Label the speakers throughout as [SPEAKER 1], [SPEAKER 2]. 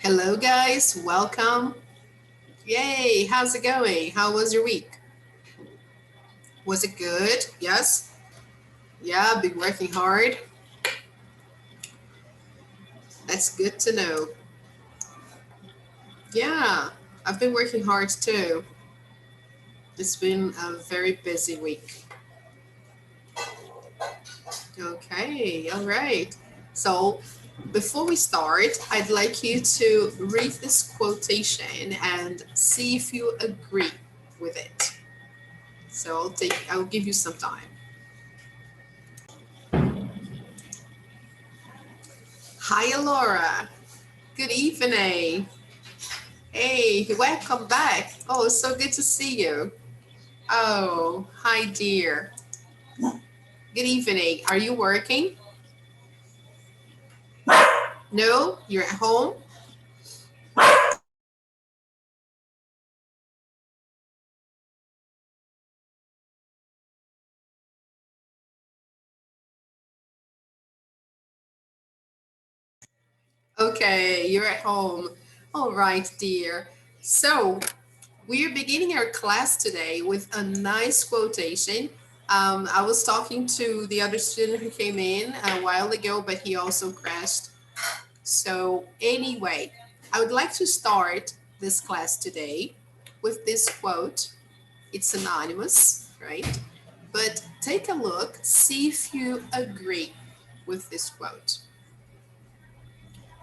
[SPEAKER 1] Hello, guys. Welcome. Yay. How's it going? How was your week? Was it good? Yes. Yeah, been working hard. That's good to know. Yeah, I've been working hard too. It's been a very busy week. Okay, all right. So, before we start, I'd like you to read this quotation and see if you agree with it. So, I'll give you some time. Hi, Laura. Good evening. Hey, welcome back. Oh, it's so good to see you. Oh, hi, dear. Good evening. Are you working? No, you're at home? Okay, you're at home. All right, dear. So, we are beginning our class today with a nice quotation. I was talking to the other student who came in a while ago, but he also crashed. So, anyway, I would like to start this class today with this quote. It's anonymous, right? But take a look, see if you agree with this quote.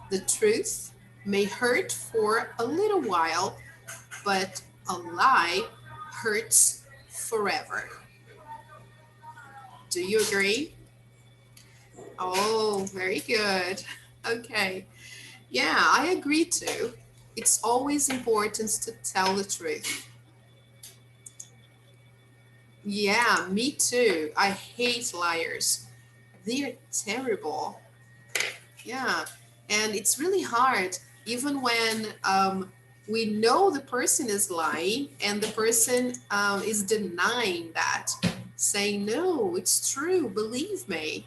[SPEAKER 1] The truth may hurt for a little while, but a lie hurts forever. Do you agree? Oh, very good. Okay. Yeah, I agree too. It's always important to tell the truth. Yeah, me too. I hate liars. They're terrible. Yeah, and it's really hard, even when we know the person is lying and the person is denying that, saying, no, it's true, believe me.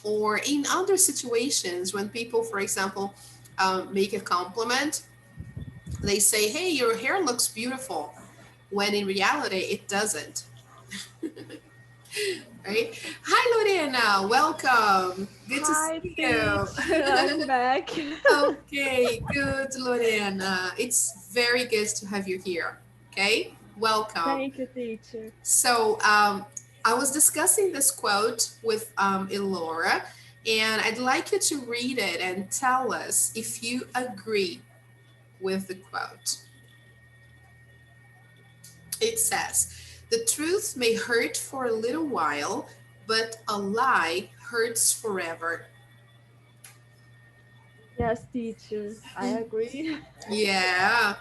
[SPEAKER 1] Or in other situations, when people, for example, make a compliment, they say, hey, your hair looks beautiful, when in reality, it doesn't. Right? Hi, Lorena. Welcome. Good to
[SPEAKER 2] Hi,
[SPEAKER 1] see you.
[SPEAKER 2] teacher. I'm back.
[SPEAKER 1] Okay, good, Lorena. It's very good to have you here. Okay, welcome.
[SPEAKER 2] Thank you, teacher.
[SPEAKER 1] So, I was discussing this quote with Elora, and I'd like you to read it and tell us if you agree with the quote. It says, the truth may hurt for a little while, but a lie hurts forever.
[SPEAKER 2] Yes, teacher. I agree.
[SPEAKER 1] Yeah,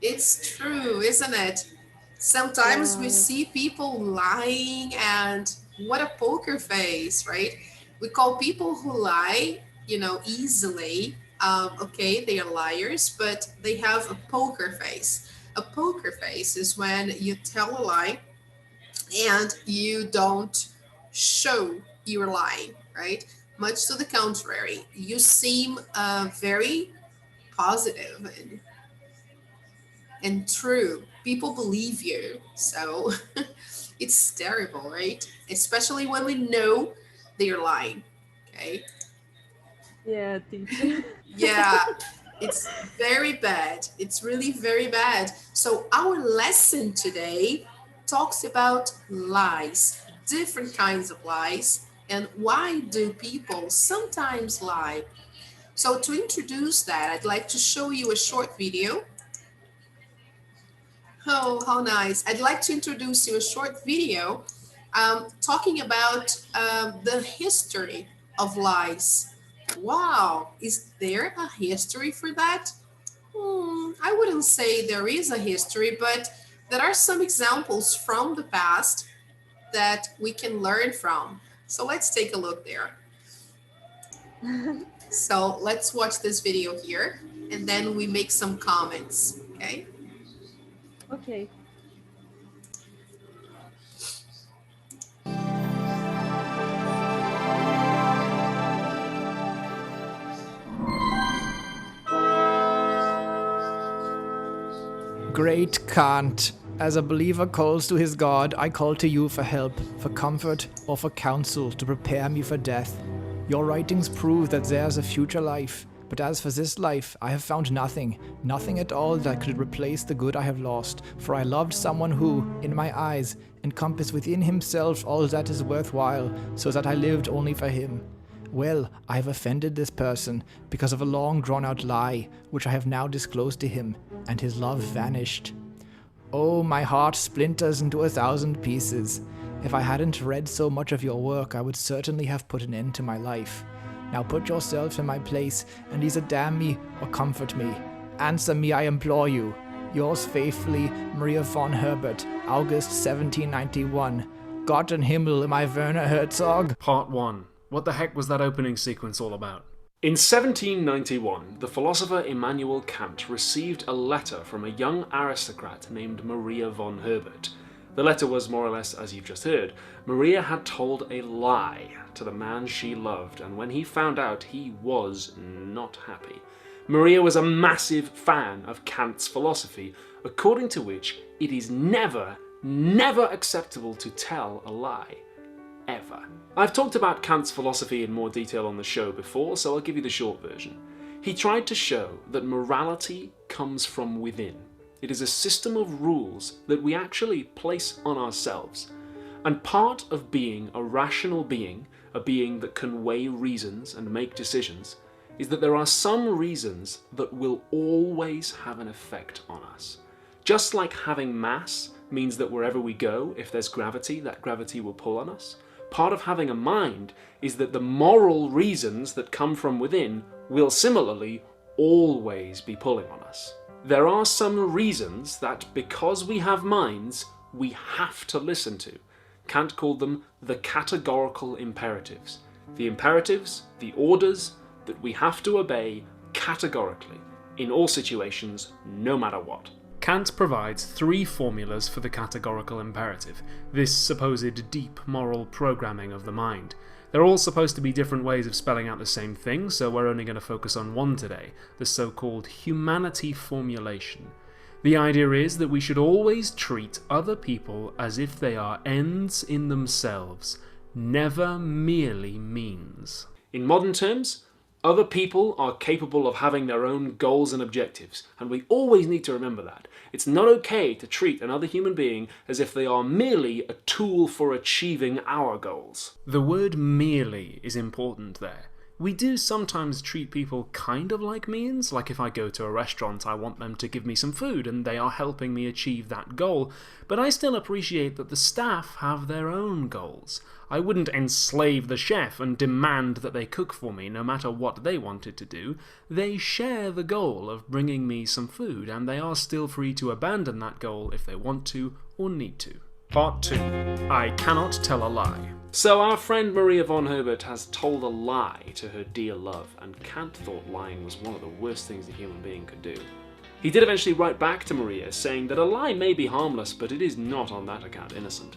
[SPEAKER 1] it's true, isn't it? Sometimes we
[SPEAKER 2] Yeah.
[SPEAKER 1] see people lying and what a poker face, right? We call people who lie, easily. Okay, they are liars, but they have a poker face. A poker face is when you tell a lie and you don't show you're lying, right? Much to the contrary, you seem very positive and true. People believe you. So it's terrible, right? Especially when we know they're lying. Okay.
[SPEAKER 2] Yeah, teacher.
[SPEAKER 1] Yeah, it's very bad. It's really very bad. So our lesson today talks about lies, different kinds of lies, and why do people sometimes lie. So to introduce that, I'd like to show you a short video. Oh, how nice. I'd like to introduce you a short video talking about the history of lies. Wow, is there a history for that? I wouldn't say there is a history, but there are some examples from the past that we can learn from. So let's take a look there. So let's watch this video here and then we make some comments, okay?
[SPEAKER 2] Okay.
[SPEAKER 3] Great Kant, as a believer calls to his God, I call to you for help, for comfort, or for counsel to prepare me for death. Your writings prove that there is a future life, but as for this life, I have found nothing, nothing at all that could replace the good I have lost, for I loved someone who, in my eyes, encompassed within himself all that is worthwhile, so that I lived only for him. Well, I have offended this person because of a long drawn-out lie, which I have now disclosed to him, and his love vanished. Oh, my heart splinters into 1,000 pieces. If I hadn't read so much of your work, I would certainly have put an end to my life. Now put yourself in my place, and either damn me or comfort me. Answer me, I implore you. Yours faithfully, Maria von Herbert, August 1791. Gott in Himmel, my Werner Herzog.
[SPEAKER 4] Part 1. What the heck was that opening sequence all about? In 1791, the philosopher Immanuel Kant received a letter from a young aristocrat named Maria von Herbert. The letter was more or less as you've just heard. Maria had told a lie to the man she loved, and when he found out, he was not happy. Maria was a massive fan of Kant's philosophy, according to which it is never acceptable to tell a lie. Ever. I've talked about Kant's philosophy in more detail on the show before, so I'll give you the short version. He tried to show that morality comes from within. It is a system of rules that we actually place on ourselves. And part of being a rational being, a being that can weigh reasons and make decisions, is that there are some reasons that will always have an effect on us. Just like having mass means that wherever we go, if there's gravity, that gravity will pull on us. Part of having a mind is that the moral reasons that come from within will similarly always be pulling on us. There are some reasons that, because we have minds, we have to listen to. Kant called them the categorical imperatives. The imperatives, the orders that we have to obey categorically, in all situations, no matter what. Kant provides 3 formulas for the categorical imperative, this supposed deep moral programming of the mind. They're all supposed to be different ways of spelling out the same thing, so we're only going to focus on one today, the so-called humanity formulation. The idea is that we should always treat other people as if they are ends in themselves, never merely means. In modern terms, other people are capable of having their own goals and objectives, and we always need to remember that. It's not okay to treat another human being as if they are merely a tool for achieving our goals. The word merely is important there. We do sometimes treat people kind of like means, like if I go to a restaurant I want them to give me some food and they are helping me achieve that goal, but I still appreciate that the staff have their own goals. I wouldn't enslave the chef and demand that they cook for me no matter what they wanted to do. They share the goal of bringing me some food, and they are still free to abandon that goal if they want to or need to. Part 2. I cannot tell a lie. So our friend Maria von Herbert has told a lie to her dear love, and Kant thought lying was one of the worst things a human being could do. He did eventually write back to Maria, saying that a lie may be harmless, but it is not on that account innocent.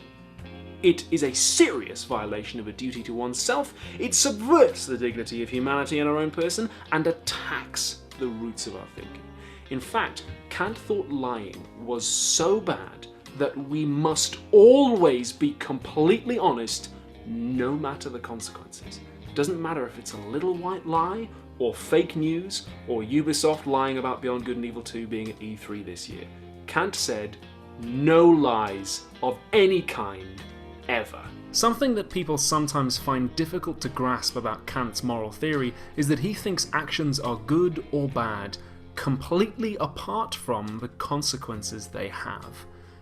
[SPEAKER 4] It is a serious violation of a duty to oneself, it subverts the dignity of humanity in our own person, and attacks the roots of our thinking. In fact, Kant thought lying was so bad that we must always be completely honest, no matter the consequences. It doesn't matter if it's a little white lie, or fake news, or Ubisoft lying about Beyond Good and Evil 2 being at E3 this year. Kant said, no lies of any kind, ever. Something that people sometimes find difficult to grasp about Kant's moral theory is that he thinks actions are good or bad, completely apart from the consequences they have.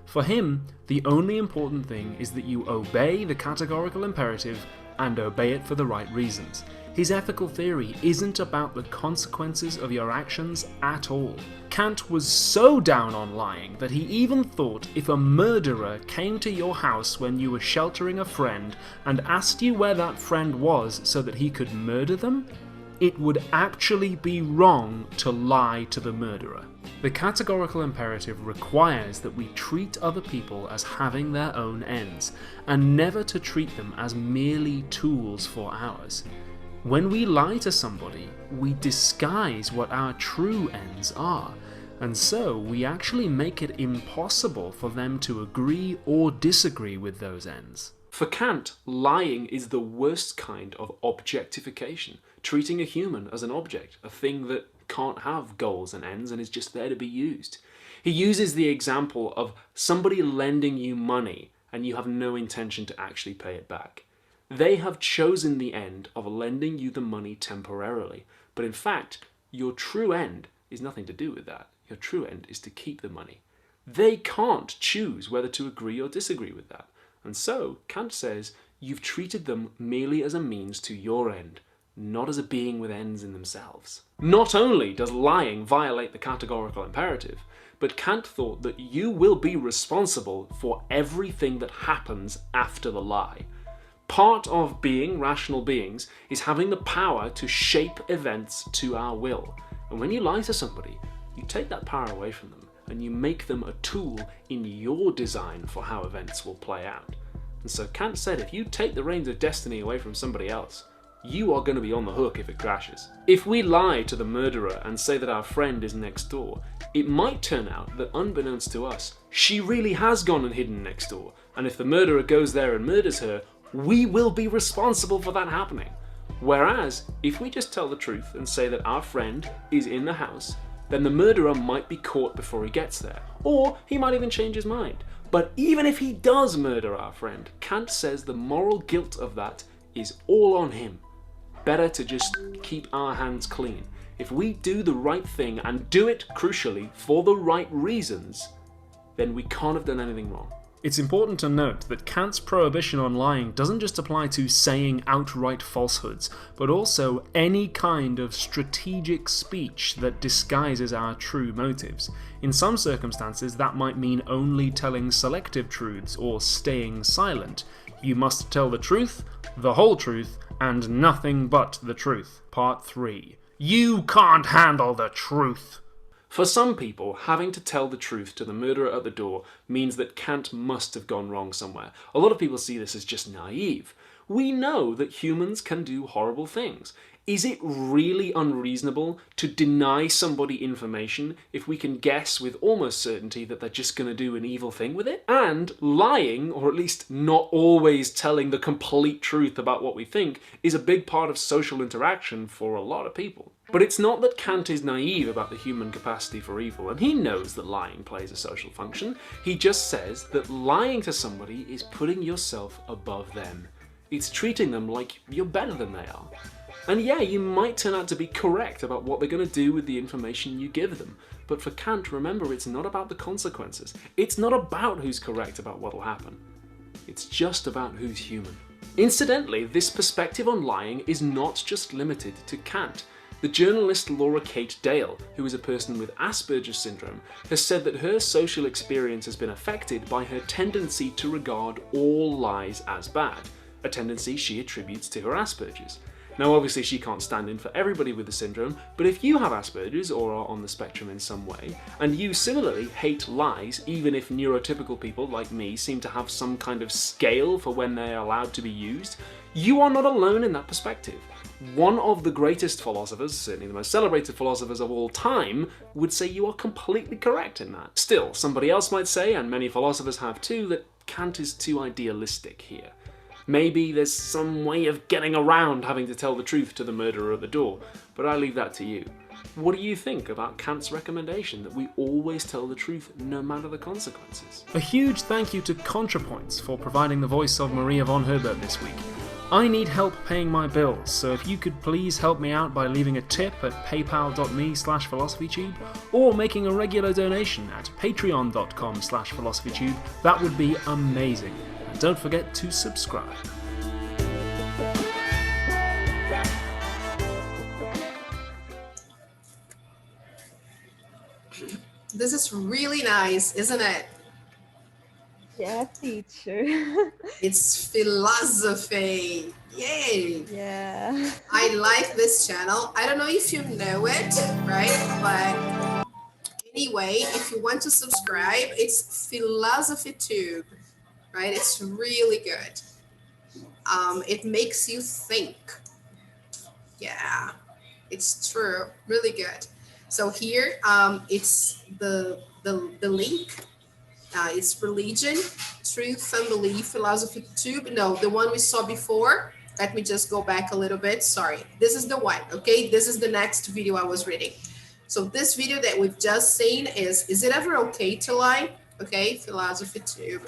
[SPEAKER 4] For him, the only important thing is that you obey the categorical imperative and obey it for the right reasons. His ethical theory isn't about the consequences of your actions at all. Kant was so down on lying that he even thought if a murderer came to your house when you were sheltering a friend and asked you where that friend was so that he could murder them, it would actually be wrong to lie to the murderer. The categorical imperative requires that we treat other people as having their own ends, and never to treat them as merely tools for ours. When we lie to somebody, we disguise what our true ends are, And so we actually make it impossible for them to agree or disagree with those ends. For Kant, lying is the worst kind of objectification, treating a human as an object, a thing that can't have goals and ends and is just there to be used. He uses the example of somebody lending you money and you have no intention to actually pay it back. They have chosen the end of lending you the money temporarily, but in fact, your true end is nothing to do with that. Your true end is to keep the money. They can't choose whether to agree or disagree with that. And so, Kant says, you've treated them merely as a means to your end, not as a being with ends in themselves. Not only does lying violate the categorical imperative, but Kant thought that you will be responsible for everything that happens after the lie. Part of being rational beings is having the power to shape events to our will. And when you lie to somebody, you take that power away from them and you make them a tool in your design for how events will play out. And so Kant said if you take the reins of destiny away from somebody else, you are going to be on the hook if it crashes. If we lie to the murderer and say that our friend is next door, it might turn out that unbeknownst to us, she really has gone and hidden next door. And if the murderer goes there and murders her, we will be responsible for that happening. Whereas, if we just tell the truth and say that our friend is in the house, then the murderer might be caught before he gets there. Or he might even change his mind. But even if he does murder our friend, Kant says the moral guilt of that is all on him. Better to just keep our hands clean. If we do the right thing and do it, crucially, for the right reasons, then we can't have done anything wrong. It's important to note that Kant's prohibition on lying doesn't just apply to saying outright falsehoods, but also any kind of strategic speech that disguises our true motives. In some circumstances, that might mean only telling selective truths or staying silent. You must tell the truth, the whole truth, and nothing but the truth. Part 3. You can't handle the truth. For some people, having to tell the truth to the murderer at the door means that Kant must have gone wrong somewhere. A lot of people see this as just naive. We know that humans can do horrible things. Is it really unreasonable to deny somebody information if we can guess with almost certainty that they're just going to do an evil thing with it? And lying, or at least not always telling the complete truth about what we think, is a big part of social interaction for a lot of people. But it's not that Kant is naive about the human capacity for evil, and he knows that lying plays a social function. He just says that lying to somebody is putting yourself above them. It's treating them like you're better than they are. And yeah, you might turn out to be correct about what they're going to do with the information you give them. But for Kant, remember, it's not about the consequences. It's not about who's correct about what'll happen. It's just about who's human. Incidentally, this perspective on lying is not just limited to Kant. The journalist Laura Kate Dale, who is a person with Asperger's syndrome, has said that her social experience has been affected by her tendency to regard all lies as bad, a tendency she attributes to her Asperger's. Now obviously she can't stand in for everybody with the syndrome, but if you have Asperger's or are on the spectrum in some way, and you similarly hate lies, even if neurotypical people like me seem to have some kind of scale for when they are allowed to be used, you are not alone in that perspective. One of the greatest philosophers, certainly the most celebrated philosophers of all time, would say you are completely correct in that. Still, somebody else might say, and many philosophers have too, that Kant is too idealistic here. Maybe there's some way of getting around having to tell the truth to the murderer at the door, but I leave that to you. What do you think about Kant's recommendation that we always tell the truth no matter the consequences? A huge thank you to ContraPoints for providing the voice of Maria von Herbert this week. I need help paying my bills, so if you could please help me out by leaving a tip at paypal.me/philosophytube or making a regular donation at patreon.com/philosophytube, that would be amazing. And don't forget to subscribe.
[SPEAKER 1] This is really nice, isn't it?
[SPEAKER 2] Yeah, teacher.
[SPEAKER 1] It's philosophy. Yay!
[SPEAKER 2] Yeah.
[SPEAKER 1] I like this channel. I don't know if you know it, right? But anyway, if you want to subscribe, it's Philosophy Tube, right? It's really good. It makes you think. Yeah, it's true. Really good. So here, it's the link. It's religion, truth and belief, philosophy tube. No, the one we saw before. Let me just go back a little bit. Sorry, this is the one. Okay, this is the next video I was reading. So this video that we've just seen is it ever okay to lie? Okay, philosophy tube.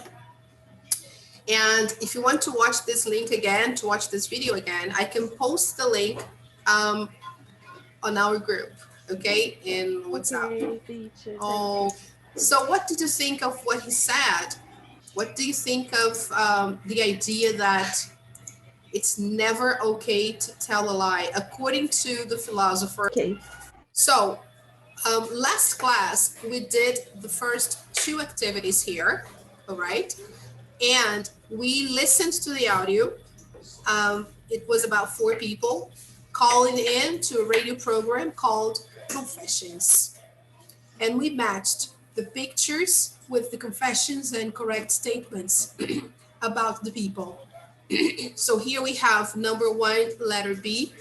[SPEAKER 1] And if you want to watch this link again, to watch this video again, I can post the link on our group, okay, in WhatsApp.
[SPEAKER 2] Okay, teacher.
[SPEAKER 1] Oh, so what did you think of what he said? What do you think of the idea that it's never okay to tell a lie, according to the philosopher?
[SPEAKER 2] Okay.
[SPEAKER 1] So last class, we did the first two activities here, all right? And we listened to the audio. It was about 4 people calling in to a radio program called Confessions. And we matched the pictures with the confessions and correct statements about the people. So here we have number 1, letter B.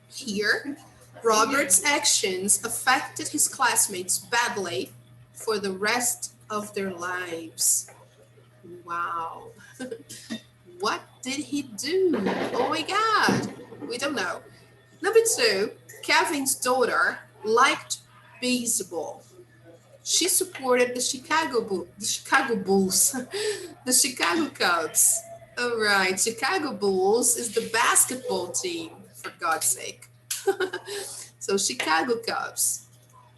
[SPEAKER 1] Here, Robert's actions affected his classmates badly for the rest of their lives. Wow. What did he do? Oh my God. We don't know. Number 2, Kevin's daughter liked baseball. She supported the Chicago Bulls, the Chicago Cubs. All right, Chicago Bulls is the basketball team, for God's sake. So Chicago Cubs,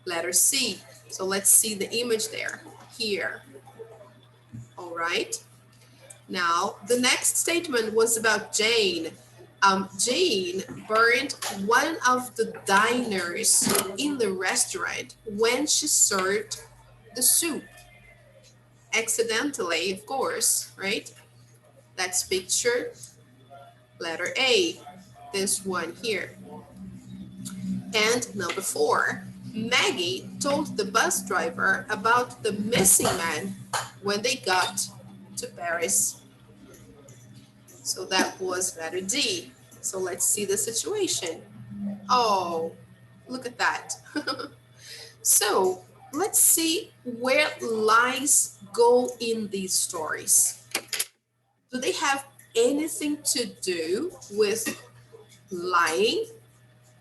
[SPEAKER 1] letter C. So let's see the image there, here. All right. Now, the next statement was about Jane. Jane burned one of the diners in the restaurant when she served the soup. Accidentally, of course, right? That's picture letter A, this one here. And number 4, Maggie told the bus driver about the missing man when they got to Paris. So that was letter D. So let's see the situation. Oh, look at that. So let's see where lies go in these stories. Do they have anything to do with lying?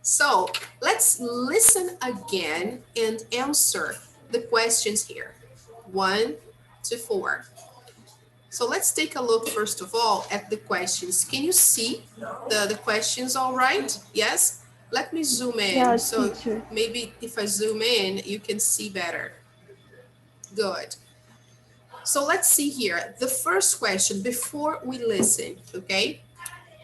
[SPEAKER 1] So let's listen again and answer the questions here, 1 to 4. So let's take a look first of all at the questions. Can you see the questions all right? Yes? Let me zoom in.
[SPEAKER 2] Yes,
[SPEAKER 1] so
[SPEAKER 2] teacher.
[SPEAKER 1] maybe if I zoom in, you can see better. Good. So let's see here. The first question before we listen, okay?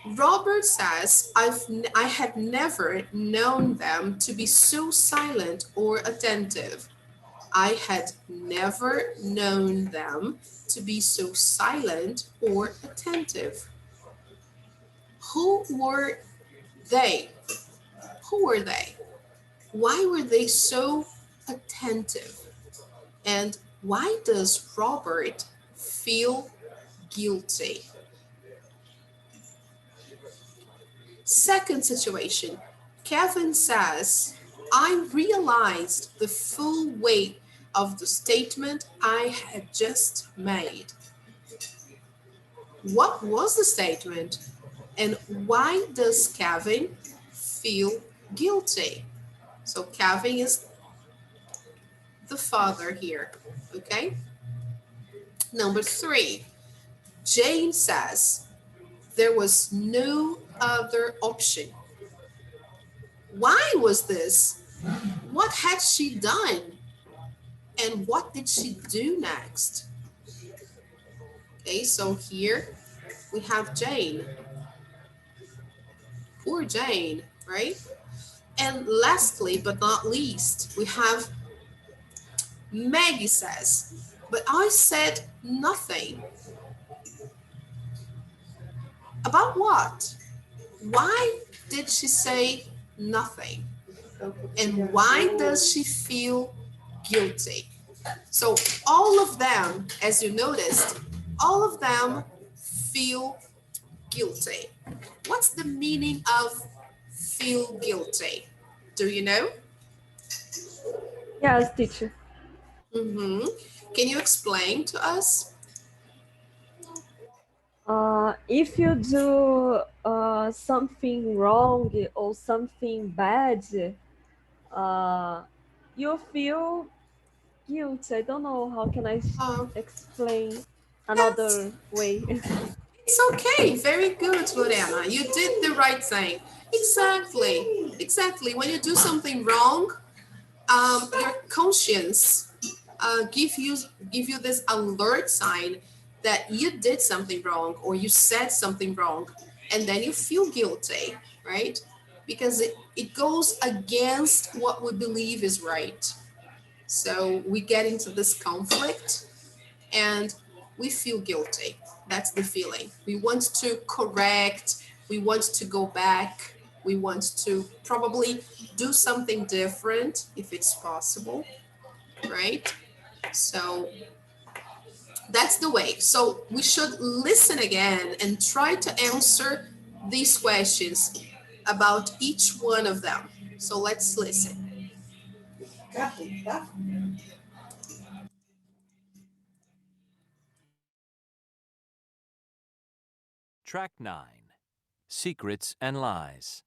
[SPEAKER 1] Robert says, I had never known them to be so silent or attentive. I had never known them to be so silent or attentive. Who were they? Who were they? Why were they so attentive? And why does Robert feel guilty? Second situation, Kevin says, I realized the full weight of the statement I had just made. What was the statement? And why does Kevin feel guilty? So Kevin is the father here, okay? Number 3, Jane says, there was no other option. Why was this? What had she done? And what did she do next? Okay, so here we have Jane. Poor Jane, right? And lastly, but not least, we have Maggie says, but I said nothing. About what? Why did she say nothing? And why does she feel guilty? So all of them, as you noticed, all of them feel guilty. What's the meaning of feel guilty? Do you know?
[SPEAKER 2] Yes, teacher.
[SPEAKER 1] Mm-hmm. Can you explain to us?
[SPEAKER 2] If you do something wrong or something bad, uh, you feel guilt. I don't know how can I
[SPEAKER 1] Uh,
[SPEAKER 2] explain
[SPEAKER 1] yes,
[SPEAKER 2] another way.
[SPEAKER 1] it's okay. Very good, Lorena. You did the right thing. Exactly. Exactly. When you do something wrong, your conscience give you this alert sign that you did something wrong or you said something wrong, and then you feel guilty, right? Because it goes against what we believe is right. So we get into this conflict and we feel guilty. That's the feeling. We want to correct, we want to go back, we want to probably do something different if it's possible, right? So that's the way. So we should listen again and try to answer these questions about each one of them. So let's listen.
[SPEAKER 5] Track 9, Secrets and Lies.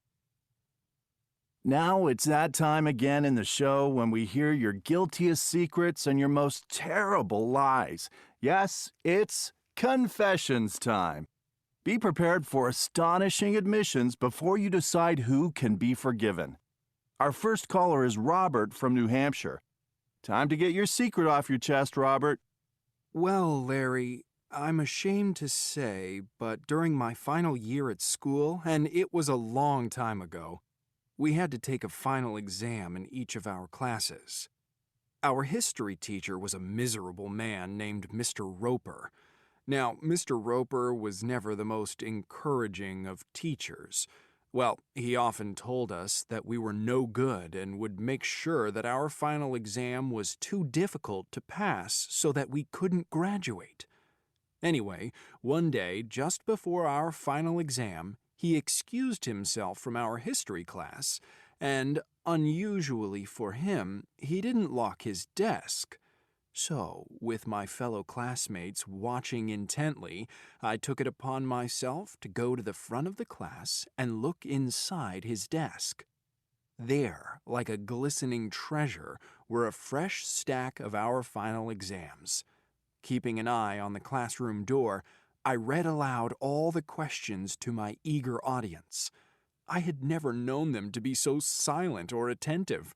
[SPEAKER 6] Now it's that time again in the show when we hear your guiltiest secrets and your most terrible lies. Yes, it's confessions time. Be prepared for astonishing admissions before you decide who can be forgiven. Our first caller is Robert from New Hampshire. Time to get your secret off your chest, Robert.
[SPEAKER 7] Well, Larry, I'm ashamed to say, but during my final year at school, and it was a long time ago, we had to take a final exam in each of our classes. Our history teacher was a miserable man named Mr. Roper. Now, Mr. Roper was never the most encouraging of teachers. Well, he often told us that we were no good and would make sure that our final exam was too difficult to pass so that we couldn't graduate. Anyway, one day, just before our final exam, he excused himself from our history class, and, unusually for him, he didn't lock his desk. So, with my fellow classmates watching intently, I took it upon myself to go to the front of the class and look inside his desk. There, like a glistening treasure, were a fresh stack of our final exams. Keeping an eye on the classroom door, I read aloud all the questions to my eager audience. I had never known them to be so silent or attentive.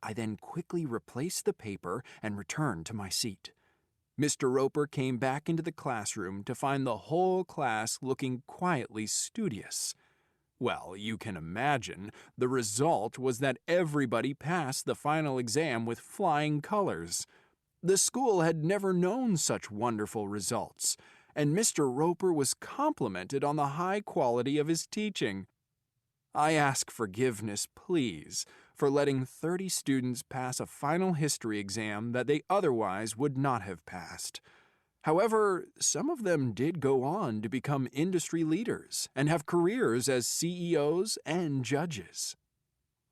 [SPEAKER 7] I then quickly replaced the paper and returned to my seat. Mr. Roper came back into the classroom to find the whole class looking quietly studious. Well, you can imagine, the result was that everybody passed the final exam with flying colors. The school had never known such wonderful results, and Mr. Roper was complimented on the high quality of his teaching. I ask forgiveness, please, for letting 30 students pass a final history exam that they otherwise would not have passed. However, some of them did go on to become industry leaders and have careers as CEOs and judges.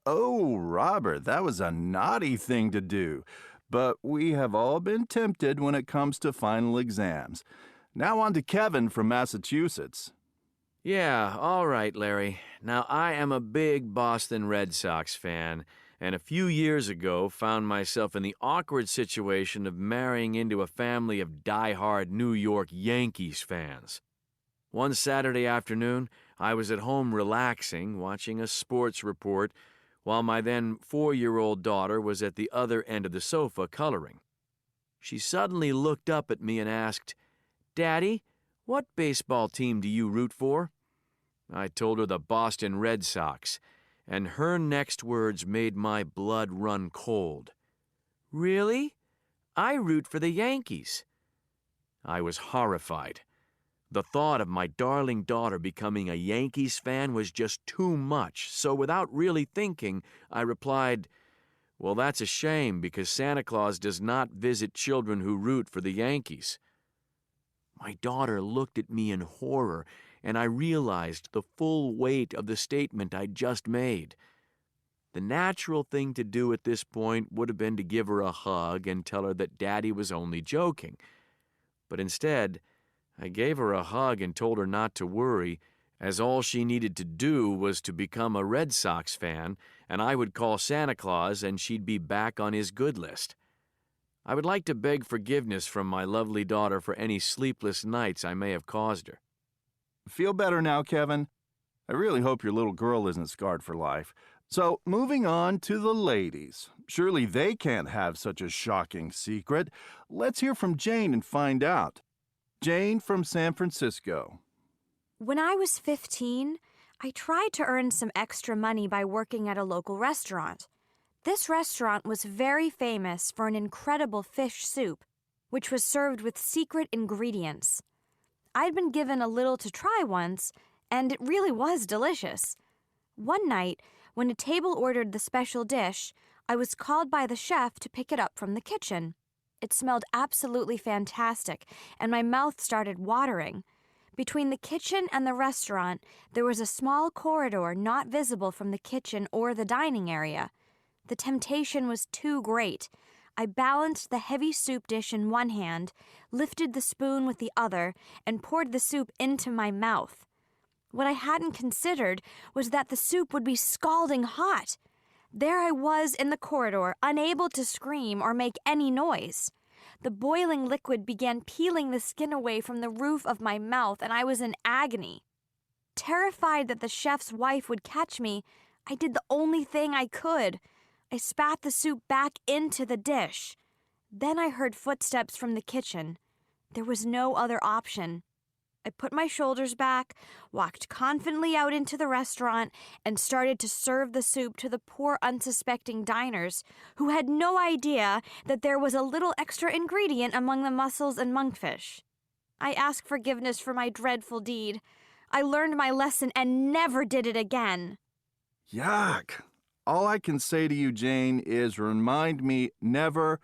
[SPEAKER 6] Oh, Robert, that was a naughty thing to do. But we have all been tempted when it comes to final exams. Now on to Kevin from Massachusetts.
[SPEAKER 5] Yeah, all right, Larry. Now, I am a big Boston Red Sox fan, and a few years ago found myself in the awkward situation of marrying into a family of die-hard New York Yankees fans. One Saturday afternoon, I was at home relaxing, watching a sports report, while my then 4-year-old daughter was at the other end of the sofa coloring. She suddenly looked up at me and asked, "Daddy, what baseball team do you root for?" I told her the Boston Red Sox, and her next words made my blood run cold. "Really? I root for the Yankees." I was horrified. The thought of my darling daughter becoming a Yankees fan was just too much, so without really thinking, I replied, "Well, that's a shame because Santa Claus does not visit children who root for the Yankees." My daughter looked at me in horror, and I realized the full weight of the statement I'd just made. The natural thing to do at this point would have been to give her a hug and tell her that Daddy was only joking. But instead, I gave her a hug and told her not to worry, as all she needed to do was to become a Red Sox fan, and I would call Santa Claus and she'd be back on his good list. I would like to beg forgiveness from my lovely daughter for any sleepless nights I may have caused her.
[SPEAKER 6] Feel better now, Kevin? I really hope your little girl isn't scarred for life. So, moving on to the ladies. Surely they can't have such a shocking secret. Let's hear from Jane and find out. Jane from San Francisco.
[SPEAKER 8] When I was 15, I tried to earn some extra money by working at a local restaurant. This restaurant was very famous for an incredible fish soup, which was served with secret ingredients. I'd been given a little to try once, and it really was delicious. One night, when a table ordered the special dish, I was called by the chef to pick it up from the kitchen. It smelled absolutely fantastic, and my mouth started watering. Between the kitchen and the restaurant, there was a small corridor not visible from the kitchen or the dining area. The temptation was too great. I balanced the heavy soup dish in one hand, lifted the spoon with the other, and poured the soup into my mouth. What I hadn't considered was that the soup would be scalding hot. There I was in the corridor, unable to scream or make any noise. The boiling liquid began peeling the skin away from the roof of my mouth, and I was in agony. Terrified that the chef's wife would catch me, I did the only thing I could. I spat the soup back into the dish. Then I heard footsteps from the kitchen. There was no other option. I put my shoulders back, walked confidently out into the restaurant, and started to serve the soup to the poor unsuspecting diners, who had no idea that there was a little extra ingredient among the mussels and monkfish. I asked forgiveness for my dreadful deed. I learned my lesson and never did it again.
[SPEAKER 6] Yuck. All I can say to you, Jane, is remind me never,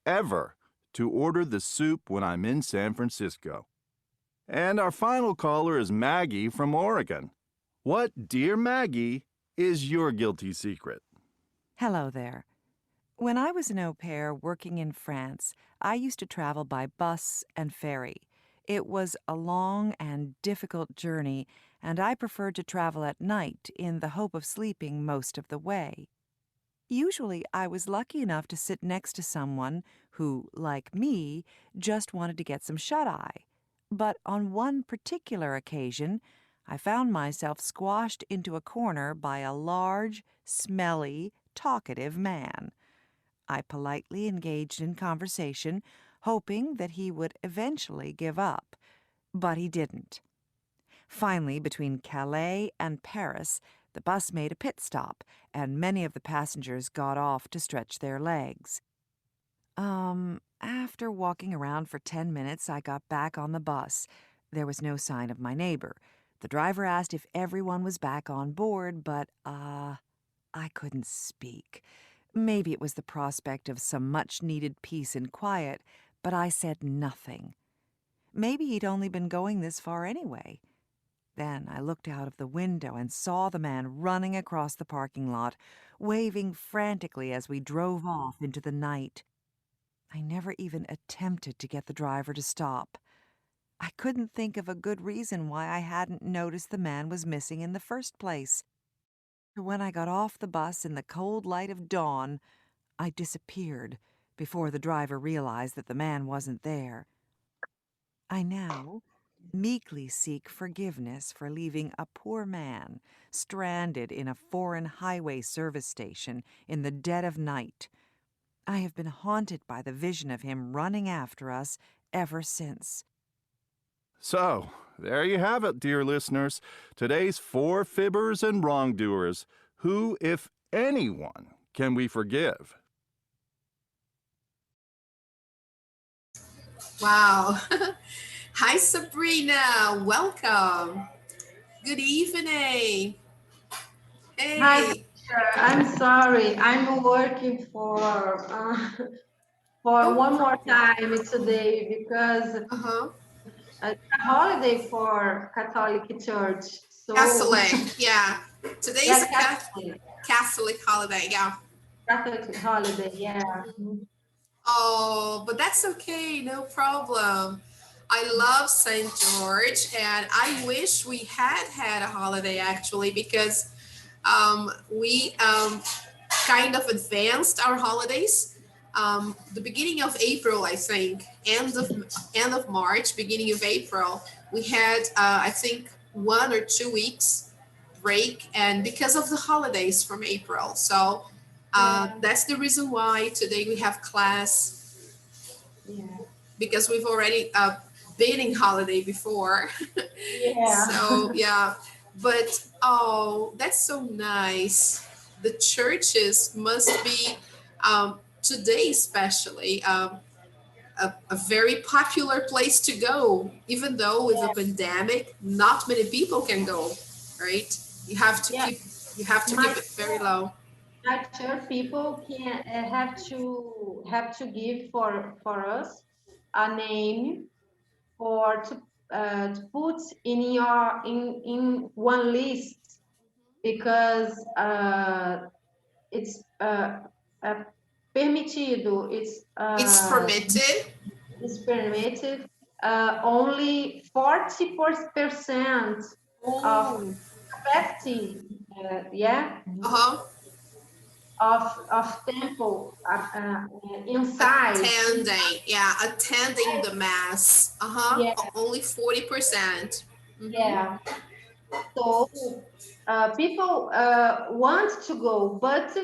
[SPEAKER 6] ever to order the soup when I'm in San Francisco. And our final caller is Maggie from Oregon. What, dear Maggie, is your guilty secret?
[SPEAKER 9] Hello there. When I was an au pair working in France, I used to travel by bus and ferry. It was a long and difficult journey, and I preferred to travel at night in the hope of sleeping most of the way. Usually, I was lucky enough to sit next to someone who, like me, just wanted to get some shut-eye. But on one particular occasion, I found myself squashed into a corner by a large, smelly, talkative man. I politely engaged in conversation, hoping that he would eventually give up, but he didn't. Finally, between Calais and Paris, the bus made a pit stop, and many of the passengers got off to stretch their legs. After walking around for 10 minutes, I got back on the bus. There was no sign of my neighbor. The driver asked if everyone was back on board, but, I couldn't speak. Maybe it was the prospect of some much-needed peace and quiet, but I said nothing. Maybe he'd only been going this far anyway. Then I looked out of the window and saw the man running across the parking lot, waving frantically as we drove off into the night. I never even attempted to get the driver to stop. I couldn't think of a good reason why I hadn't noticed the man was missing in the first place. When I got off the bus in the cold light of dawn, I disappeared before the driver realized that the man wasn't there. I now meekly seek forgiveness for leaving a poor man stranded in a foreign highway service station in the dead of night. I have been haunted by the vision of him running after us ever since.
[SPEAKER 6] So, there you have it, dear listeners. Today's 4 fibbers and wrongdoers. Who, if anyone, can we forgive?
[SPEAKER 1] Wow. Hi, Sabrina. Welcome. Good evening. Hey.
[SPEAKER 10] Hi, teacher. I'm sorry. I'm working for one more time today because it's a holiday for Catholic Church. So
[SPEAKER 1] Catholic, yeah. Today's
[SPEAKER 10] Catholic.
[SPEAKER 1] Catholic holiday, yeah.
[SPEAKER 10] Catholic holiday, yeah.
[SPEAKER 1] Oh, but that's okay, no problem. I love St. George, and I wish we had a holiday actually, because we kind of advanced our holidays. The beginning of April, I think, end of March, beginning of April, we had I think 1 or 2 weeks break, and because of the holidays from April. So that's the reason why today we have class, because we've already been in holiday before. So yeah, but oh, that's so nice. The churches must be today especially a very popular place to go, even though with a pandemic not many people can go, right? You have to keep
[SPEAKER 10] My
[SPEAKER 1] it very low.
[SPEAKER 10] my church people can have to give for us a name for to put in your in one list, because it's uh, permitido,
[SPEAKER 1] It's permitted.
[SPEAKER 10] it's permitted only 40% of
[SPEAKER 1] Oh,
[SPEAKER 10] capacity, yeah,
[SPEAKER 1] uh-huh.
[SPEAKER 10] of temple inside.
[SPEAKER 1] Attending the mass. Uh-huh.
[SPEAKER 10] Yeah,
[SPEAKER 1] Only 40%. Mm-hmm.
[SPEAKER 10] yeah. So people want to go, but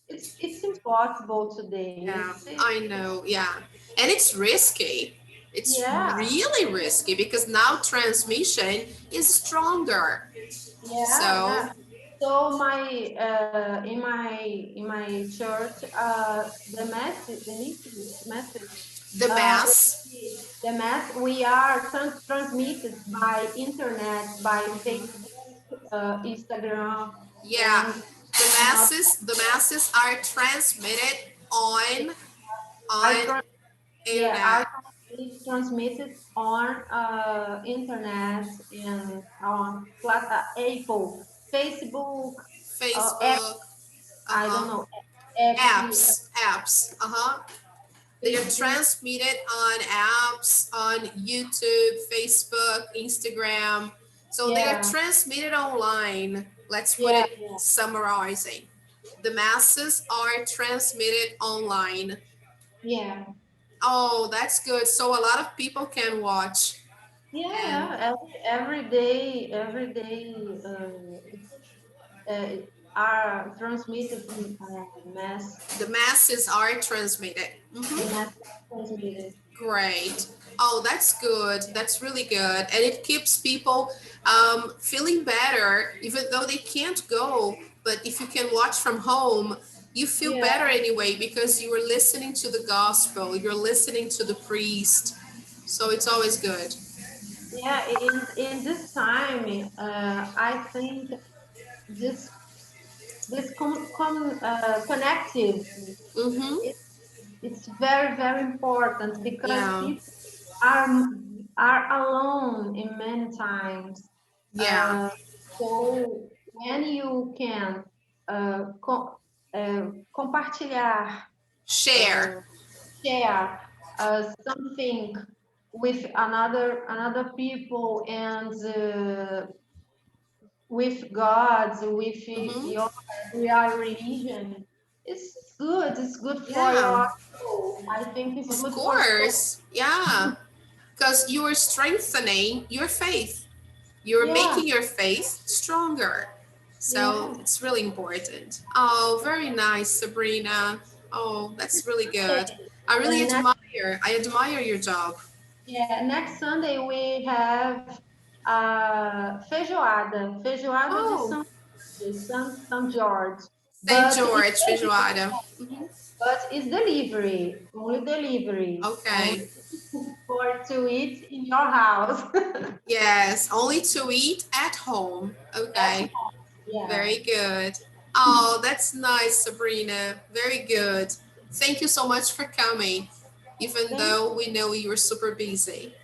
[SPEAKER 10] it's impossible today.
[SPEAKER 1] Yeah, I know. Yeah. And it's risky. It's
[SPEAKER 10] Yeah,
[SPEAKER 1] really risky because now transmission is stronger. So,
[SPEAKER 10] yeah. So my in my church, the message,
[SPEAKER 1] the
[SPEAKER 10] uh,
[SPEAKER 1] mass,
[SPEAKER 10] the mass, we are transmitted by internet, by Facebook, Instagram,
[SPEAKER 1] yeah.
[SPEAKER 10] and another.
[SPEAKER 1] The masses are transmitted
[SPEAKER 10] Are
[SPEAKER 1] on
[SPEAKER 10] are
[SPEAKER 1] internet.
[SPEAKER 10] transmitted on internet and on Apple, Facebook, X,
[SPEAKER 1] Facebook,
[SPEAKER 10] I don't
[SPEAKER 1] uh-huh.
[SPEAKER 10] know, X.
[SPEAKER 1] Apps, uh-huh. They are
[SPEAKER 10] Facebook.
[SPEAKER 1] transmitted on apps, on YouTube, Facebook, Instagram. So they are
[SPEAKER 10] Yeah,
[SPEAKER 1] transmitted online. Let's put
[SPEAKER 10] yeah,
[SPEAKER 1] it summarizing. The masses are transmitted online.
[SPEAKER 10] yeah,
[SPEAKER 1] Oh, that's good. So a lot of people can watch. And
[SPEAKER 10] yeah. Every day, uh, are transmitted mass.
[SPEAKER 1] the masses are transmitted.
[SPEAKER 10] The
[SPEAKER 1] Mhm.
[SPEAKER 10] mass transmitted.
[SPEAKER 1] Great. Oh, that's good. That's really good. And it keeps people feeling better, even though they can't go. But if you can watch from home, you feel
[SPEAKER 10] Yeah,
[SPEAKER 1] better anyway because you are listening to the gospel, you're listening to the priest. So it's always good.
[SPEAKER 10] yeah. In this time, I think this connective,
[SPEAKER 1] Mm-hmm.
[SPEAKER 10] it, it's very important, because
[SPEAKER 1] Yeah.
[SPEAKER 10] people are are alone in many times.
[SPEAKER 1] Yeah.
[SPEAKER 10] Uh, so when you can compartilhar,
[SPEAKER 1] Share.
[SPEAKER 10] uh, share something with another people, and with gods, with
[SPEAKER 1] Mm-hmm.
[SPEAKER 10] your religion, it's good. It's good for
[SPEAKER 1] Yeah.
[SPEAKER 10] your soul. I think it's
[SPEAKER 1] Of
[SPEAKER 10] good for soul.
[SPEAKER 1] course. Yeah. Because you are strengthening your faith. You're
[SPEAKER 10] Yeah,
[SPEAKER 1] making your faith stronger. So
[SPEAKER 10] yeah.
[SPEAKER 1] it's really important. Oh, very nice, Sabrina. Oh, that's really good. I really
[SPEAKER 10] And
[SPEAKER 1] admire your job.
[SPEAKER 10] next Sunday we have feijoada, feijoada de
[SPEAKER 1] Oh,
[SPEAKER 10] São George,
[SPEAKER 1] St.
[SPEAKER 10] but
[SPEAKER 1] George, Feijoada. Mhm.
[SPEAKER 10] it's delivery, only delivery, only
[SPEAKER 1] Okay.
[SPEAKER 10] for to eat in your house.
[SPEAKER 1] Yes, only to eat at home.
[SPEAKER 10] That's
[SPEAKER 1] Okay.
[SPEAKER 10] yeah.
[SPEAKER 1] Very good. Oh, that's nice, Sabrina. Very good. Thank you so much for coming, even
[SPEAKER 10] Thank
[SPEAKER 1] though we know you're super busy.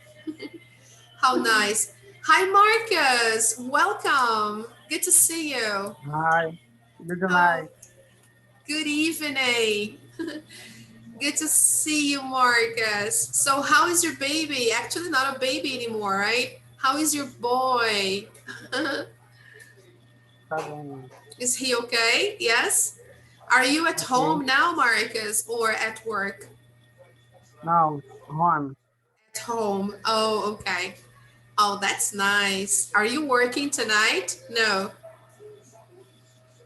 [SPEAKER 1] How nice. Hi, Marcus. Welcome. Good to see you.
[SPEAKER 11] Hi, Good
[SPEAKER 1] Oh,
[SPEAKER 11] night.
[SPEAKER 1] good evening. Good to see you, Marcus. So, how is your baby? Actually, not a baby anymore, right? How is your boy?
[SPEAKER 11] Tá bem.
[SPEAKER 1] Is he okay? Yes? Are you at
[SPEAKER 11] Ok.
[SPEAKER 1] home now, Marcus, or at work?
[SPEAKER 11] Não, home.
[SPEAKER 1] At home. Oh, okay. Oh, that's nice. Are you working tonight? No.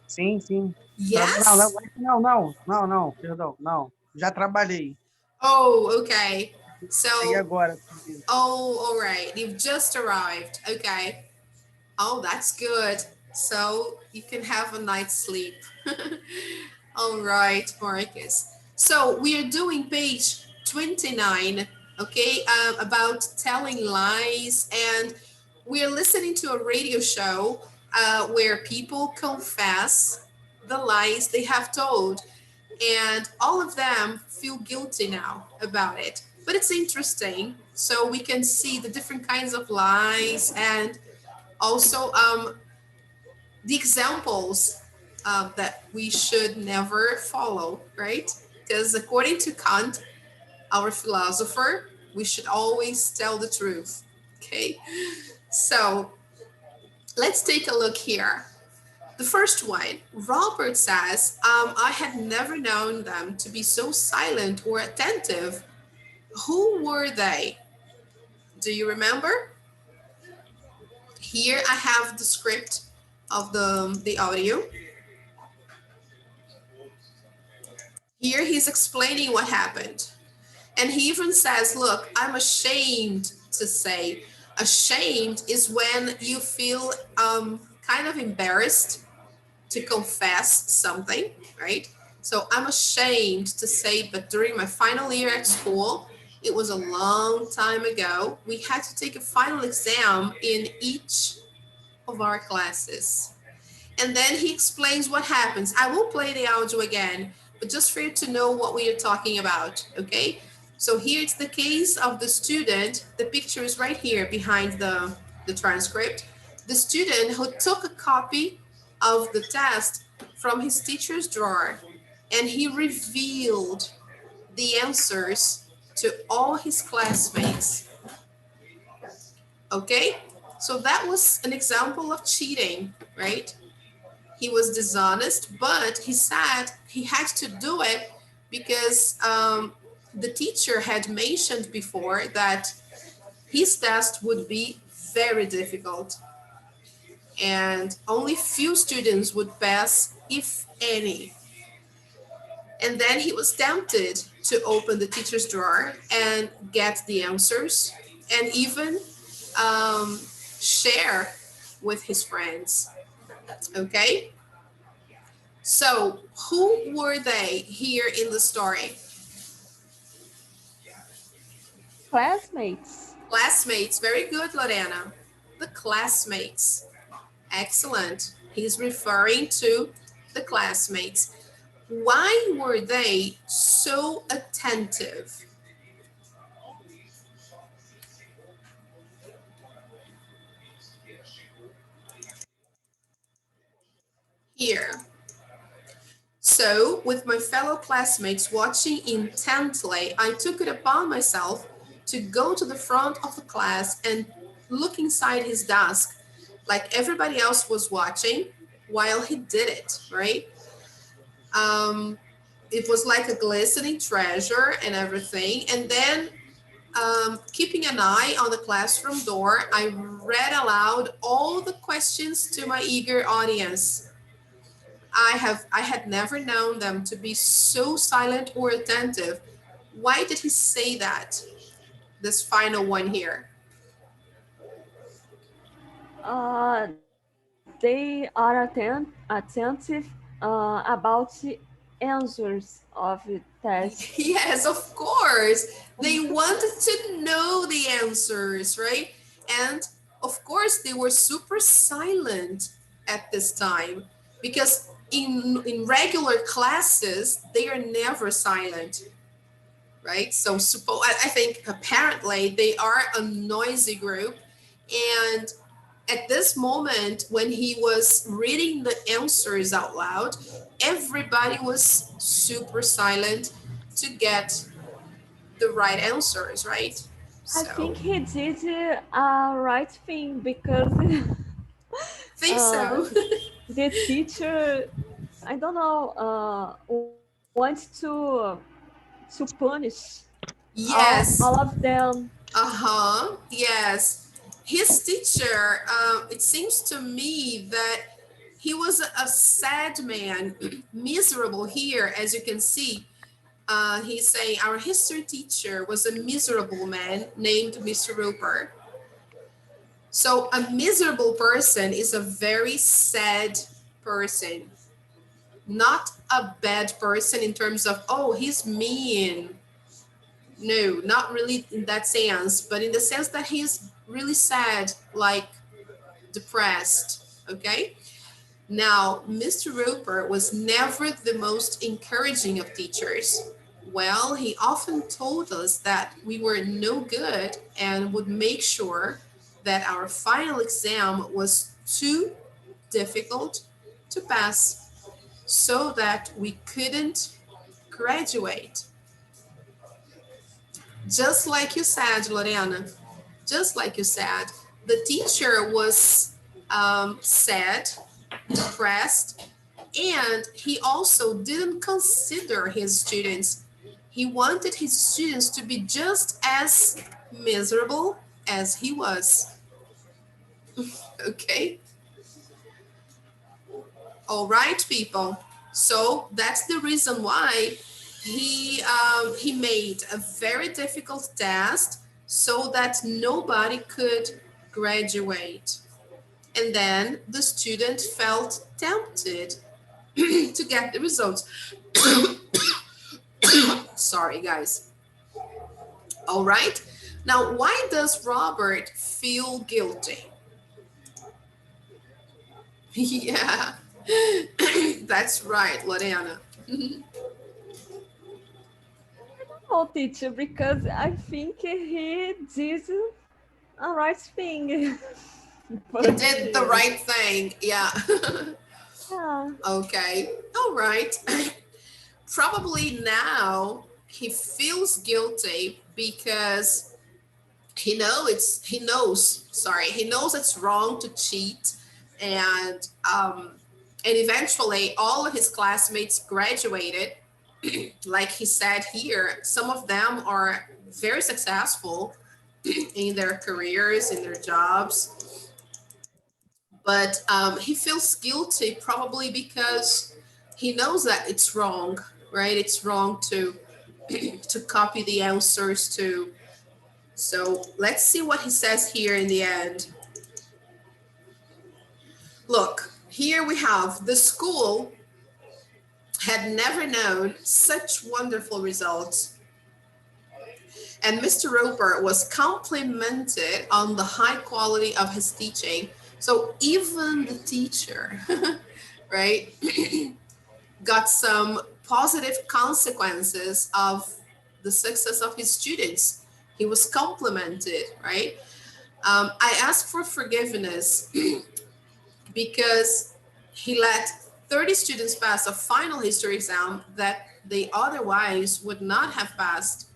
[SPEAKER 11] Sim, sim. Não, não,
[SPEAKER 1] Yes?
[SPEAKER 11] não, não, não, não, perdão, não. Já trabalhei.
[SPEAKER 1] Oh, okay.
[SPEAKER 11] Cheguei
[SPEAKER 1] So,
[SPEAKER 11] agora.
[SPEAKER 1] oh, all right. You've just arrived. Okay. Oh, that's good. So you can have a night's sleep. All right, Marcus. So we are doing page 29, okay, about telling lies. And we're listening to a radio show where people confess the lies they have told. And all of them feel guilty now about it. But it's interesting. So we can see the different kinds of lies and also the examples that we should never follow, right? Because according to Kant, our philosopher, we should always tell the truth. Okay, so let's take a look here. The first one, Robert says, I had never known them to be so silent or attentive. Who were they? Do you remember? Here I have the script of the audio. Here he's explaining what happened. And he even says, look, I'm ashamed to say. Ashamed is when you feel kind of embarrassed to confess something, right? So I'm ashamed to say, but during my final year at school, it was a long time ago, we had to take a final exam in each of our classes. And then he explains what happens. I will play the audio again, but just for you to know what we are talking about, okay? So here it's the case of the student. The picture is right here behind the transcript. The student who took a copy of the test from his teacher's drawer and he revealed the answers to all his classmates. Okay? So that was an example of cheating, right? He was dishonest, but he said he had to do it because the teacher had mentioned before that his test would be very difficult and only few students would pass, if any. And then he was tempted to open the teacher's drawer and get the answers and even um, share with his friends. Okay? So, who were they here in the story?
[SPEAKER 2] Classmates.
[SPEAKER 1] Classmates. Very good, Lorena. The classmates. Excellent. He's referring to the classmates. Why were they so attentive? Here. So, with my fellow classmates watching intently, I took it upon myself to go to the front of the class and look inside his desk like everybody else was watching while he did it, right? Um, it was like a glistening treasure and everything. And then, keeping an eye on the classroom door, I read aloud all the questions to my eager audience. I had never known them to be so silent or attentive. Why did he say that? This final one here.
[SPEAKER 2] They are attentive about the answers of the test.
[SPEAKER 1] Yes, of course. They wanted to know the answers, right? And of course, they were super silent at this time because in regular classes, they are never silent, right? So I think apparently they are a noisy group and at this moment, when he was reading the answers out loud, everybody was super silent to get the right answers, right?
[SPEAKER 2] I think
[SPEAKER 1] So,
[SPEAKER 2] he did a right thing because
[SPEAKER 1] think so.
[SPEAKER 2] the teacher, I don't know, wants to punish all
[SPEAKER 1] Yes.
[SPEAKER 2] of them.
[SPEAKER 1] Uh-huh. Yes. His teacher, it seems to me that he was a sad man, miserable here, as you can see. He's saying our history teacher was a miserable man named Mr. Roper. So a miserable person is a very sad person, not a bad person in terms of, oh, he's mean. No, not really in that sense, but in the sense that he's really sad, like depressed. Okay. Now, Mr. Roper was never the most encouraging of teachers. Well, he often told us that we were no good and would make sure that our final exam was too difficult to pass so that we couldn't graduate. Just like you said, Lorena, just like you said, the teacher was sad, depressed, and he also didn't consider his students. He wanted his students to be just as miserable as he was. Okay? All right, people. So that's the reason why he made a very difficult test so that nobody could graduate. And then the student felt tempted to get the results. Sorry, guys. All right. Now, why does Robert feel guilty? Yeah, that's right, Lorena.
[SPEAKER 2] Oh, teacher, because I think he did a right thing.
[SPEAKER 1] He did the right thing. Yeah.
[SPEAKER 2] Yeah.
[SPEAKER 1] Okay. All right. Probably now he feels guilty because he knows it's wrong to cheat, and eventually all of his classmates graduated. Like he said here, some of them are very successful in their careers, in their jobs, but he feels guilty probably because he knows that it's wrong, right? It's wrong to to copy the answers to. So let's see what he says here in the end. Look, here we have the school had never known such wonderful results. And Mr. Roper was complimented on the high quality of his teaching. So even the teacher, right, got some positive consequences of the success of his students. He was complimented, right? I asked for forgiveness because he let 30 students pass a final history exam that they otherwise would not have passed.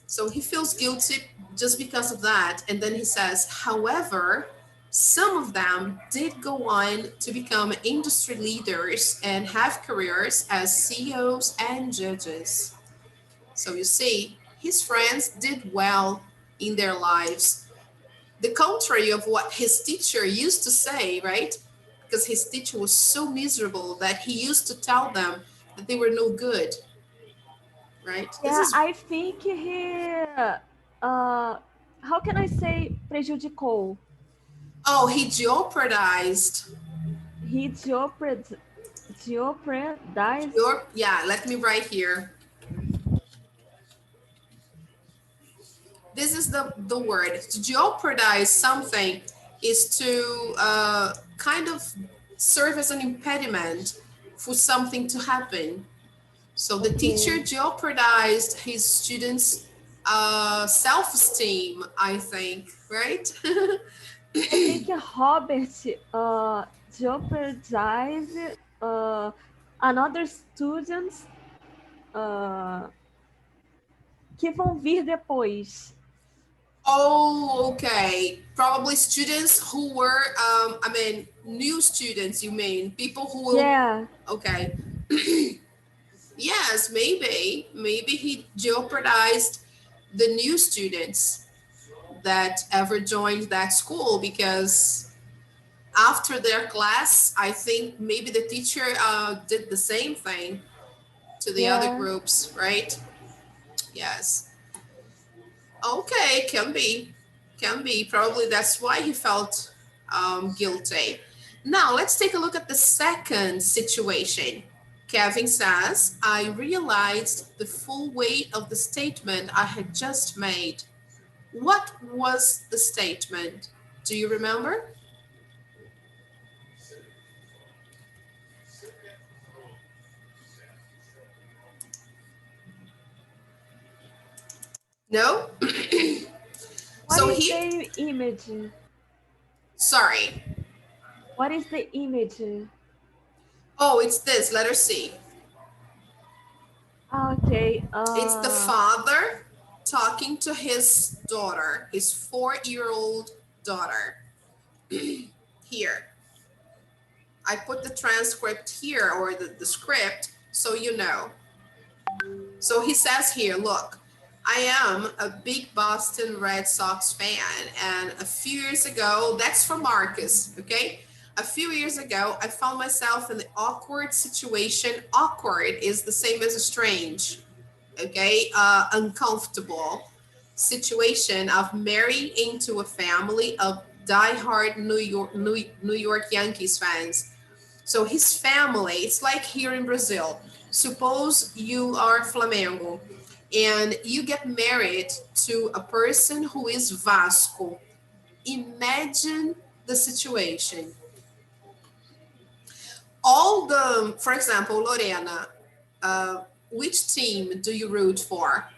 [SPEAKER 1] So he feels guilty just because of that. And then he says, however, some of them did go on to become industry leaders and have careers as CEOs and judges. So you see, his friends did well in their lives. The contrary of what his teacher used to say, right? Because his teacher was so miserable that he used to tell them that they were no good, right? This
[SPEAKER 2] Yeah,
[SPEAKER 1] is,
[SPEAKER 2] I think how can I say prejudicou?
[SPEAKER 1] oh, he jeopardized.
[SPEAKER 2] He jeopardized.
[SPEAKER 1] Yeah, let me write here. This is the word. To jeopardize something is to kind of serve as an impediment for something to happen. So the teacher jeopardized his students' self-esteem, I think, right?
[SPEAKER 2] I think Robert jeopardized another students uh, que vão vir depois.
[SPEAKER 1] Oh, okay. Probably students who were, new students, you mean? People who will.
[SPEAKER 2] Yeah,
[SPEAKER 1] Okay. Yes, maybe. Maybe he jeopardized the new students that ever joined that school because after their class, I think maybe the teacher did the same thing to the other
[SPEAKER 2] yeah.
[SPEAKER 1] groups, right? Yes. Okay, can be. Can be. Probably that's why he felt guilty. Now, let's take a look at the second situation. Kevin says, I realized the full weight of the statement I had just made. What was the statement? Do you remember? No?
[SPEAKER 2] What
[SPEAKER 1] So
[SPEAKER 2] is
[SPEAKER 1] he,
[SPEAKER 2] the image?
[SPEAKER 1] sorry.
[SPEAKER 2] What is the image?
[SPEAKER 1] Oh, it's this, letter C.
[SPEAKER 2] Okay.
[SPEAKER 1] It's the father talking to his daughter, his 4-year-old daughter. Here. I put the transcript here, or the script, so you know. So he says here, look, I am a big Boston Red Sox fan. And a few years ago, that's from Marcus, okay? A few years ago, I found myself in the awkward situation. Awkward is the same as strange, okay? Uncomfortable situation of marrying into a family of diehard New York Yankees fans. So his family, it's like here in Brazil. Suppose you are Flamengo and you get married to a person who is Vasco. Imagine the situation. For example, Lorena, which team do you root for?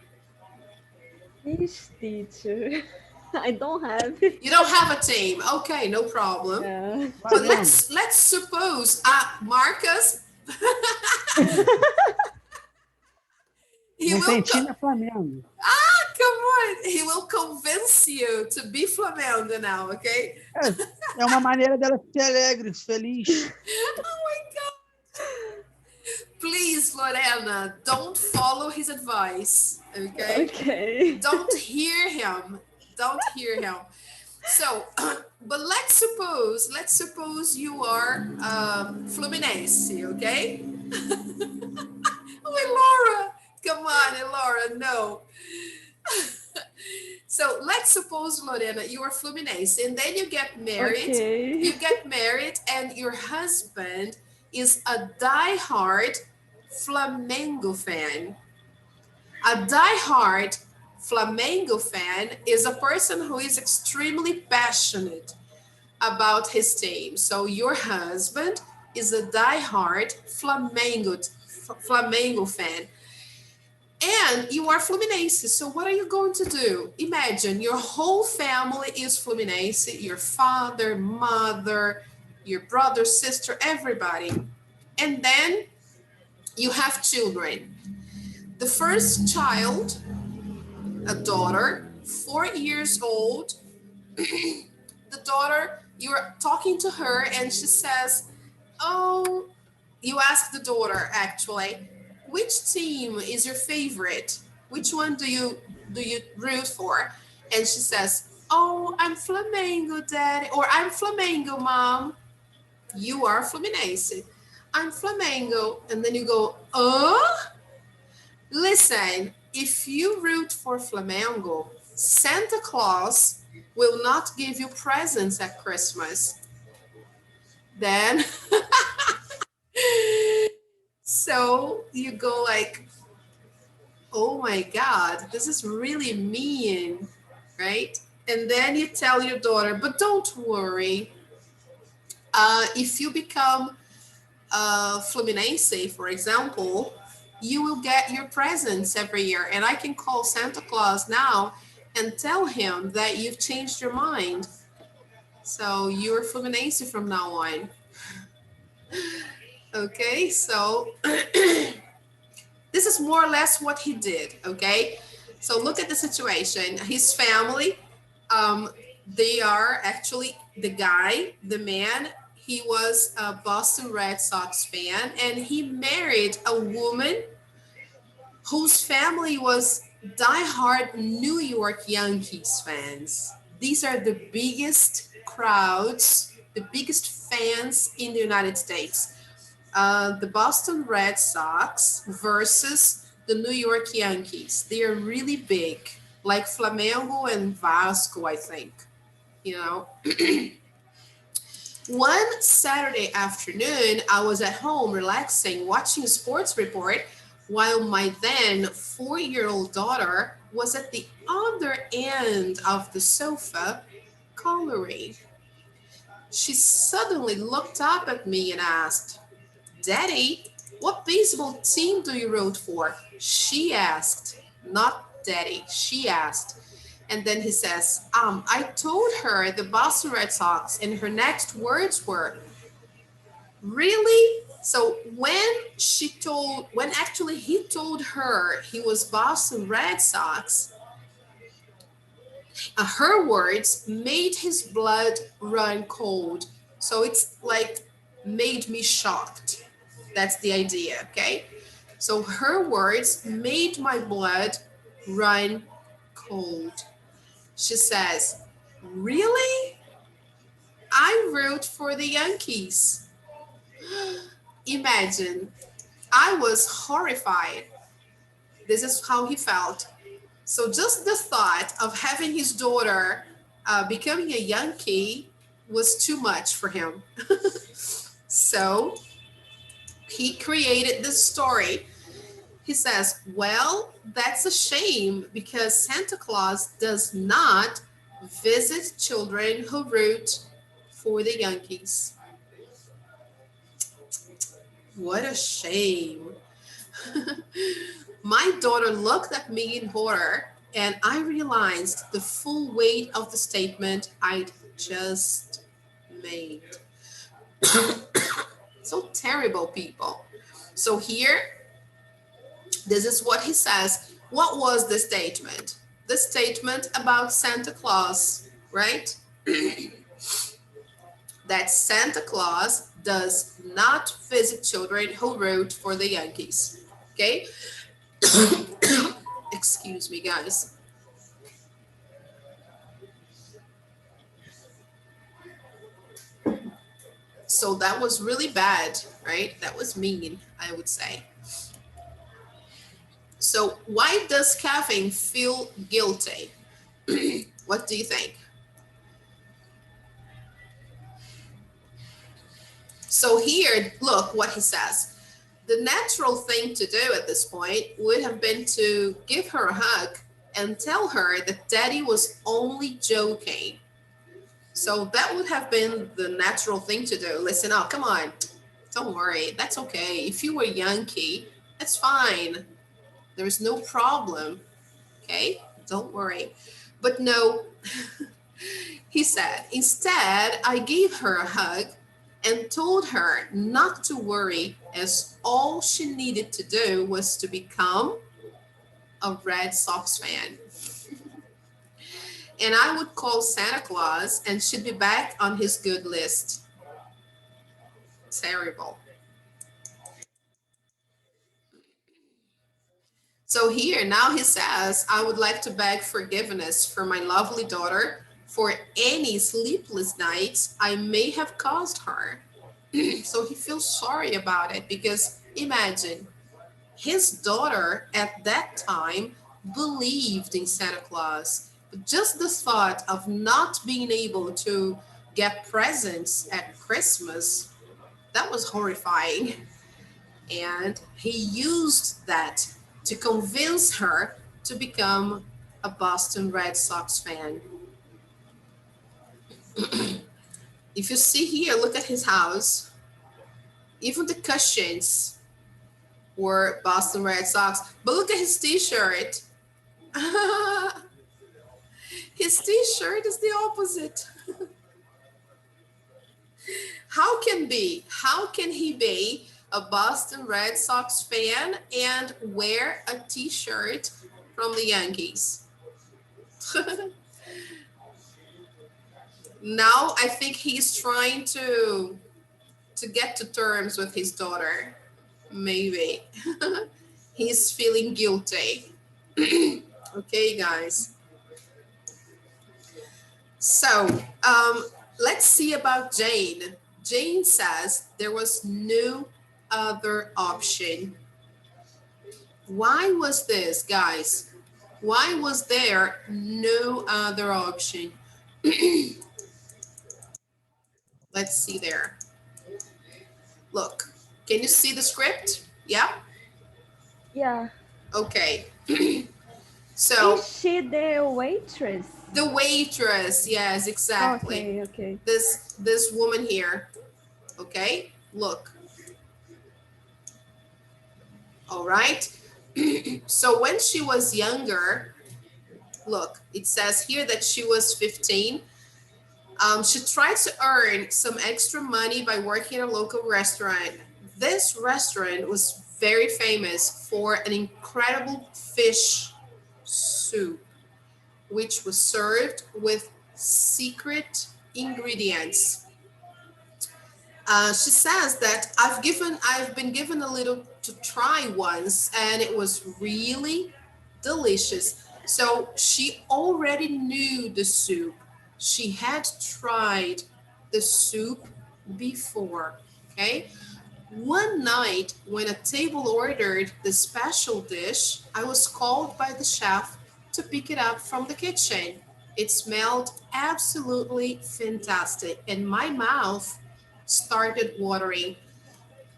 [SPEAKER 2] This teacher. I don't have.
[SPEAKER 1] You don't have a team. Okay, no problem.
[SPEAKER 2] Yeah.
[SPEAKER 1] But let's suppose Marcus. He
[SPEAKER 11] Não
[SPEAKER 1] will
[SPEAKER 11] tem time é Flamengo.
[SPEAKER 1] come on. He will convince you to be Flamengo now, okay?
[SPEAKER 11] É uma maneira dela ser alegre, feliz.
[SPEAKER 1] Oh my God. Please, Lorena, don't follow his advice, okay?
[SPEAKER 2] Okay.
[SPEAKER 1] Don't hear him. Don't hear him. So, but let's suppose you are Fluminense, okay? Oh, Laura, come on, Laura, no. So let's suppose, Lorena, you are Fluminense, and then you get married.
[SPEAKER 2] Okay.
[SPEAKER 1] You get married, and your husband is a diehard Flamengo fan. A diehard Flamengo fan is a person who is extremely passionate about his team. So your husband is a diehard Flamengo fan. And you are Fluminense. So what are you going to do? Imagine your whole family is Fluminense, your father, mother, your brother, sister, everybody. And then you have children. The first child, a daughter, 4 years old. The daughter, you're talking to her and she says, oh, you ask the daughter actually, which team is your favorite? Which one do you root for? And she says, oh, I'm Flamengo, Daddy, or I'm Flamengo, Mom. You are Fluminense. I'm Flamengo. And then you go, oh? Listen, if you root for Flamengo, Santa Claus will not give you presents at Christmas. Then, so you go like, oh my God, this is really mean, right? And then you tell your daughter, but don't worry. If you become Fluminense, for example, you will get your presents every year. And I can call Santa Claus now and tell him that you've changed your mind. So you're Fluminense from now on. Okay, so this is more or less what he did. Okay, so look at the situation. His family, um, they are actually the guy, the man. He was a Boston Red Sox fan, and he married a woman whose family was diehard New York Yankees fans. These are the biggest crowds, the biggest fans in the United States. The Boston Red Sox versus the New York Yankees. They are really big, like Flamengo and Vasco, I think. You know, one Saturday afternoon, I was at home relaxing, watching a sports report, while my then 4-year-old daughter was at the other end of the sofa coloring. She suddenly looked up at me and asked, "Daddy, what baseball team do you root for?" She asked, not Daddy, she asked. And then he says, I told her the Boston Red Sox, and her next words were, "Really?" So when actually he told her he was Boston Red Sox, her words made his blood run cold. So it's like made me shocked. That's the idea, okay? So her words made my blood run cold. She says, "Really? I root for the Yankees." Imagine, I was horrified. This is how he felt. So just the thought of having his daughter becoming a Yankee was too much for him. So he created this story. He says, "Well, that's a shame because Santa Claus does not visit children who root for the Yankees." What a shame. My daughter looked at me in horror, and I realized the full weight of the statement I'd just made. So terrible, people. So here, this is what he says. What was the statement? The statement about Santa Claus, right? That Santa Claus does not visit children who root for the Yankees. Okay? Excuse me, guys. So that was really bad, right? That was mean, I would say. So why does Kevin feel guilty? What do you think? So here, look what he says. The natural thing to do at this point would have been to give her a hug and tell her that Daddy was only joking. So that would have been the natural thing to do. Listen up, come on. Don't worry, that's okay. If you were Yankee, that's fine. There's no problem, okay? Don't worry. But no, he said, instead, I gave her a hug and told her not to worry, as all she needed to do was to become a Red Sox fan. And I would call Santa Claus and she'd be back on his good list. Terrible. So here, now he says, I would like to beg forgiveness for my lovely daughter for any sleepless nights I may have caused her. So he feels sorry about it because imagine, his daughter at that time believed in Santa Claus. But just the thought of not being able to get presents at Christmas, that was horrifying. And he used that to convince her to become a Boston Red Sox fan. If you see here, look at his house. Even the cushions were Boston Red Sox. But look at his t-shirt. His t-shirt is the opposite. How can he be a Boston Red Sox fan and wear a t-shirt from the Yankees? Now I think he's trying to get to terms with his daughter. Maybe. He's feeling guilty. Okay, guys. So, let's see about Jane. Jane says there was no other option. Why was this, guys? Why was there no other option? Let's see there. Look, can you see the script? Yeah?
[SPEAKER 2] Yeah.
[SPEAKER 1] Okay. So,
[SPEAKER 2] Is she the waitress?
[SPEAKER 1] the waitress, yes, exactly.
[SPEAKER 2] Okay.
[SPEAKER 1] This woman here. Okay? Look. All right. So when she was younger, look, it says here that she was 15. She tried to earn some extra money by working at a local restaurant. This restaurant was very famous for an incredible fish soup, which was served with secret ingredients. She says that I've been given a little to try once, and it was really delicious. So she already knew the soup. She had tried the soup before. Okay. One night, when a table ordered the special dish, I was called by the chef to pick it up from the kitchen. It smelled absolutely fantastic, and my mouth started watering.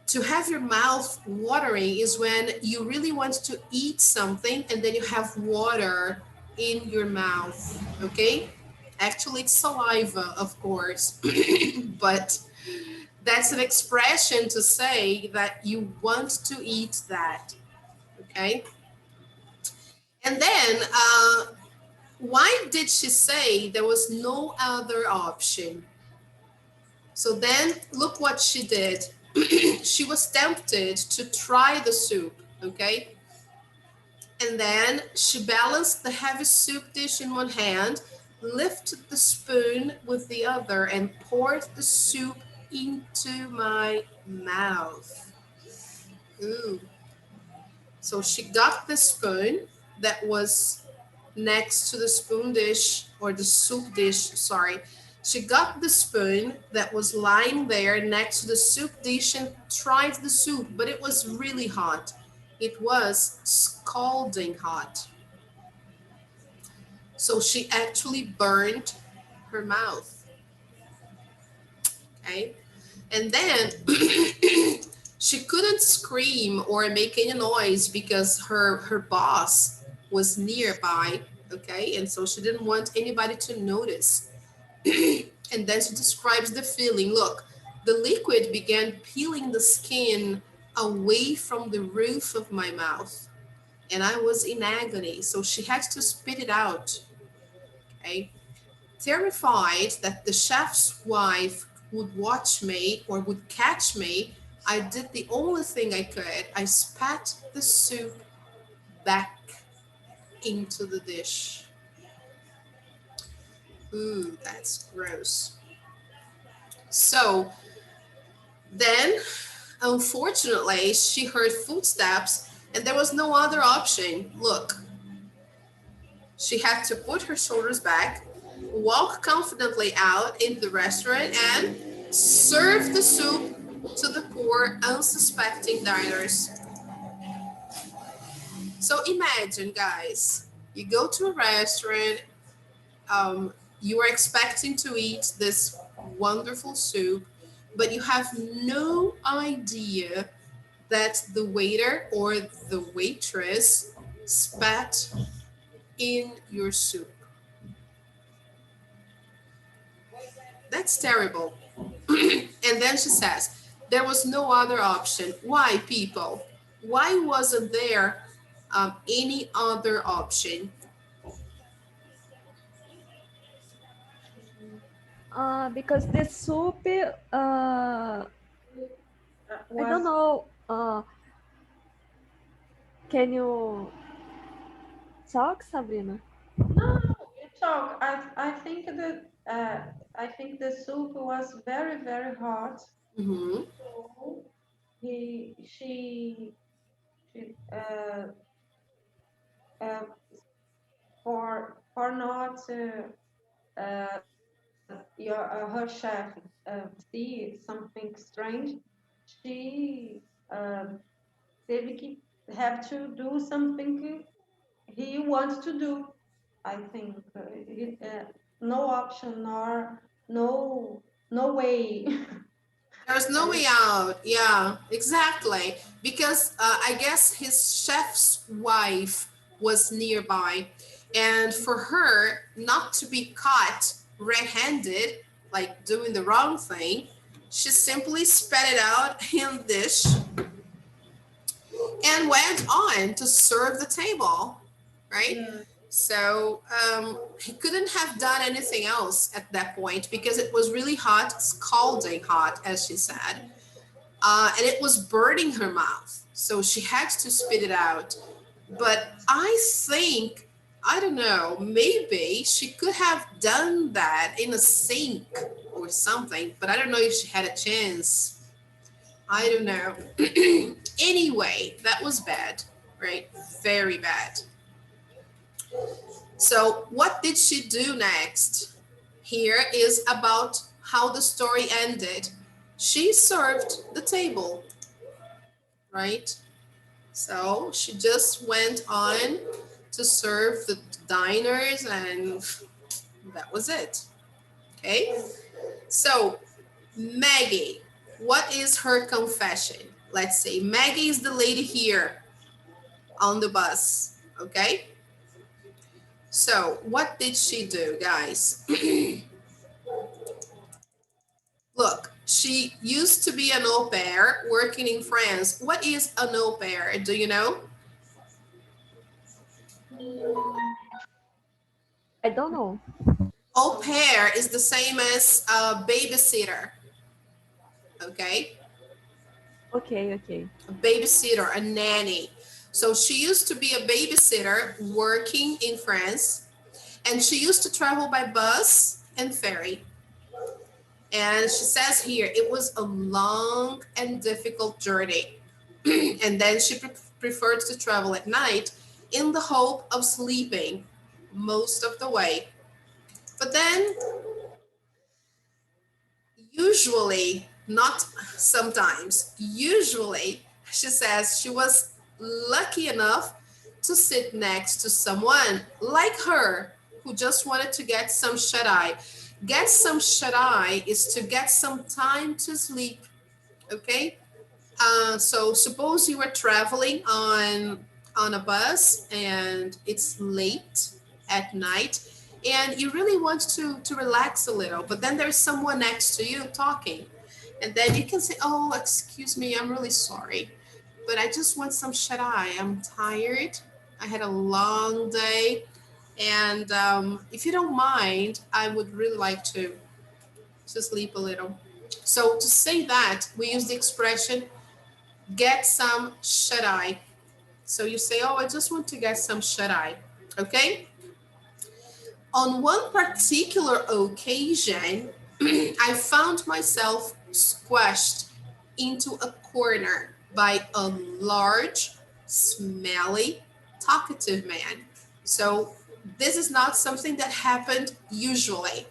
[SPEAKER 1] To have your mouth watering is when you really want to eat something and then you have water in your mouth, okay? Actually, it's saliva, of course, but that's an expression to say that you want to eat that, okay? And then, why did she say there was no other option? So then, look what she did. She was tempted to try the soup, okay? And then she balanced the heavy soup dish in one hand, lifted the spoon with the other, and poured the soup into my mouth. Ooh. So she got the spoon that was next to the spoon dish, or the soup dish, sorry. She got the spoon that was lying there next to the soup dish and tried the soup, but it was really hot. It was scalding hot. So she actually burned her mouth. Okay. And then she couldn't scream or make any noise because her boss was nearby. Okay. And so she didn't want anybody to notice. And then she describes the feeling. Look, the liquid began peeling the skin away from the roof of my mouth, and I was in agony. So she had to spit it out. Okay. Terrified that the chef's wife would watch me or would catch me, I did the only thing I could. I spat the soup back into the dish. Ooh, that's gross. So then, unfortunately, she heard footsteps and there was no other option. Look, she had to put her shoulders back, walk confidently out in the restaurant, and serve the soup to the poor, unsuspecting diners. So imagine, guys, you go to a restaurant, you are expecting to eat this wonderful soup, but you have no idea that the waiter or the waitress spat in your soup. That's terrible. And then she says, there was no other option. Why, people? Why wasn't there any other option?
[SPEAKER 2] Because the soup, I
[SPEAKER 10] Was
[SPEAKER 2] don't know. Can you talk, Sabrina?
[SPEAKER 10] no, you talk. I think the soup was very hot.
[SPEAKER 1] Mm-hmm.
[SPEAKER 10] So he she uh, for not her chef see something strange, she teve que have to do something he wants to do. I think no option nor no way.
[SPEAKER 1] There's no way out. Yeah, exactly. Because I guess his chef's wife was nearby. And for her not to be caught red handed, like doing the wrong thing, she simply spat it out in the dish and went on to serve the table, right?
[SPEAKER 10] Yeah.
[SPEAKER 1] So he couldn't have done anything else at that point because it was really hot, scalding hot, as she said, and it was burning her mouth. So she had to spit it out. But I think, I don't know, maybe she could have done that in a sink or something, but I don't know if she had a chance. I don't know. Anyway, that was bad, right? Very bad. So, what did she do next? Here is about how the story ended. She served the table, right? So, she just went on to serve the diners, and that was it. Okay? So, Maggie, what is her confession? Let's say Maggie is the lady here on the bus. Okay? So, what did she do, guys? Look, she used to be an au pair working in France. What is an au pair? Do you know?
[SPEAKER 2] I don't know.
[SPEAKER 1] Au pair is the same as a babysitter. Okay?
[SPEAKER 2] Okay, okay.
[SPEAKER 1] A babysitter, a nanny. So she used to be a babysitter working in France, and she used to travel by bus and ferry. And she says here it was a long and difficult journey. And then she preferred to travel at night in the hope of sleeping most of the way. But then, usually, not sometimes, usually, she says she was lucky enough to sit next to someone like her who just wanted to get some shut eye. Get some shut eye is to get some time to sleep, okay? So suppose you were traveling on a bus and it's late at night and you really want to relax a little, but then there's someone next to you talking. And then you can say, "Oh, excuse me, I'm really sorry, but I just want some shut eye. I'm tired. I had a long day. And if you don't mind, I would really like to sleep a little." So to say that, we use the expression get some shut eye. So you say, "Oh, I just want to get some shut eye." Okay? On one particular occasion, I found myself squashed into a corner by a large, smelly, talkative man. So this is not something that happened usually.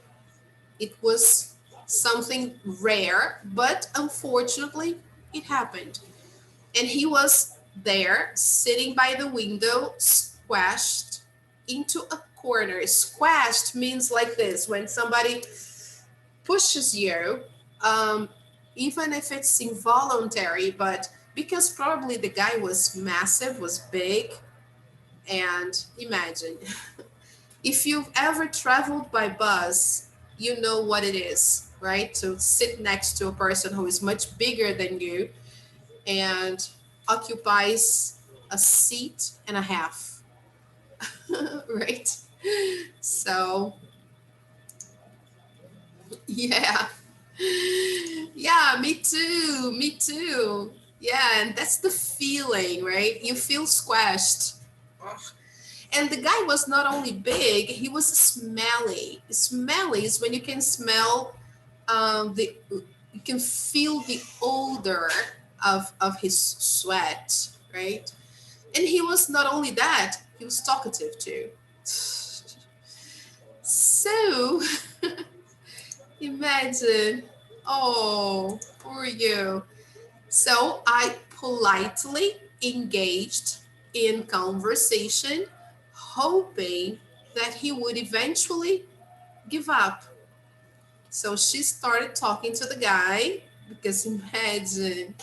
[SPEAKER 1] It was something rare, but unfortunately, it happened. And he was there sitting by the window, squashed into a corner. Squashed means like this when somebody pushes you, um, even if it's involuntary, but because probably the guy was massive, was big. And imagine if you've ever traveled by bus, you know what it is, right? To sit next to a person who is much bigger than you and occupies a seat and a half, right? So, Yeah. Yeah, me too. Me too. Yeah, and that's the feeling, right? You feel squashed. Ugh. And the guy was not only big, he was smelly. Smelly is when you can smell the you can feel the odor of his sweat, right? And he was not only that, he was talkative too. So imagine, oh, poor you. So I politely engaged in conversation, hoping that he would eventually give up. So she started talking to the guy because imagine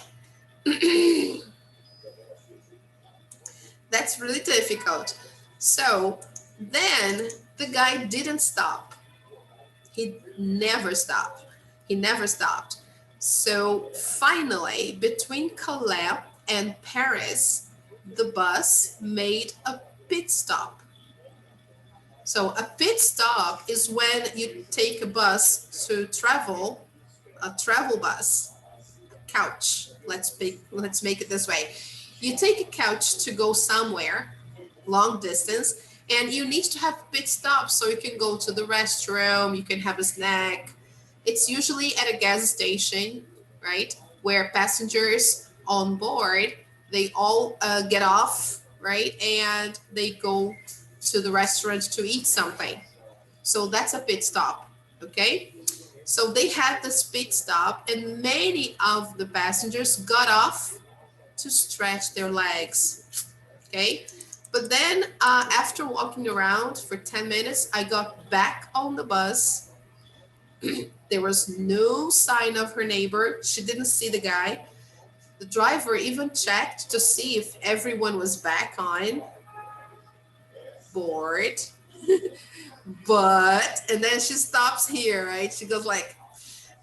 [SPEAKER 1] that's really difficult. So then the guy didn't stop. He never stopped. He never stopped. So finally, between Calais and Paris, the bus made a pit stop. So a pit stop is when you take a bus to travel, a travel bus, couch. Let's make it this way. You take a couch to go somewhere long distance, and you need to have pit stops so you can go to the restroom, you can have a snack. It's usually at a gas station, right? Where passengers on board, they all get off, right? And they go to the restaurant to eat something. So that's a pit stop, okay? So they had this pit stop, and many of the passengers got off to stretch their legs. Okay. But then after walking around for 10 minutes, I got back on the bus. There was no sign of her neighbor. She didn't see the guy. The driver even checked to see if everyone was back on board. And then she stops here, right? She goes like,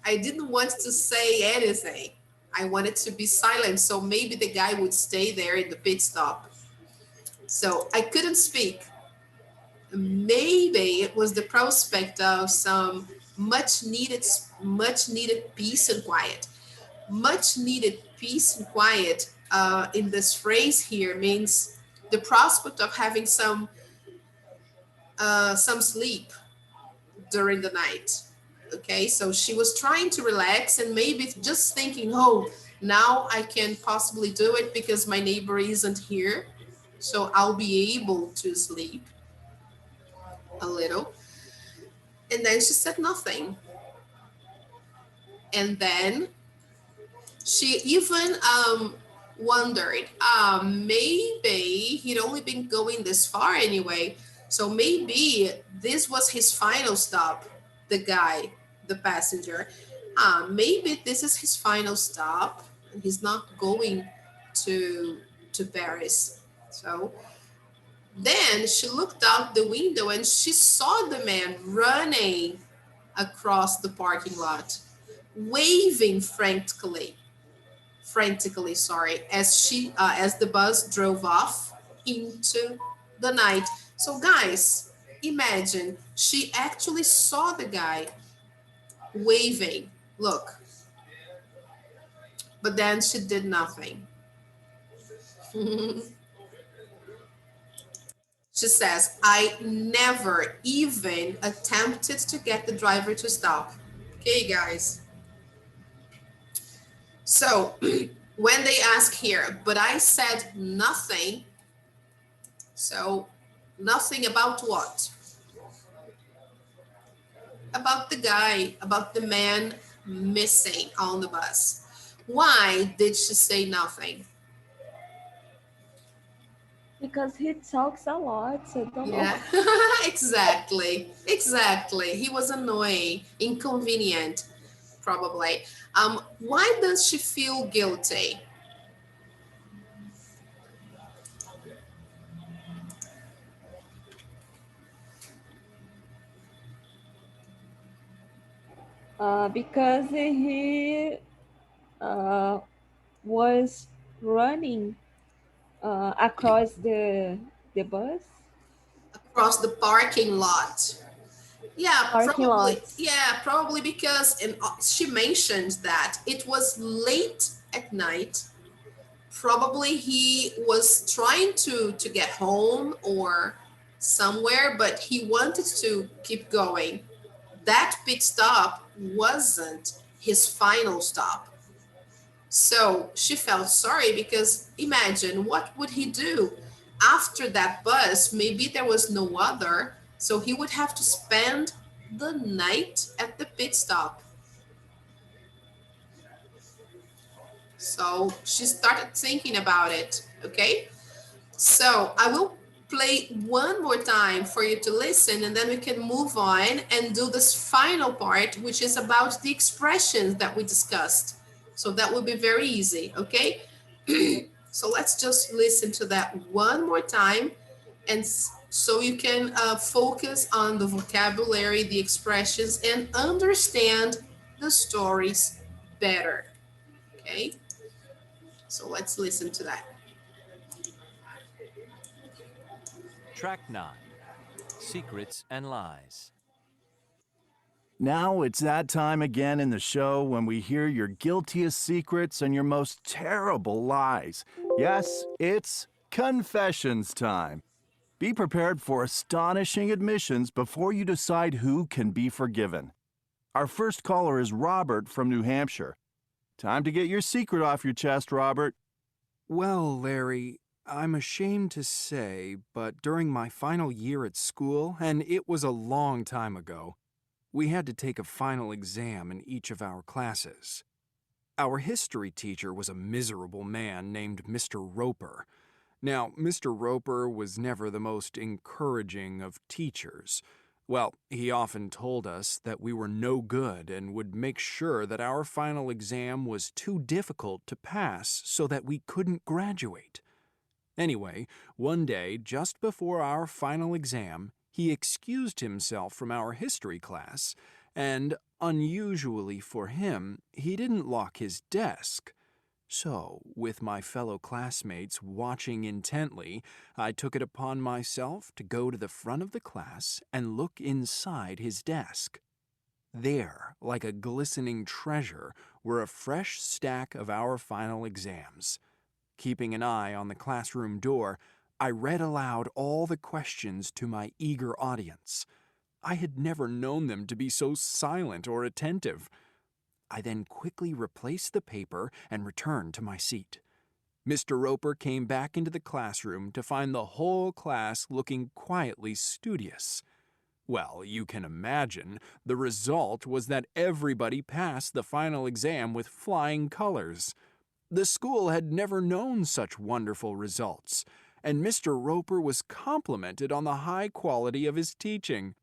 [SPEAKER 1] I didn't want to say anything. I wanted to be silent, so maybe the guy would stay there in the pit stop. So I couldn't speak. Maybe it was the prospect of some much needed peace and quiet. Much needed peace and quiet in this phrase here means the prospect of having some sleep during the night. Okay, so she was trying to relax and maybe just thinking, oh, now I can possibly do it because my neighbor isn't here, so I'll be able to sleep a little. And then she said nothing. And then she even wondered, maybe he'd only been going this far anyway. So maybe this was his final stop, the guy, the passenger. Maybe this is his final stop and he's not going to to Paris. So then she looked out the window and she saw the man running across the parking lot, waving frantically, sorry, as the bus drove off into the night. So guys, imagine she actually saw the guy waving. Look, but then she did nothing. She says, I never even attempted to get the driver to stop. Okay, guys. So when they ask here, but I said nothing. So nothing about what? About the guy, about the man missing on the bus. Why did she say nothing?
[SPEAKER 2] Because he talks a lot, so I don't know.
[SPEAKER 1] Yeah, exactly. He was annoying, inconvenient, probably. Why does she feel guilty?
[SPEAKER 2] Because he uh, was running across the bus.
[SPEAKER 1] Across the parking lot. Yeah,
[SPEAKER 2] Parking
[SPEAKER 1] probably.
[SPEAKER 2] lots.
[SPEAKER 1] Yeah, probably because, and she mentioned that it was late at night. Probably he was trying to get home or somewhere, but he wanted to keep going. That pit stop wasn't his final stop. So she felt sorry because imagine what would he do after that bus? Maybe there was no other, so he would have to spend the night at the pit stop. So she started thinking about it, okay? So I will play one more time for you to listen, and then we can move on and do this final part, which is about the expressions that we discussed. So that will be very easy, okay? So let's just listen to that one more time, and so you can focus on the vocabulary, the expressions, and understand the stories better, okay? So let's listen to that.
[SPEAKER 12] Track 9 Secrets and Lies.
[SPEAKER 6] Now it's that time again in the show when we hear your guiltiest secrets and your most terrible lies. Yes, it's confessions time. Be prepared for astonishing admissions before you decide who can be forgiven. Our first caller is Robert from New Hampshire. Time to get your secret off your chest, Robert.
[SPEAKER 7] Well, Larry, I'm ashamed to say, but during my final year at school, and it was a long time ago, we had to take a final exam in each of our classes. Our history teacher was a miserable man named Mr. Roper. Now, Mr. Roper was never the most encouraging of teachers. Well, he often told us that we were no good and would make sure that our final exam was too difficult to pass so that we couldn't graduate. Anyway, one day, just before our final exam, he excused himself from our history class, and, unusually for him, he didn't lock his desk. So, with my fellow classmates watching intently, I took it upon myself to go to the front of the class and look inside his desk. There, like a glistening treasure, were a fresh stack of our final exams. Keeping an eye on the classroom door, I read aloud all the questions to my eager audience. I had never known them to be so silent or attentive. I then quickly replaced the paper and returned to my seat. Mr. Roper came back into the classroom to find the whole class looking quietly studious. Well, you can imagine, the result was that everybody passed the final exam with flying colors. The school had never known such wonderful results, and Mr. Roper was complimented on the high quality of his teaching.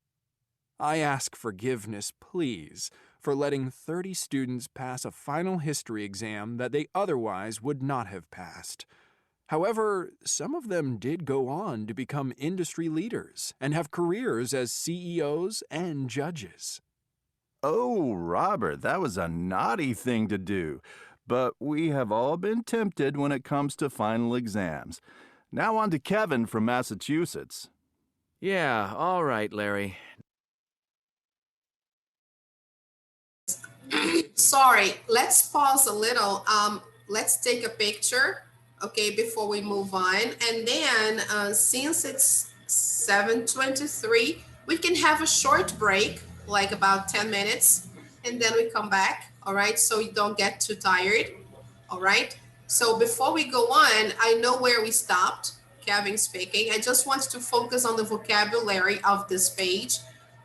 [SPEAKER 7] I ask forgiveness, please, for letting 30 students pass a final history exam that they otherwise would not have passed. However, some of them did go on to become industry leaders and have careers as CEOs and judges.
[SPEAKER 6] Oh, Robert, that was a naughty thing to do. But we have all been tempted when it comes to final exams. Now on to Kevin from Massachusetts.
[SPEAKER 5] Yeah, all right, Larry.
[SPEAKER 1] Sorry, let's pause a little. Let's take a picture, okay, before we move on. And then since it's 7:23, we can have a short break, like about 10 minutes, and then we come back, all right, so you don't get too tired, all right? So before we go on, I know where we stopped, Kevin speaking. I just want to focus on the vocabulary of this page,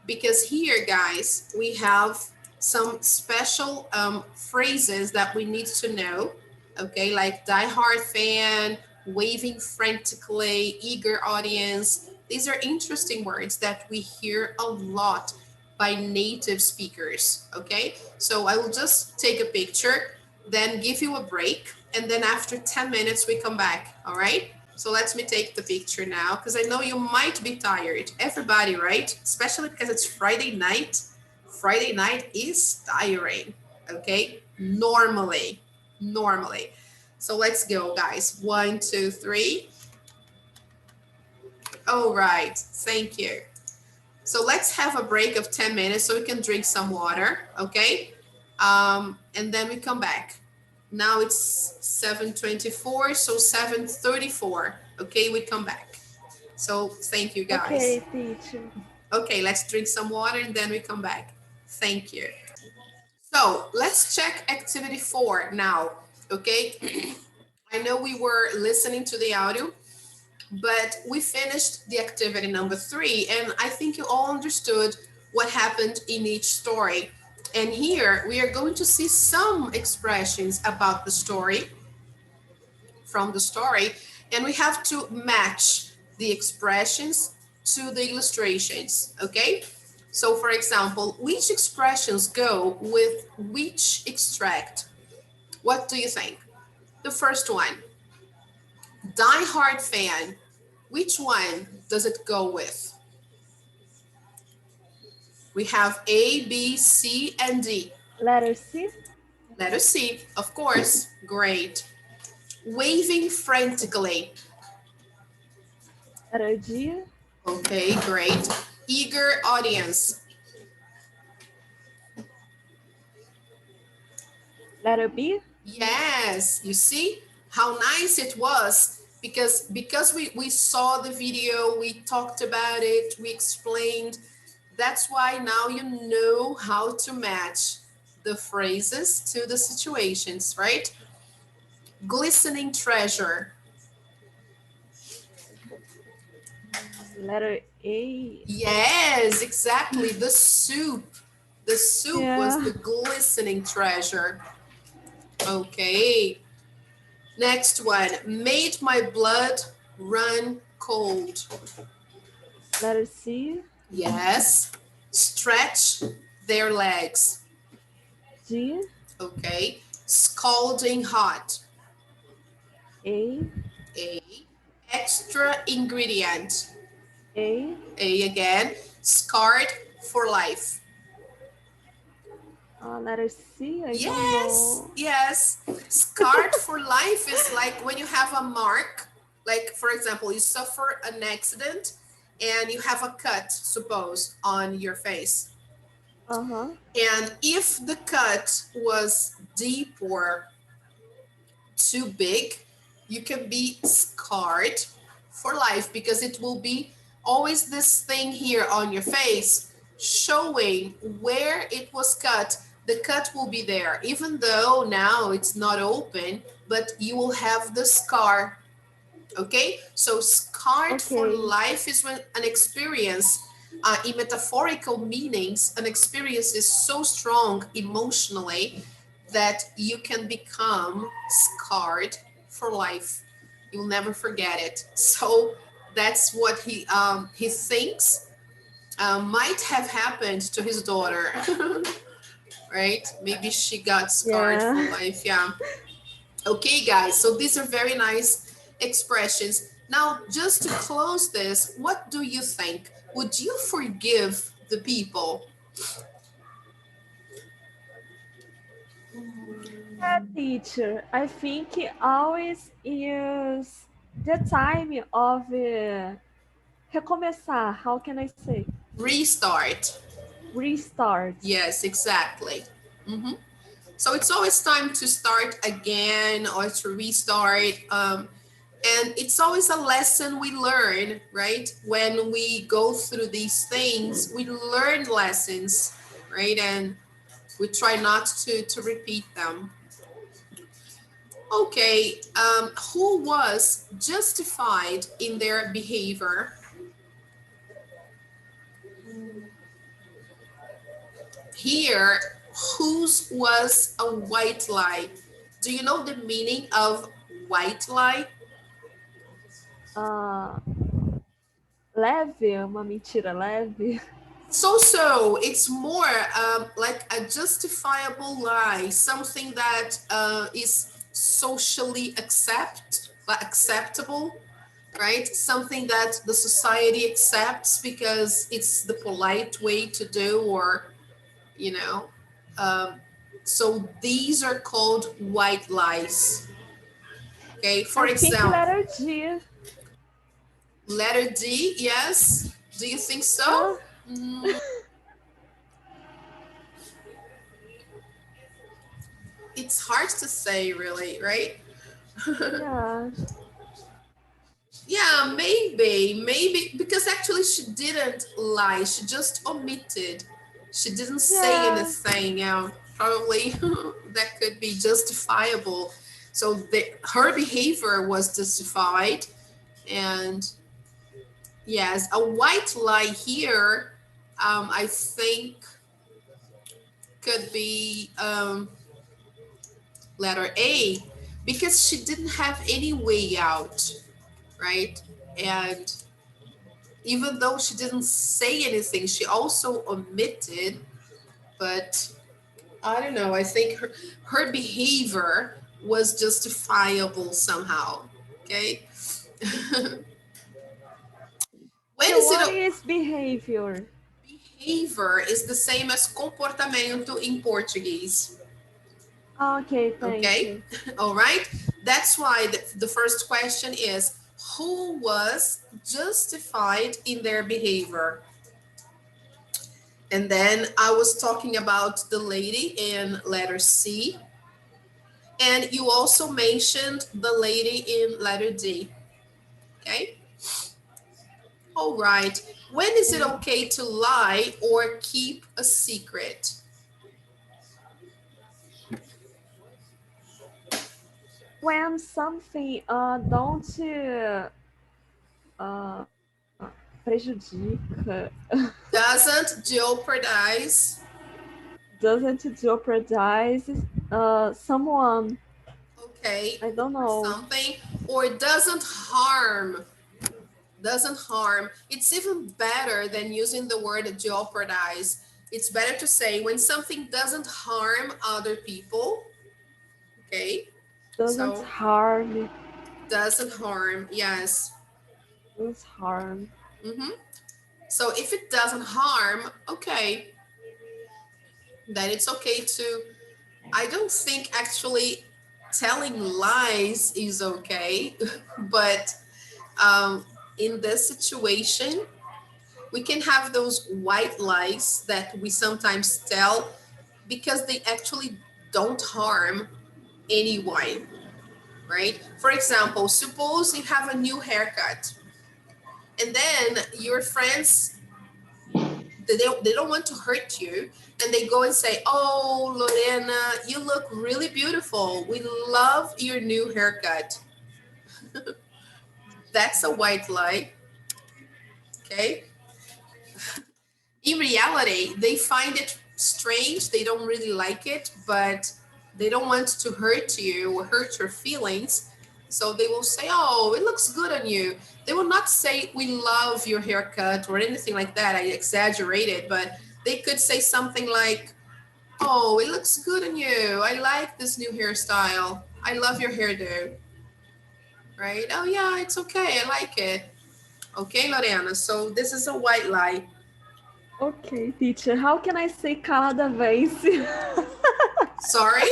[SPEAKER 1] because here, guys, we have some special phrases that we need to know, okay, like die-hard fan, waving frantically, eager audience. These are interesting words that we hear a lot by native speakers, okay? So I will just take a picture, then give you a break, and then after 10 minutes, we come back, all right? So let me take the picture now, because I know you might be tired. Everybody, right? Especially because it's Friday night. Friday night is tiring, okay? Normally. So let's go, guys. 1, 2, 3. All right, thank you. So let's have a break of 10 minutes so we can drink some water, okay? And then we come back. Now it's 7:24, so 7:34, okay? We come back. So thank you guys.
[SPEAKER 2] Okay, teacher.
[SPEAKER 1] Okay, let's drink some water and then we come back. Thank you. So let's check activity 4 now, okay? I know we were listening to the audio, but we finished the activity number 3, and I think you all understood what happened in each story. And here we are going to see some expressions about the story, from the story, and we have to match the expressions to the illustrations, okay? So for example, which expressions go with which extract? What do you think? The first one, die-hard fan. Which one does it go with? We have A, B, C, and D.
[SPEAKER 2] Letter C.
[SPEAKER 1] Letter C, of course. Great. Waving frantically.
[SPEAKER 2] Letter G.
[SPEAKER 1] Okay, great. Eager audience.
[SPEAKER 2] Letter B.
[SPEAKER 1] Yes, you see how nice it was, because we saw the video, we talked about it, we explained. That's why now you know how to match the phrases to the situations, right? Glistening treasure.
[SPEAKER 2] Letter A.
[SPEAKER 1] Yes, exactly. The soup. The soup was the glistening treasure. Okay. Next one. Made my blood run cold.
[SPEAKER 2] Letter C.
[SPEAKER 1] Yes. Stretch their legs.
[SPEAKER 2] G.
[SPEAKER 1] Okay. Scalding hot.
[SPEAKER 2] A.
[SPEAKER 1] A. Extra ingredient.
[SPEAKER 2] A.
[SPEAKER 1] A again. Scarred for life.
[SPEAKER 2] Letter C. I don't
[SPEAKER 1] Yes,
[SPEAKER 2] know.
[SPEAKER 1] yes. Scarred for life is like when you have a mark, like for example, you suffer an accident and you have a cut, suppose, on your face.
[SPEAKER 2] Uh-huh.
[SPEAKER 1] And if the cut was deep or too big, you can be scarred for life, because it will be always this thing here on your face showing where it was cut. The cut will be there, even though now it's not open, but you will have the scar. Okay, so scarred for life is when an experience, in metaphorical meanings, an experience is so strong emotionally that you can become scarred for life. You'll never forget it. So that's what he thinks might have happened to his daughter. Right? Maybe she got scarred for life. Yeah. Okay, guys. So these are very nice expressions. Now, just to close this, what do you think? Would you forgive the people?
[SPEAKER 2] Teacher, I think always use the time of recomeçar. How can I say?
[SPEAKER 1] Restart.
[SPEAKER 2] Restart.
[SPEAKER 1] Yes, exactly. Mm-hmm. So it's always time to start again or to restart. And it's always a lesson we learn, right? When we go through these things, we learn lessons, right? And we try not to repeat them. Okay, who was justified in their behavior? Here, whose was a white lie? Do you know the meaning of white lie?
[SPEAKER 2] Leve, uma mentira leve.
[SPEAKER 1] So it's more like a justifiable lie, something that is socially acceptable, right? Something that the society accepts because it's the polite way to do, or you know. So these are called white lies. Okay, for example,
[SPEAKER 2] Letter D.
[SPEAKER 1] letter D, yes. Do you think so? Mm, it's hard to say, really, right?
[SPEAKER 2] Yeah.
[SPEAKER 1] Yeah, maybe because actually she didn't lie. She just omitted. She didn't say
[SPEAKER 2] Yeah.
[SPEAKER 1] anything. Yeah, probably that could be justifiable. So her behavior was justified, and yes, a white lie here. I think could be letter A, because she didn't have any way out, right? And even though she didn't say anything, she also omitted. But I don't know. I think her behavior was justifiable somehow. Okay. When
[SPEAKER 2] So
[SPEAKER 1] is it
[SPEAKER 2] what
[SPEAKER 1] a
[SPEAKER 2] is behavior?
[SPEAKER 1] behavior is the same as comportamento in Portuguese.
[SPEAKER 2] Okay, thank
[SPEAKER 1] Okay.
[SPEAKER 2] you.
[SPEAKER 1] All right. That's why the first question is, who was justified in their behavior? And then I was talking about the lady in letter C. And you also mentioned the lady in letter D. Okay. All right. When is it okay to lie or keep a secret?
[SPEAKER 2] When something don't uh, prejudica,
[SPEAKER 1] Doesn't jeopardize.
[SPEAKER 2] doesn't jeopardize someone.
[SPEAKER 1] Okay.
[SPEAKER 2] I don't
[SPEAKER 1] Or
[SPEAKER 2] know.
[SPEAKER 1] something. Or doesn't harm. Doesn't harm. It's even better than using the word jeopardize. It's better to say when something doesn't harm other people. Okay.
[SPEAKER 2] Doesn't
[SPEAKER 1] So
[SPEAKER 2] harm.
[SPEAKER 1] doesn't harm. Yes.
[SPEAKER 2] Doesn't harm.
[SPEAKER 1] Mm-hmm. So if it doesn't harm, okay, then it's okay to. I don't think actually telling lies is okay, but um, in this situation, we can have those white lies that we sometimes tell because they actually don't harm anyone, right? For example, suppose you have a new haircut and then your friends, they don't want to hurt you, and they go and say, oh, Lorena, you look really beautiful, we love your new haircut. That's a white lie. Okay. In reality, they find it strange, they don't really like it, but they don't want to hurt you or hurt your feelings. So they will say, oh, it looks good on you. They will not say, we love your haircut or anything like that. I exaggerated, but they could say something like, oh, it looks good on you. I like this new hairstyle. I love your hairdo. Right? Oh, yeah, it's okay. I like it. Okay, Lorena. So this is a white lie.
[SPEAKER 2] Okay, teacher. How can I say calada vez?
[SPEAKER 1] Sorry?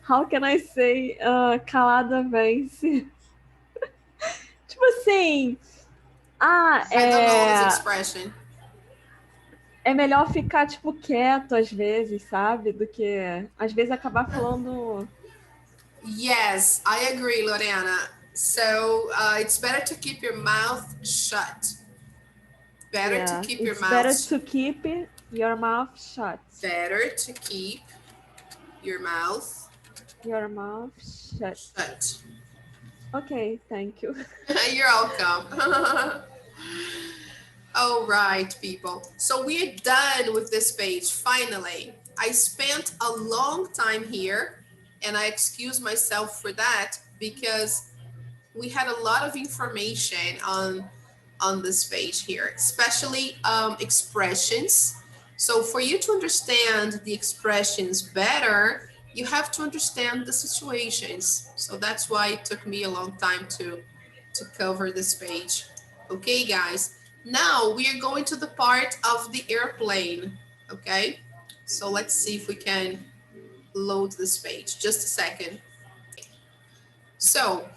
[SPEAKER 2] How can I say calada vez? Tipo assim,
[SPEAKER 1] I don't know this expression.
[SPEAKER 2] é melhor ficar, tipo, quieto às vezes, sabe? Do que, às vezes, acabar falando...
[SPEAKER 1] Yes, I agree, Lorena. So it's better to keep your mouth shut. Better to
[SPEAKER 2] Yeah,
[SPEAKER 1] keep your
[SPEAKER 2] it's
[SPEAKER 1] mouth
[SPEAKER 2] better to keep your mouth shut.
[SPEAKER 1] Better to keep your mouth
[SPEAKER 2] Your mouth shut.
[SPEAKER 1] shut.
[SPEAKER 2] Okay, thank you.
[SPEAKER 1] You're welcome. All right, people. So we're done with this page, finally. I spent a long time here, and I excuse myself for that because we had a lot of information on this page here, especially expressions. So for you to understand the expressions better, you have to understand the situations. So that's why it took me a long time to cover this page. Okay, guys. Now we are going to the part of the airplane. Okay. So let's see if we can load this page. Just a second. So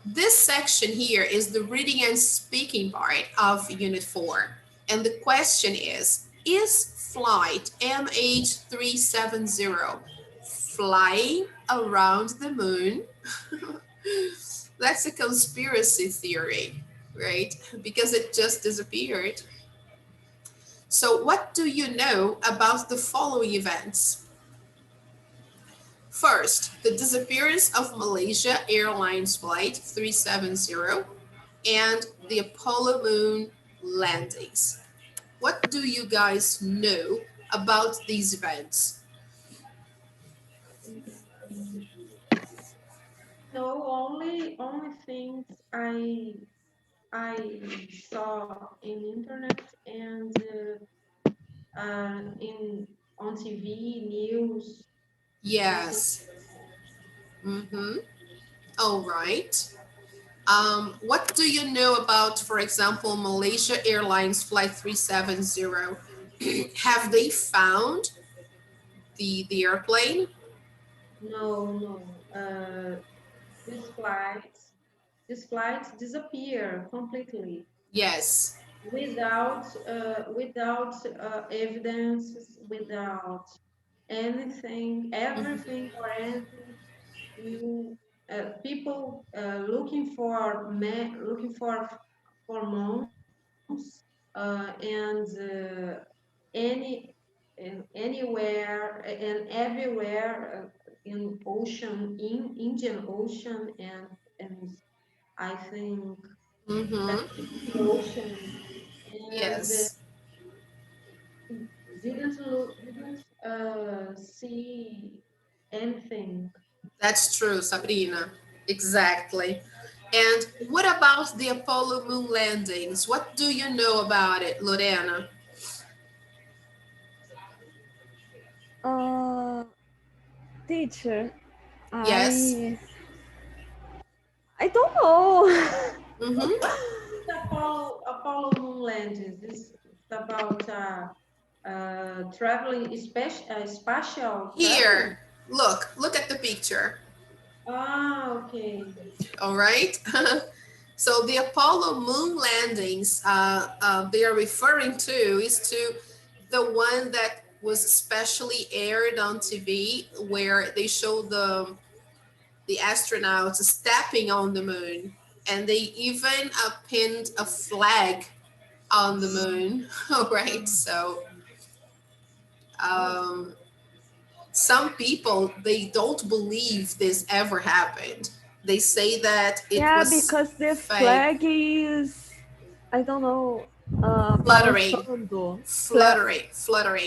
[SPEAKER 1] this section here is the reading and speaking part of Unit 4. And the question is flight MH370 flying around the moon? That's a conspiracy theory, right? Because it just disappeared. So, what do you know about the following events? First, the disappearance of Malaysia Airlines Flight 370 and the Apollo moon landings. What do you guys know about these events?
[SPEAKER 10] Mm, No, only things I saw in internet and in on TV news. Nothing.
[SPEAKER 1] Yes. Mm-hmm. All right. What do you know about, for example, Malaysia Airlines Flight 370? Have they found the airplane?
[SPEAKER 10] No, no. This flight, this flight disappear completely
[SPEAKER 1] Yes.
[SPEAKER 10] without evidence, without anything, everything or anything. You people looking for months and any anywhere and everywhere in ocean, in Indian Ocean, and I think
[SPEAKER 1] Mm-hmm.
[SPEAKER 10] Pacific Ocean, and
[SPEAKER 1] Yes.
[SPEAKER 10] didn't see anything.
[SPEAKER 1] That's true, Sabrina. Exactly. And what about the Apollo moon landings? What do you know about it, Lorena?
[SPEAKER 2] Uh, Teacher,
[SPEAKER 1] Yes.
[SPEAKER 2] I don't know.
[SPEAKER 1] Mm-hmm.
[SPEAKER 10] What is Apollo moon landings? This is about traveling, spatial traveling.
[SPEAKER 1] Here, look at the picture.
[SPEAKER 10] Ah, okay.
[SPEAKER 1] All right. So the Apollo moon landings they are referring to is to the one that was specially aired on TV where they show the astronauts stepping on the moon, and they even pinned a flag on the moon. All right. So
[SPEAKER 10] Oh,
[SPEAKER 1] um, some people they don't believe this ever happened. They say that it
[SPEAKER 2] Yeah,
[SPEAKER 1] was
[SPEAKER 2] because the
[SPEAKER 1] fake,
[SPEAKER 2] flag is, I don't know,
[SPEAKER 1] fluttering,
[SPEAKER 2] balançando,
[SPEAKER 1] fluttering.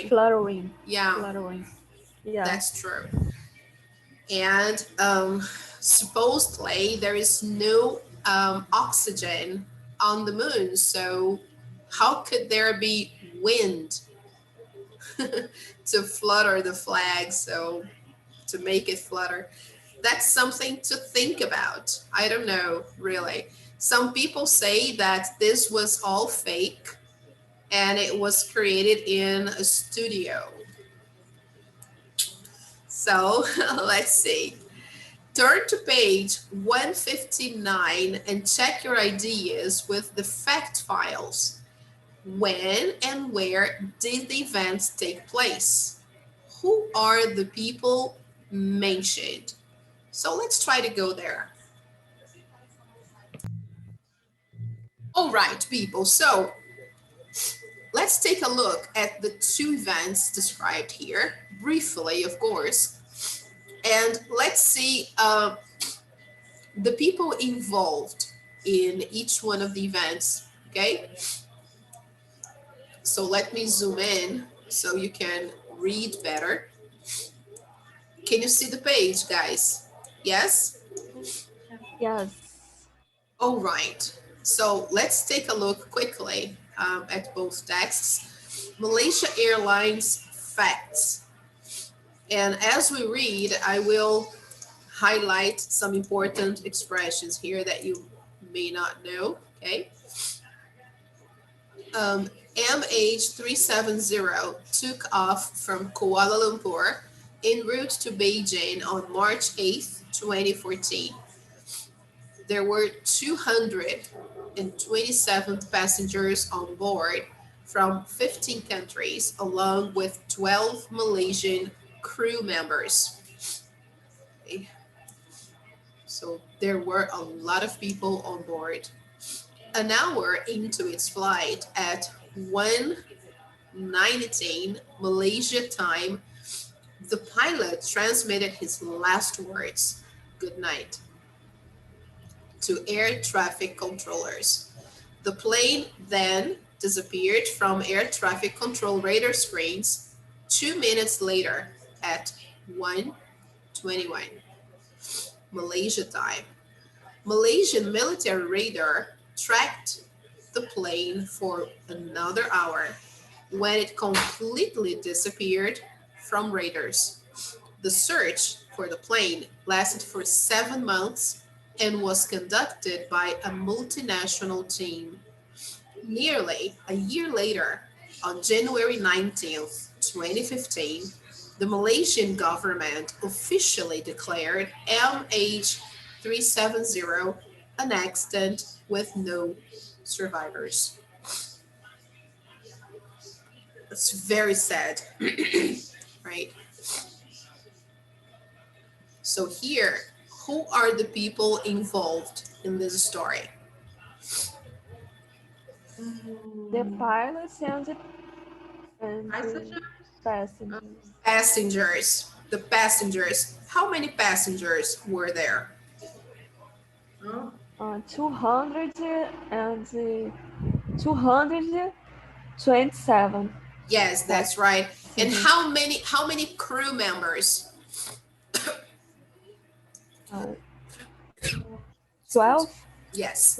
[SPEAKER 2] fluttering,
[SPEAKER 1] Yeah,
[SPEAKER 2] fluttering. Yeah.
[SPEAKER 1] that's true. And supposedly there is no oxygen on the moon, so how could there be wind to flutter the flag? So to make it flutter, that's something to think about. I don't know, really. Some people say that this was all fake and it was created in a studio. So let's see. Turn to page 159 and check your ideas with the fact files. When and where did the events take place? Who are the people mentioned? So let's try to go there. All right, people. So let's take a look at the two events described here, briefly, of course, and let's see the people involved in each one of the events. Okay, so let me zoom in so you can read better. Can you see the page, guys? Yes?
[SPEAKER 10] yeah.
[SPEAKER 2] Yes.
[SPEAKER 1] All right. So let's take a look quickly at both texts. Malaysia Airlines facts. And as we read, I will highlight some important expressions here that you may not know. Okay. Um, MH370 took off from Kuala Lumpur en route to Beijing on March 8th, 2014. There were 227 passengers on board, from 15 countries, along with 12 Malaysian crew members. Okay. So there were a lot of people on board. An hour into its flight at 1:19 Malaysia time, the pilot transmitted his last words, "Good night," to air traffic controllers. The plane then disappeared from air traffic control radar screens 2 minutes later at 1:21 Malaysia time. Malaysian military radar tracked the plane for another hour when it completely disappeared from radars. The search for the plane lasted for 7 months and was conducted by a multinational team. Nearly a year later, on January 19th, 2015, the Malaysian government officially declared MH370 an accident with no survivors. It's very sad, right? So here, who are the people involved in this story?
[SPEAKER 2] The pilots and the passengers.
[SPEAKER 1] Passengers. The passengers. How many passengers were there?
[SPEAKER 2] 200 and 227.
[SPEAKER 1] Yes, that's right. And how many crew members?
[SPEAKER 2] 12?
[SPEAKER 1] Yes.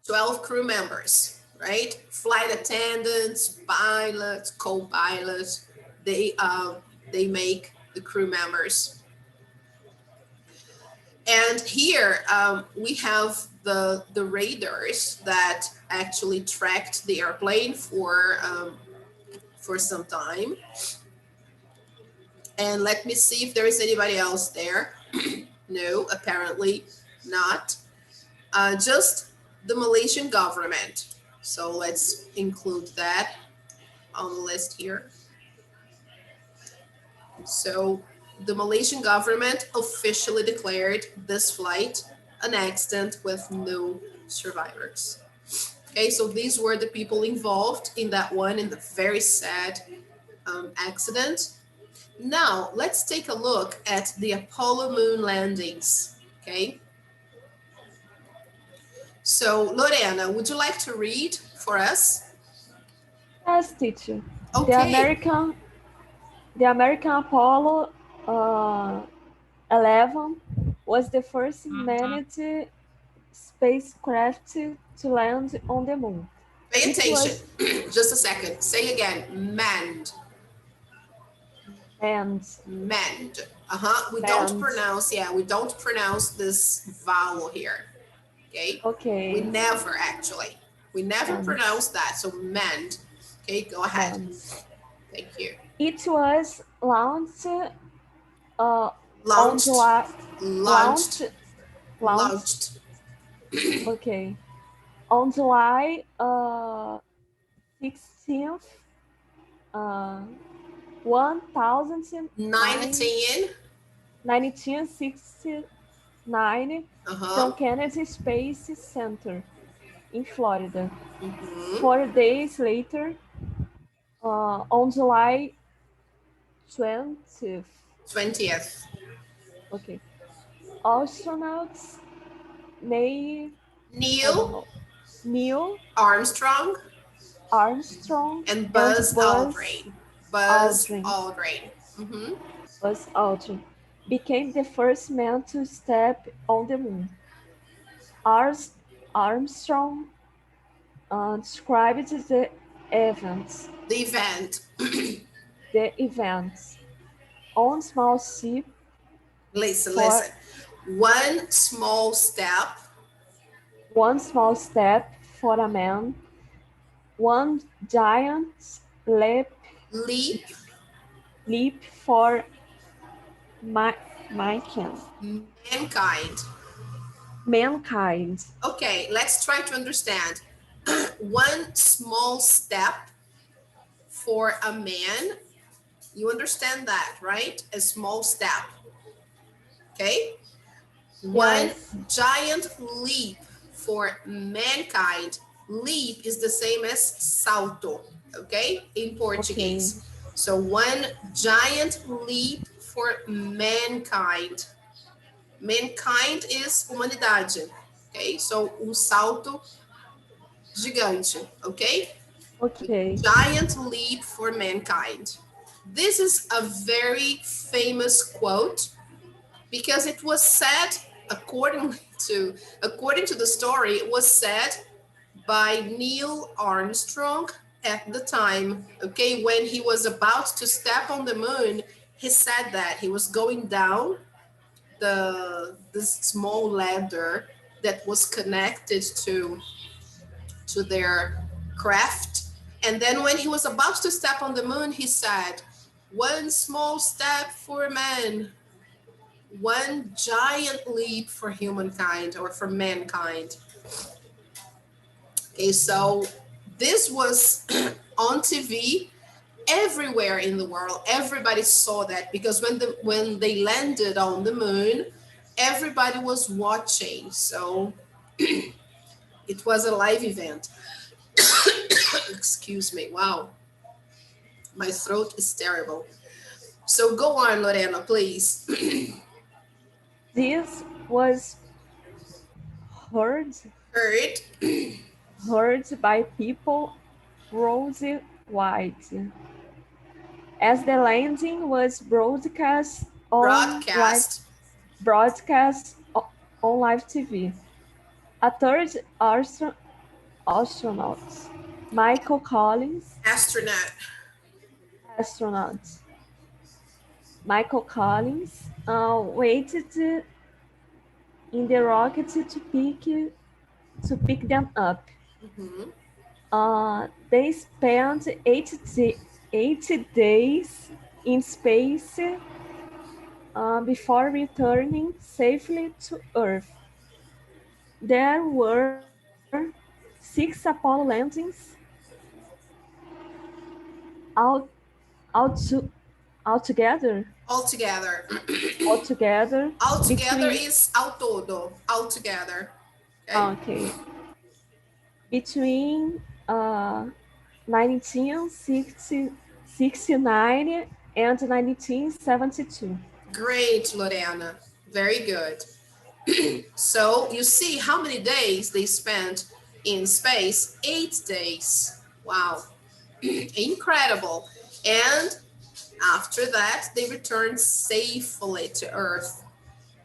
[SPEAKER 1] 12 crew members, right? Flight attendants, pilots, co-pilots, they make the crew members. And here we have the radars that actually tracked the airplane for some time. And let me see if there is anybody else there. No, apparently not. Just the Malaysian government. So let's include that on the list here. So the Malaysian government officially declared this flight an accident with no survivors. Okay, so these were the people involved in that one, in the very sad accident. Now, let's take a look at the Apollo moon landings, okay? So, Lorena, would you like to read for us?
[SPEAKER 2] Yes, teacher.
[SPEAKER 1] Okay.
[SPEAKER 2] The American Apollo 11 was the first manned spacecraft to land on the moon.
[SPEAKER 1] Pay attention. Just a second. Say again. Manned. Manned. We don't pronounce this vowel here. Okay? We never pronounce that. So manned. Okay, go ahead. Thank you.
[SPEAKER 2] It was launched okay, on July 16th, 1969 from Kennedy Space Center in Florida. 4 days later, on July 20th. Okay. Astronauts Neil
[SPEAKER 1] Armstrong and Buzz Aldrin. Buzz
[SPEAKER 2] Aldrin became the first man to step on the moon. Armstrong described the events. The events on small ship.
[SPEAKER 1] Listen. One small step
[SPEAKER 2] for a man. One giant leap for mankind.
[SPEAKER 1] Okay, let's try to understand. one small step for a man. You understand that, right? A small step. Okay? One
[SPEAKER 2] Yes.
[SPEAKER 1] giant leap for mankind. Leap is the same as salto, okay, in
[SPEAKER 2] Okay.
[SPEAKER 1] Portuguese. So one giant leap for mankind. Mankind is humanidade, okay? So salto gigante, okay?
[SPEAKER 2] Okay.
[SPEAKER 1] Giant leap for mankind. This is a very famous quote because it was said according to the story, it was said by Neil Armstrong at the time. Okay, when he was about to step on the moon, he said that he was going down this small ladder that was connected to their craft. And then when he was about to step on the moon, he said, "One small step for man, one giant leap for humankind or for mankind." Okay, so this was on TV everywhere in the world. Everybody saw that because when they landed on the moon, everybody was watching. So it was a live event. Excuse me. Wow, my throat is terrible. So go on, Lorena, please.
[SPEAKER 2] This was heard
[SPEAKER 1] Heard.
[SPEAKER 2] heard by people worldwide, as the landing was
[SPEAKER 1] Broadcast.
[SPEAKER 2] broadcast on live TV. A third astronaut, Michael Collins,
[SPEAKER 1] Astronaut.
[SPEAKER 2] astronaut Michael Collins, waited in the rocket to pick them up.
[SPEAKER 1] Mhm.
[SPEAKER 2] They spent 80 days in space before returning safely to Earth. There were 6 Apollo landings out, out to, altogether,
[SPEAKER 1] Altogether.
[SPEAKER 2] altogether
[SPEAKER 1] Altogether
[SPEAKER 2] between
[SPEAKER 1] is ao todo. Altogether. Okay.
[SPEAKER 2] okay between 1969 and 1972.
[SPEAKER 1] Great, Lorena. Very good. So you see how many days they spent in space? 8 days. Wow. Incredible. And after that, they returned safely to Earth.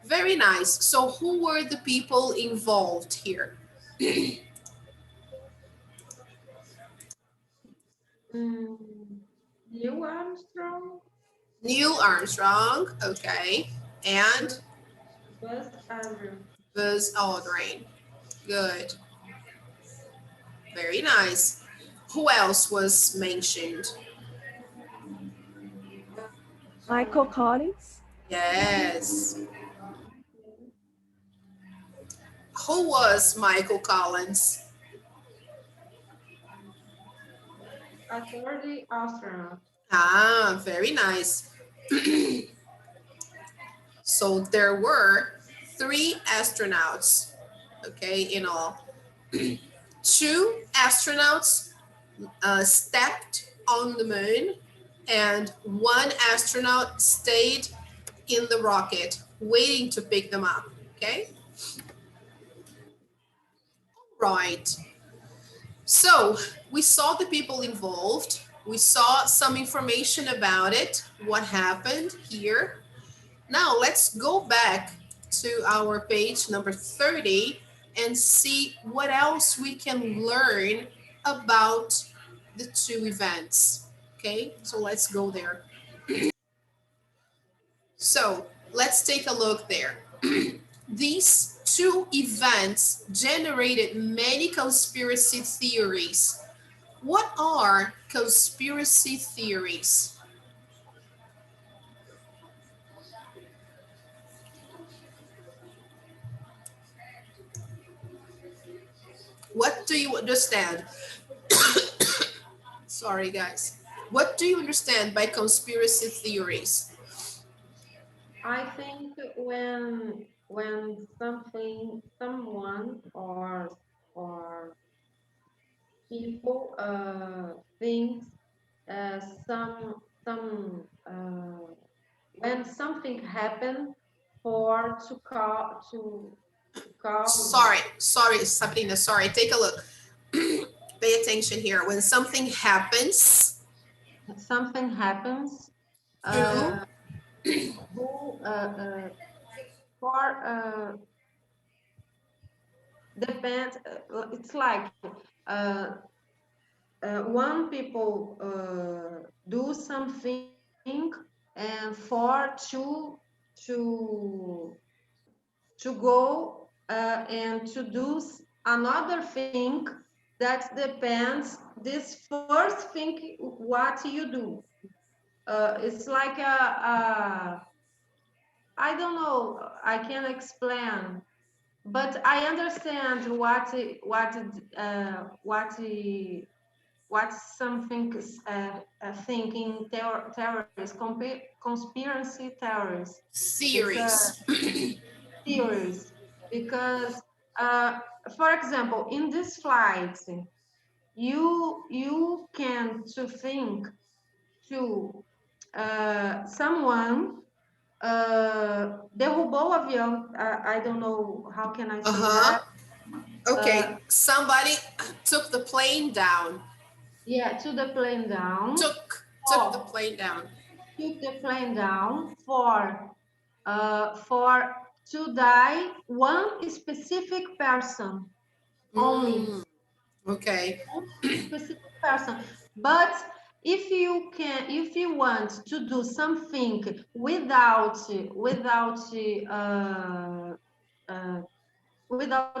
[SPEAKER 1] Very nice. So who were the people involved here?
[SPEAKER 10] Mm, Neil Armstrong,
[SPEAKER 1] Neil Armstrong, okay, and
[SPEAKER 10] Bu- Buzz Aldrin,
[SPEAKER 1] Buzz Aldrin. Good. Very nice. Who else was mentioned?
[SPEAKER 2] Michael Collins,
[SPEAKER 1] Yes. Who was Michael Collins?
[SPEAKER 10] a third astronaut.
[SPEAKER 1] Ah, very nice. So there were 3 astronauts, okay, in all. 2 astronauts stepped on the moon, and 1 astronaut stayed in the rocket waiting to pick them up. Okay, right. So we saw the people involved. We saw some information about it, what happened here. Now let's go back to our page number 30 and see what else we can learn about the 2 events. Okay, so let's go there. So let's take a look there. These 2 events generated many conspiracy theories. What are conspiracy theories? What do you understand? Sorry, guys. What do you understand by conspiracy theories?
[SPEAKER 10] I think when something, someone or people thinks some when something happened for to cause
[SPEAKER 1] Sorry, Sabrina. Sorry. Take a look. Pay attention here. When something happens
[SPEAKER 10] something happens
[SPEAKER 1] to
[SPEAKER 10] uh, who for depends it's like uh, one people do something and for to to go and to do another thing that depends this first thing what you do. It's like I don't know, I can explain, but I understand what something thinking terrorists, conspiracy theories, because
[SPEAKER 1] theories.
[SPEAKER 10] theories, because uh, for example, in this flight, you can to think to someone derrubou o avião. I don't know how can I say
[SPEAKER 1] Uh-huh.
[SPEAKER 10] that.
[SPEAKER 1] Okay. Somebody took the plane down.
[SPEAKER 10] Yeah, to the plane down.
[SPEAKER 1] Took the plane down.
[SPEAKER 10] Took the plane down for to die one specific person only.
[SPEAKER 1] Okay.
[SPEAKER 10] Specific person. But if you want to do something without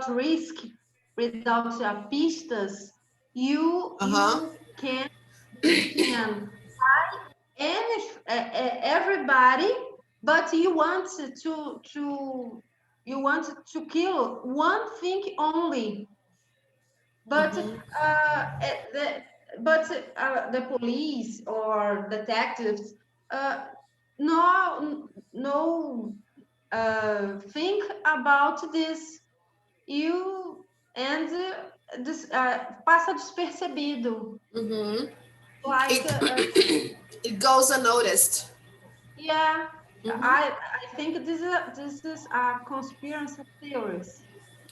[SPEAKER 10] risk, without pistas, you can any everybody, but you want to kill one thing only. But the the police or detectives no think about this. You and this passa despercebido. Like
[SPEAKER 1] It goes unnoticed.
[SPEAKER 10] yeah, I think this is a conspiracy theories.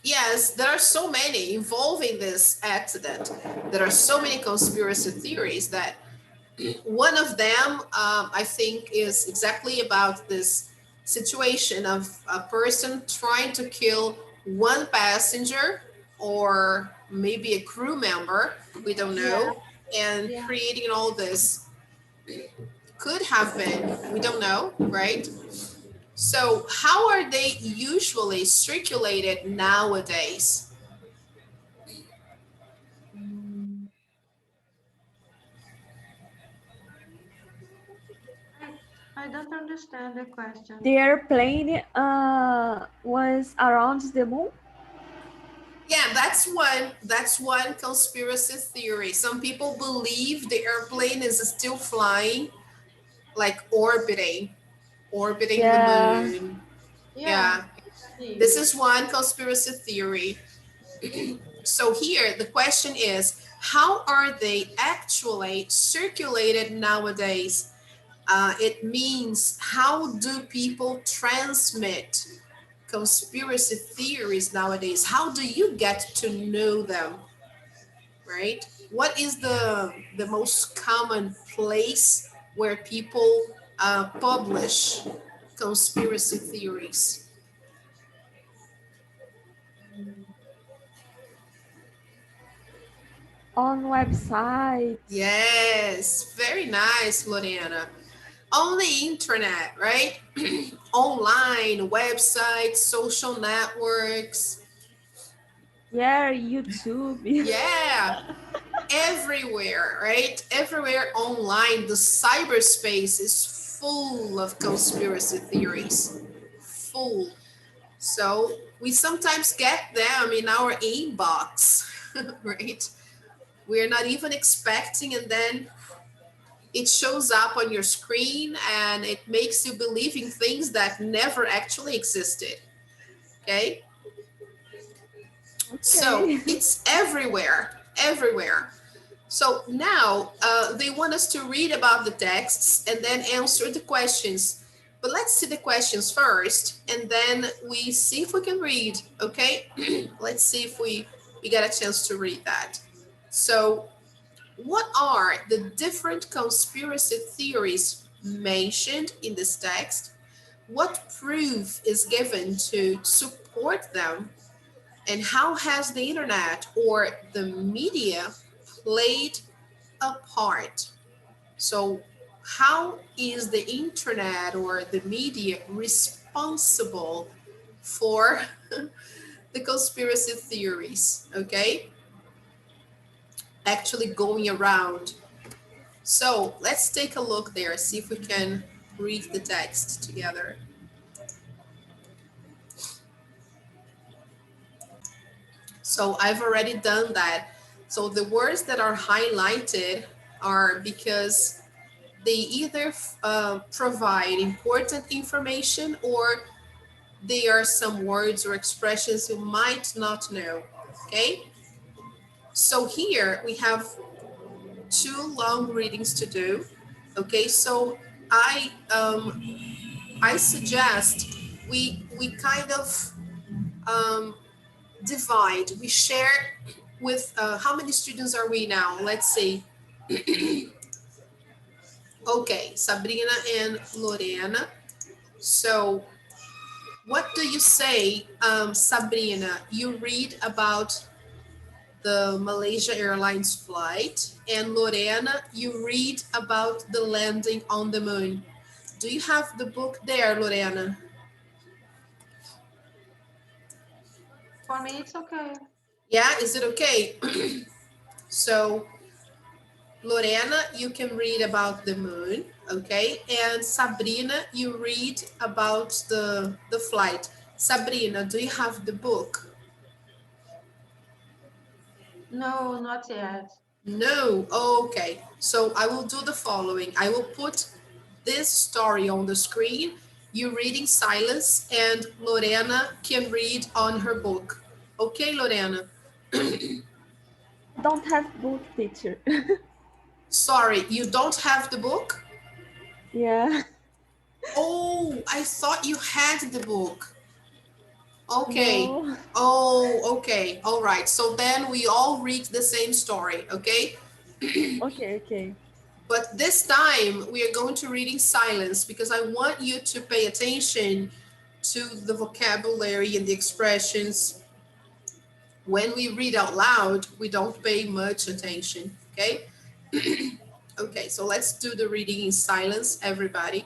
[SPEAKER 1] Yes, there are so many involving this accident. There are so many conspiracy theories that one of them, I think, is exactly about this situation of a person trying to kill one passenger or maybe a crew member, we don't
[SPEAKER 10] Yeah,
[SPEAKER 1] know, and
[SPEAKER 10] yeah.
[SPEAKER 1] creating all this. Could have been, we don't know, right? So, how are they usually circulated nowadays?
[SPEAKER 10] Mm, I don't understand the question.
[SPEAKER 2] The airplane was around the moon.
[SPEAKER 1] Yeah, that's one conspiracy theory. Some people believe the airplane is still flying, like orbiting the
[SPEAKER 2] Yeah.
[SPEAKER 1] moon.
[SPEAKER 10] Yeah,
[SPEAKER 1] Yeah. This is one conspiracy theory. So here the question is, how are they actually circulated nowadays? It means, how do people transmit conspiracy theories nowadays? How do you get to know them, right? What is the most common place where people publish conspiracy theories?
[SPEAKER 2] On websites.
[SPEAKER 1] Yes, very nice, Lorena. On the internet, right? Online, websites, social networks.
[SPEAKER 2] Yeah, YouTube.
[SPEAKER 1] Yeah, everywhere, right? Everywhere online, the cyberspace is full of conspiracy theories. Full. So we sometimes get them in our inbox. right? We're not even expecting, and then it shows up on your screen and it makes you believe in things that never actually existed. Okay? So
[SPEAKER 2] Okay.
[SPEAKER 1] it's everywhere, everywhere. So now they want us to read about the texts and then answer the questions. But let's see the questions first, and then we see if we can read. Okay, let's see if we get a chance to read that. So, what are the different conspiracy theories mentioned in this text? What proof is given to support them? And how has the internet or the media played a part? So, how is the internet or the media responsible for the conspiracy theories? Okay, actually going around. So, let's take a look there, see if we can read the text together. So, I've already done that. So, the words that are highlighted are because they either provide important information or they are some words or expressions you might not know. Okay, so here we have two long readings to do. Okay, so I suggest we kind of divide, we share with how many students are we now? Let's see. Okay, Sabrina and Lorena. So what do you say, Sabrina? You read about the Malaysia Airlines flight, and Lorena, you read about the landing on the moon. Do you have the book there, Lorena?
[SPEAKER 10] For me, it's okay.
[SPEAKER 1] Yeah, is it okay? So, Lorena, you can read about the moon, okay? And Sabrina, you read about the flight. Sabrina, do you have the book?
[SPEAKER 10] No, not yet.
[SPEAKER 1] No. Okay. So I will do the following. I will put this story on the screen. You read in silence, and Lorena can read on her book. Okay, Lorena?
[SPEAKER 2] Don't have book, teacher.
[SPEAKER 1] Sorry, you don't have the book?
[SPEAKER 2] Yeah.
[SPEAKER 1] Oh, I thought you had the book. Okay.
[SPEAKER 2] No.
[SPEAKER 1] Oh, okay. All right. So then we all read the same story, okay?
[SPEAKER 2] Okay, okay.
[SPEAKER 1] But this time we are going to read in silence because I want you to pay attention to the vocabulary and the expressions. When we read out loud, we don't pay much attention, okay? Okay, so let's do the reading in silence, everybody.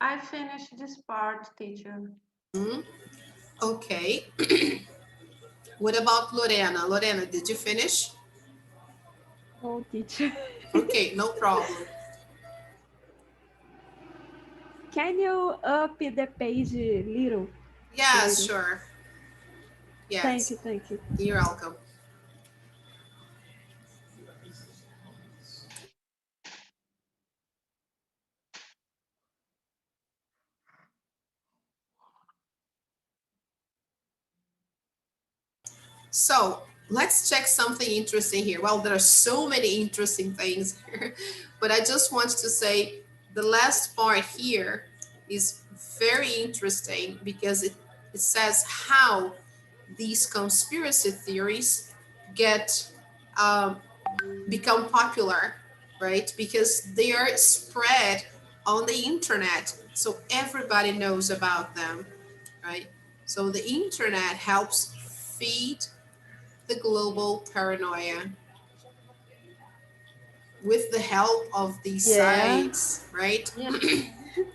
[SPEAKER 10] I finished this part, teacher.
[SPEAKER 1] Hmm? Okay. What about Lorena? Lorena, did you finish?
[SPEAKER 2] No, teacher.
[SPEAKER 1] Okay, no problem.
[SPEAKER 2] Can you up the page little?
[SPEAKER 1] Yes,
[SPEAKER 2] Little.
[SPEAKER 1] sure.
[SPEAKER 2] Thank
[SPEAKER 1] Yes,
[SPEAKER 2] you, thank you.
[SPEAKER 1] you're welcome. So let's check something interesting here. Well, there are so many interesting things here, but I just want to say the last part here is very interesting because it says how these conspiracy theories get um, become popular, right? Because they are spread on the internet, so everybody knows about them, right? So the internet helps feed the global paranoia with the help of these
[SPEAKER 2] Yeah.
[SPEAKER 1] sites, right?
[SPEAKER 10] Yeah.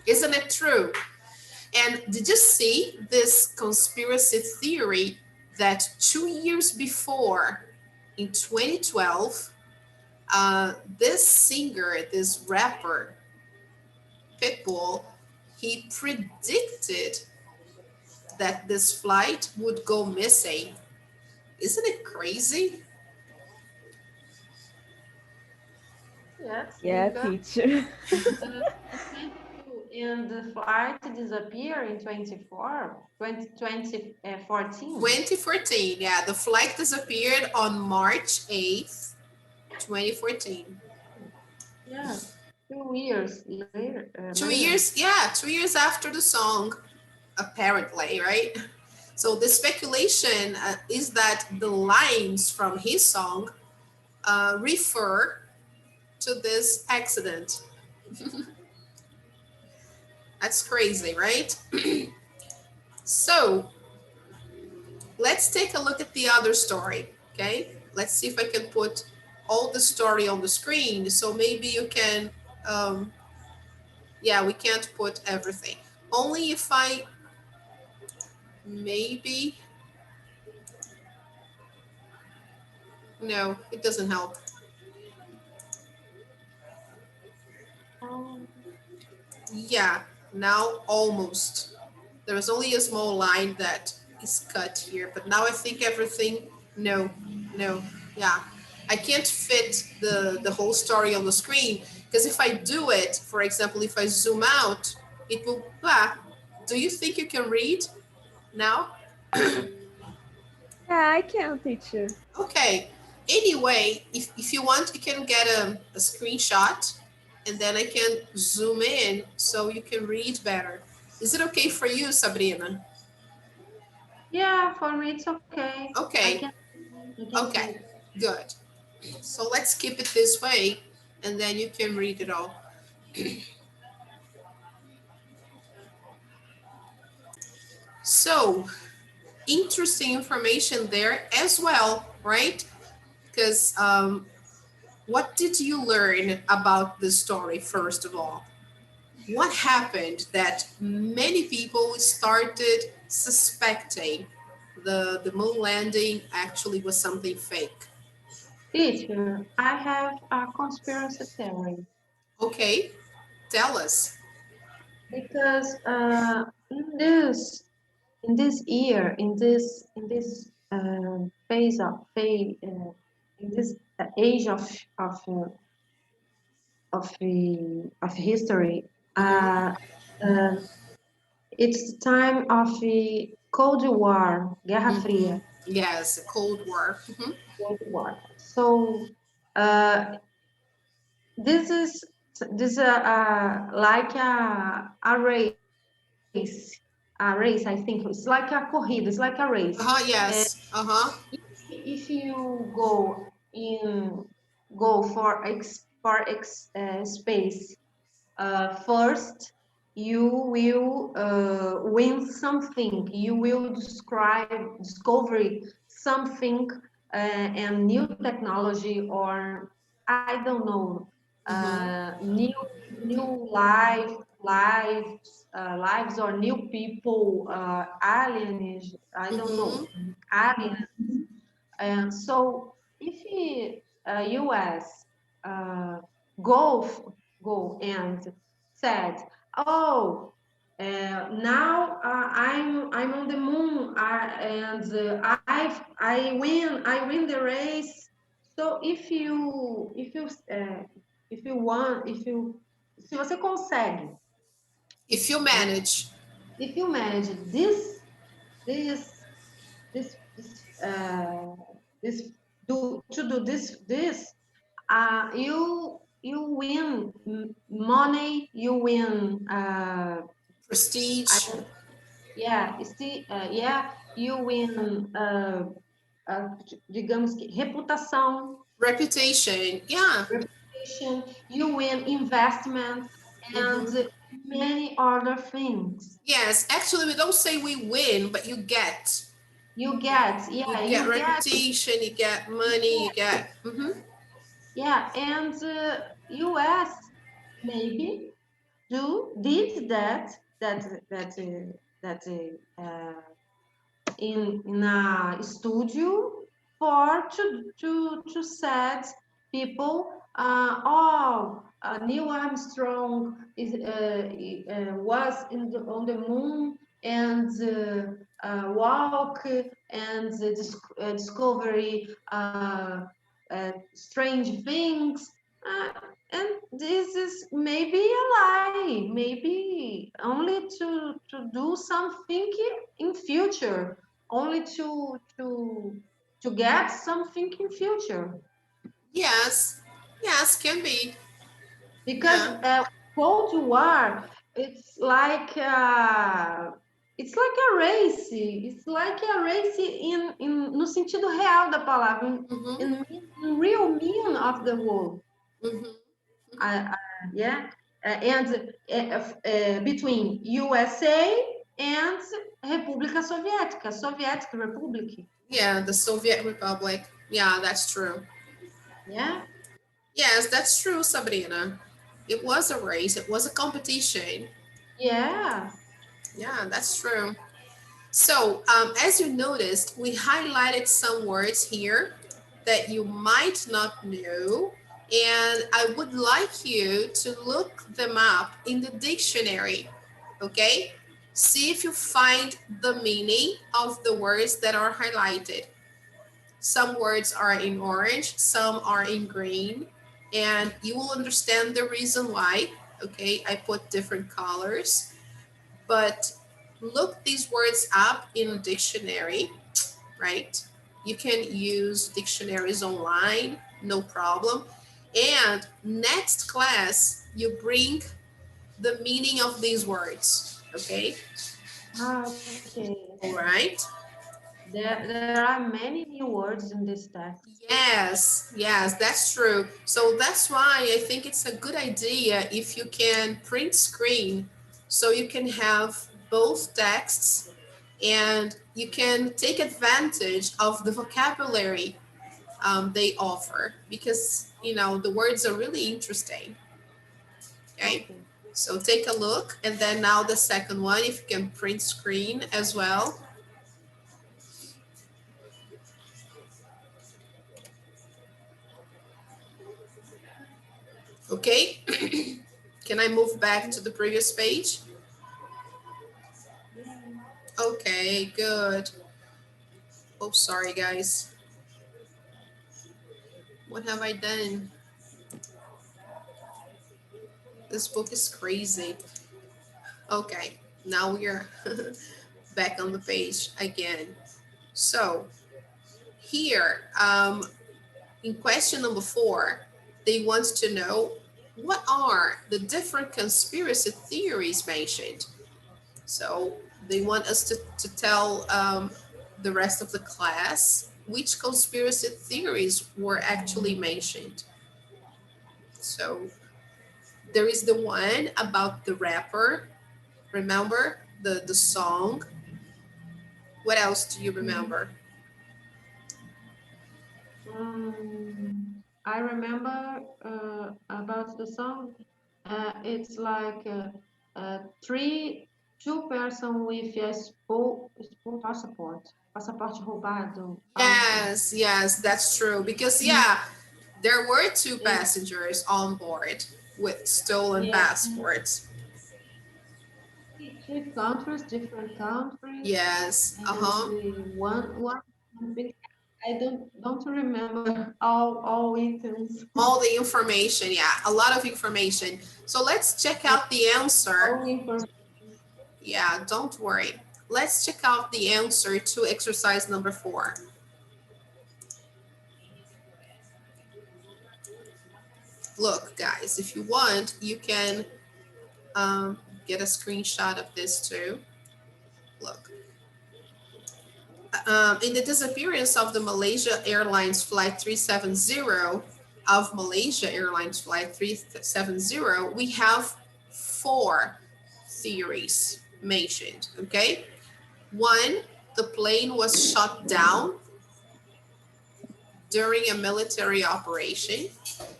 [SPEAKER 1] Isn't it true? And did you see this conspiracy theory that 2 years before, in 2012, this singer, this rapper, Pitbull, he predicted that this flight would go missing. Isn't it crazy?
[SPEAKER 10] Yes,
[SPEAKER 2] Yeah,
[SPEAKER 10] because
[SPEAKER 2] teacher.
[SPEAKER 10] in 22 and the flight disappear in 2014.
[SPEAKER 1] 2014, yeah, the flight disappeared on March 8th, 2014.
[SPEAKER 10] Yeah, 2 years later.
[SPEAKER 1] 2 years, yeah, 2 years after the song, apparently, right? So the speculation is that the lines from his song refer to this accident. That's crazy, right? So let's take a look at the other story, okay? Let's see if I can put all the story on the screen. So maybe you can, yeah, we can't put everything. Only if I, maybe, no, it doesn't help.
[SPEAKER 10] Um,
[SPEAKER 1] Yeah, now almost. There's only a small line that is cut here, but now I think everything, no, no, yeah. I can't fit the whole story on the screen because if I do it, for example, if I zoom out, it will, do you think you can read now?
[SPEAKER 2] Yeah, I can, teacher.
[SPEAKER 1] Okay. Anyway, if you want, you can get a screenshot and then I can zoom in so you can read better. Is it okay for you, Sabrina?
[SPEAKER 10] yeah, for me it's okay.
[SPEAKER 1] Okay,
[SPEAKER 10] I can see
[SPEAKER 1] okay,
[SPEAKER 10] it.
[SPEAKER 1] good. So let's keep it this way and then you can read it all. So, interesting information there as well, right? Because what did you learn about the story, first of all? What happened that many people started suspecting the moon landing actually was something fake?
[SPEAKER 10] Teacher, I have a conspiracy theory
[SPEAKER 1] Okay, tell us.
[SPEAKER 10] because in this year, in this phase, in this age of history,
[SPEAKER 1] Mhm.
[SPEAKER 10] uh, it's the time of the Cold War, Guerra
[SPEAKER 1] Mhm.
[SPEAKER 10] Fria,
[SPEAKER 1] Yes, Cold War. Mhm.
[SPEAKER 10] Cold War. So uh, this is like a race, I think it's like a corrida, it's like a race.
[SPEAKER 1] Uh-huh,
[SPEAKER 10] And
[SPEAKER 1] yes. Uh-huh.
[SPEAKER 10] if you go for space first, you will win something. You will discover something and new technology, or I don't know,
[SPEAKER 1] Mhm.
[SPEAKER 10] new life. lives or new people, aliens, I don't
[SPEAKER 1] Mm-hmm.
[SPEAKER 10] know, aliens. And so if US uh, go and said, "Oh, now I'm on the moon, and I win the race." So if you want, se você consegue,
[SPEAKER 1] If you
[SPEAKER 10] né?
[SPEAKER 1] manage.
[SPEAKER 10] If you manage this this do to do this, you win money, you win I
[SPEAKER 1] Prestige.
[SPEAKER 10] don't, yeah, yeah, you win digamos que reputação,
[SPEAKER 1] Reputation. Yeah.
[SPEAKER 10] reputation, you win investment, and
[SPEAKER 1] Mm-hmm.
[SPEAKER 10] many other things.
[SPEAKER 1] Yes, actually, we don't say we win, but you get.
[SPEAKER 10] You get,
[SPEAKER 1] You
[SPEAKER 10] yeah,
[SPEAKER 1] get
[SPEAKER 10] you get,
[SPEAKER 1] reputation, you get money, you get. Mm-hmm.
[SPEAKER 10] yeah, and US maybe did that in a studio for to set people. Neil Armstrong was on the moon and walk and discovery strange things. Uh, and this is maybe a lie, maybe only to do something in future, only to get something in future,
[SPEAKER 1] Yes. Yes, can be.
[SPEAKER 10] because
[SPEAKER 1] Yeah.
[SPEAKER 10] Cold War, it's like a race, in no sentido real da palavra,
[SPEAKER 1] Mm-hmm.
[SPEAKER 10] in real meaning of the word.
[SPEAKER 1] Mm-hmm.
[SPEAKER 10] I, yeah, and between USA and República Soviética, Soviet Republic.
[SPEAKER 1] Yeah, the Soviet Republic. Yeah, that's true.
[SPEAKER 10] Yeah,
[SPEAKER 1] Yes, that's true, Sabrina. It was a race, it was a competition.
[SPEAKER 10] yeah.
[SPEAKER 1] Yeah, that's true. So, as you noticed, we highlighted some words here that you might not know, and I would like you to look them up in the dictionary, okay? See if you find the meaning of the words that are highlighted. Some words are in orange, some are in green, and you will understand the reason why, okay? I put different colors, but look these words up in a dictionary, right? You can use dictionaries online, no problem. And next class, you bring the meaning of these words, okay?
[SPEAKER 10] Okay.
[SPEAKER 1] All right.
[SPEAKER 10] There are many new words in this text.
[SPEAKER 1] Yes, yes, that's true. So that's why I think it's a good idea if you can print screen so you can have both texts and you can take advantage of the vocabulary they offer because, you know, the words are really interesting. Okay,
[SPEAKER 10] Okay.
[SPEAKER 1] so take a look. And then now the second one, if you can print screen as well. Okay, can I move back to the previous page? Okay, good. Oh, sorry, guys. What have I done? This book is crazy. Okay, now we're back on the page again. So here, in question number 4, they want to know what are the different conspiracy theories mentioned. So they want us to tell the rest of the class which conspiracy theories were actually mentioned. So there is the one about the rapper. Remember the song? What else do you remember?
[SPEAKER 10] I remember about the song. It's like two person with a passaporte roubado.
[SPEAKER 1] Yes, that's true. Because yeah, there were two passengers on board with stolen
[SPEAKER 10] Yeah,
[SPEAKER 1] passports.
[SPEAKER 10] three countries, different countries,
[SPEAKER 1] Yes,
[SPEAKER 10] and one. I don't remember all items.
[SPEAKER 1] all the information. Yeah, a lot of information. So let's check
[SPEAKER 10] Yeah,
[SPEAKER 1] out the answer.
[SPEAKER 10] all information.
[SPEAKER 1] Yeah, don't worry. Let's check out the answer to exercise number 4. Look, guys, if you want, you can get a screenshot of this too. Look. In the disappearance of the Malaysia Airlines Flight 370, we have 4 theories mentioned, okay? 1, the plane was shot down during a military operation.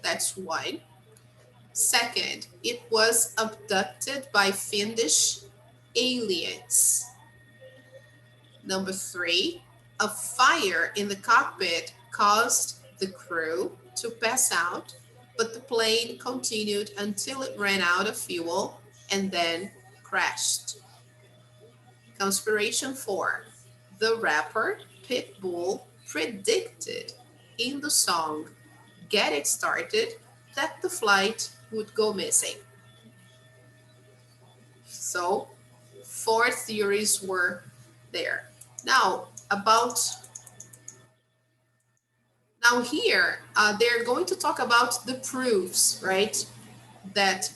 [SPEAKER 1] That's 1. Second, it was abducted by Finnish aliens. Number 3, a fire in the cockpit caused the crew to pass out, but the plane continued until it ran out of fuel and then crashed. Conspiration 4, the rapper Pitbull predicted in the song Get It Started that the flight would go missing. So 4 theories were there. Now here, they're going to talk about the proofs, right, that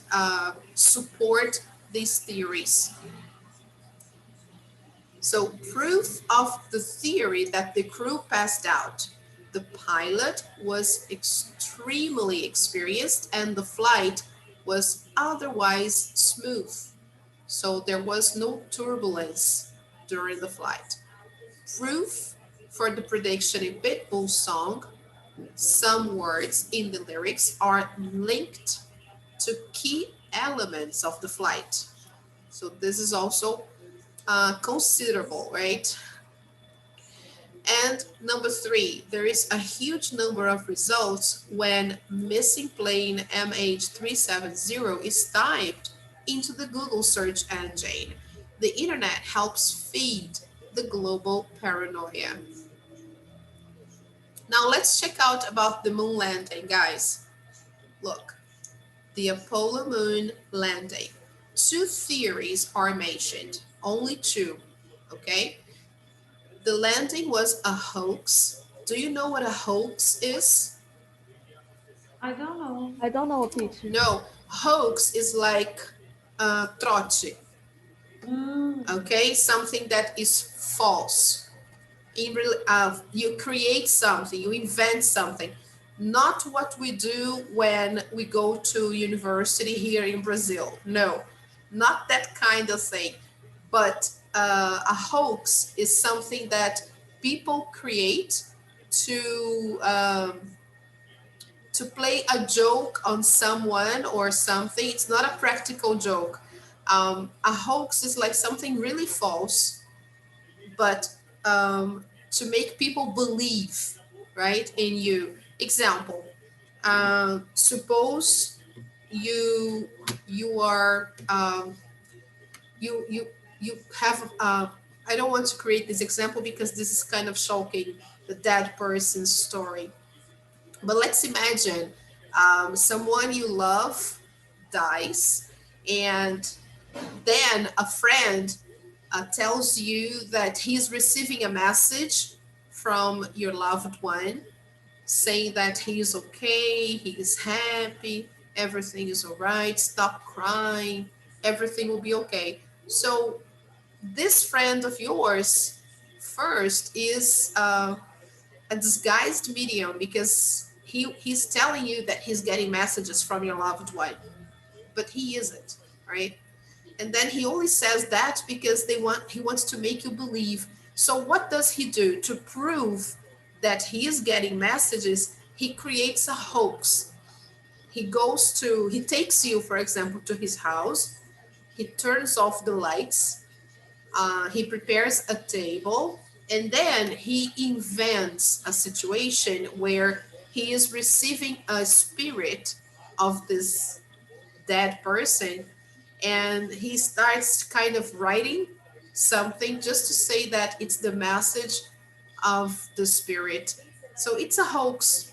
[SPEAKER 1] support these theories. So proof of the theory that the crew passed out. The pilot was extremely experienced and the flight was otherwise smooth. So there was no turbulence during the flight. Proof for the prediction in Pitbull's song, some words in the lyrics are linked to key elements of the flight. So this is also considerable, right? And number 3, there is a huge number of results when missing plane MH370 is typed into the Google search engine. The internet helps feed the global paranoia. Now let's check out about the moon landing, guys. Look, the Apollo moon landing. 2 theories are mentioned, only 2, okay? The landing was a hoax. Do you know what a hoax is?
[SPEAKER 10] I don't know.
[SPEAKER 2] I don't know, teacher.
[SPEAKER 1] No, hoax is like trote, okay? Something that is false. You create something, you invent something. Not what we do when we go to university here in Brazil. No, not that kind of thing. But a hoax is something that people create to play a joke on someone or something. It's not a practical joke. A hoax is like something really false, but to make people believe, right, in you. Example, suppose you are you have I don't want to create this example because this is kind of shocking, the dead person's story. But let's imagine someone you love dies, and then a friend tells you that he's receiving a message from your loved one saying that he's okay, he's happy, everything is all right, stop crying, everything will be okay. So this friend of yours first is a disguised medium because he's telling you that he's getting messages from your loved one, but he isn't, right? And then he only says that because he wants to make you believe. So what does he do to prove that he is getting messages? He creates a hoax. He takes you, for example, to his house. He turns off the lights, he prepares a table, and then he invents a situation where he is receiving a spirit of this dead person, and he starts kind of writing something just to say that it's the message of the spirit. So it's a hoax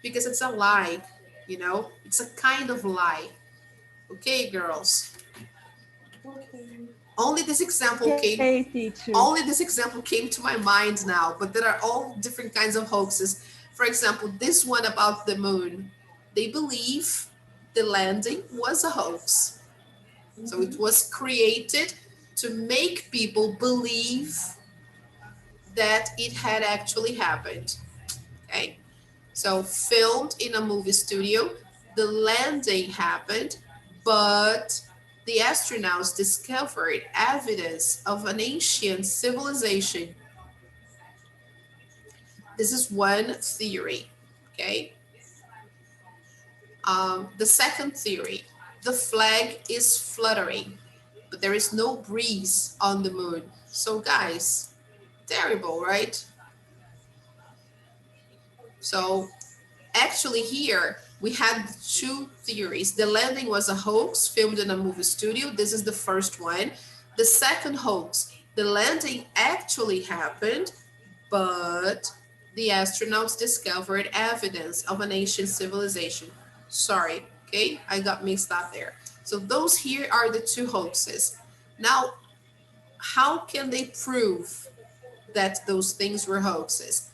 [SPEAKER 1] because it's a lie, you know? It's a kind of lie. Okay, girls.
[SPEAKER 10] Okay.
[SPEAKER 1] Only this example came
[SPEAKER 2] Okay, teacher.
[SPEAKER 1] only this example came to my mind now, but there are all different kinds of hoaxes. For example, this one about the moon. They believe the landing was a hoax. So it was created to make people believe that it had actually happened. Okay. So filmed in a movie studio, the landing happened, but the astronauts discovered evidence of an ancient civilization. This is one theory. Okay. The second theory, the flag is fluttering, but there is no breeze on the moon. So guys, terrible, right? So actually here we had two theories. The landing was a hoax filmed in a movie studio. This is the first one. The second hoax, the landing actually happened, but the astronauts discovered evidence of an ancient civilization. Sorry, okay, I got mixed up there. So those here are the two hoaxes. Now, how can they prove that those things were hoaxes?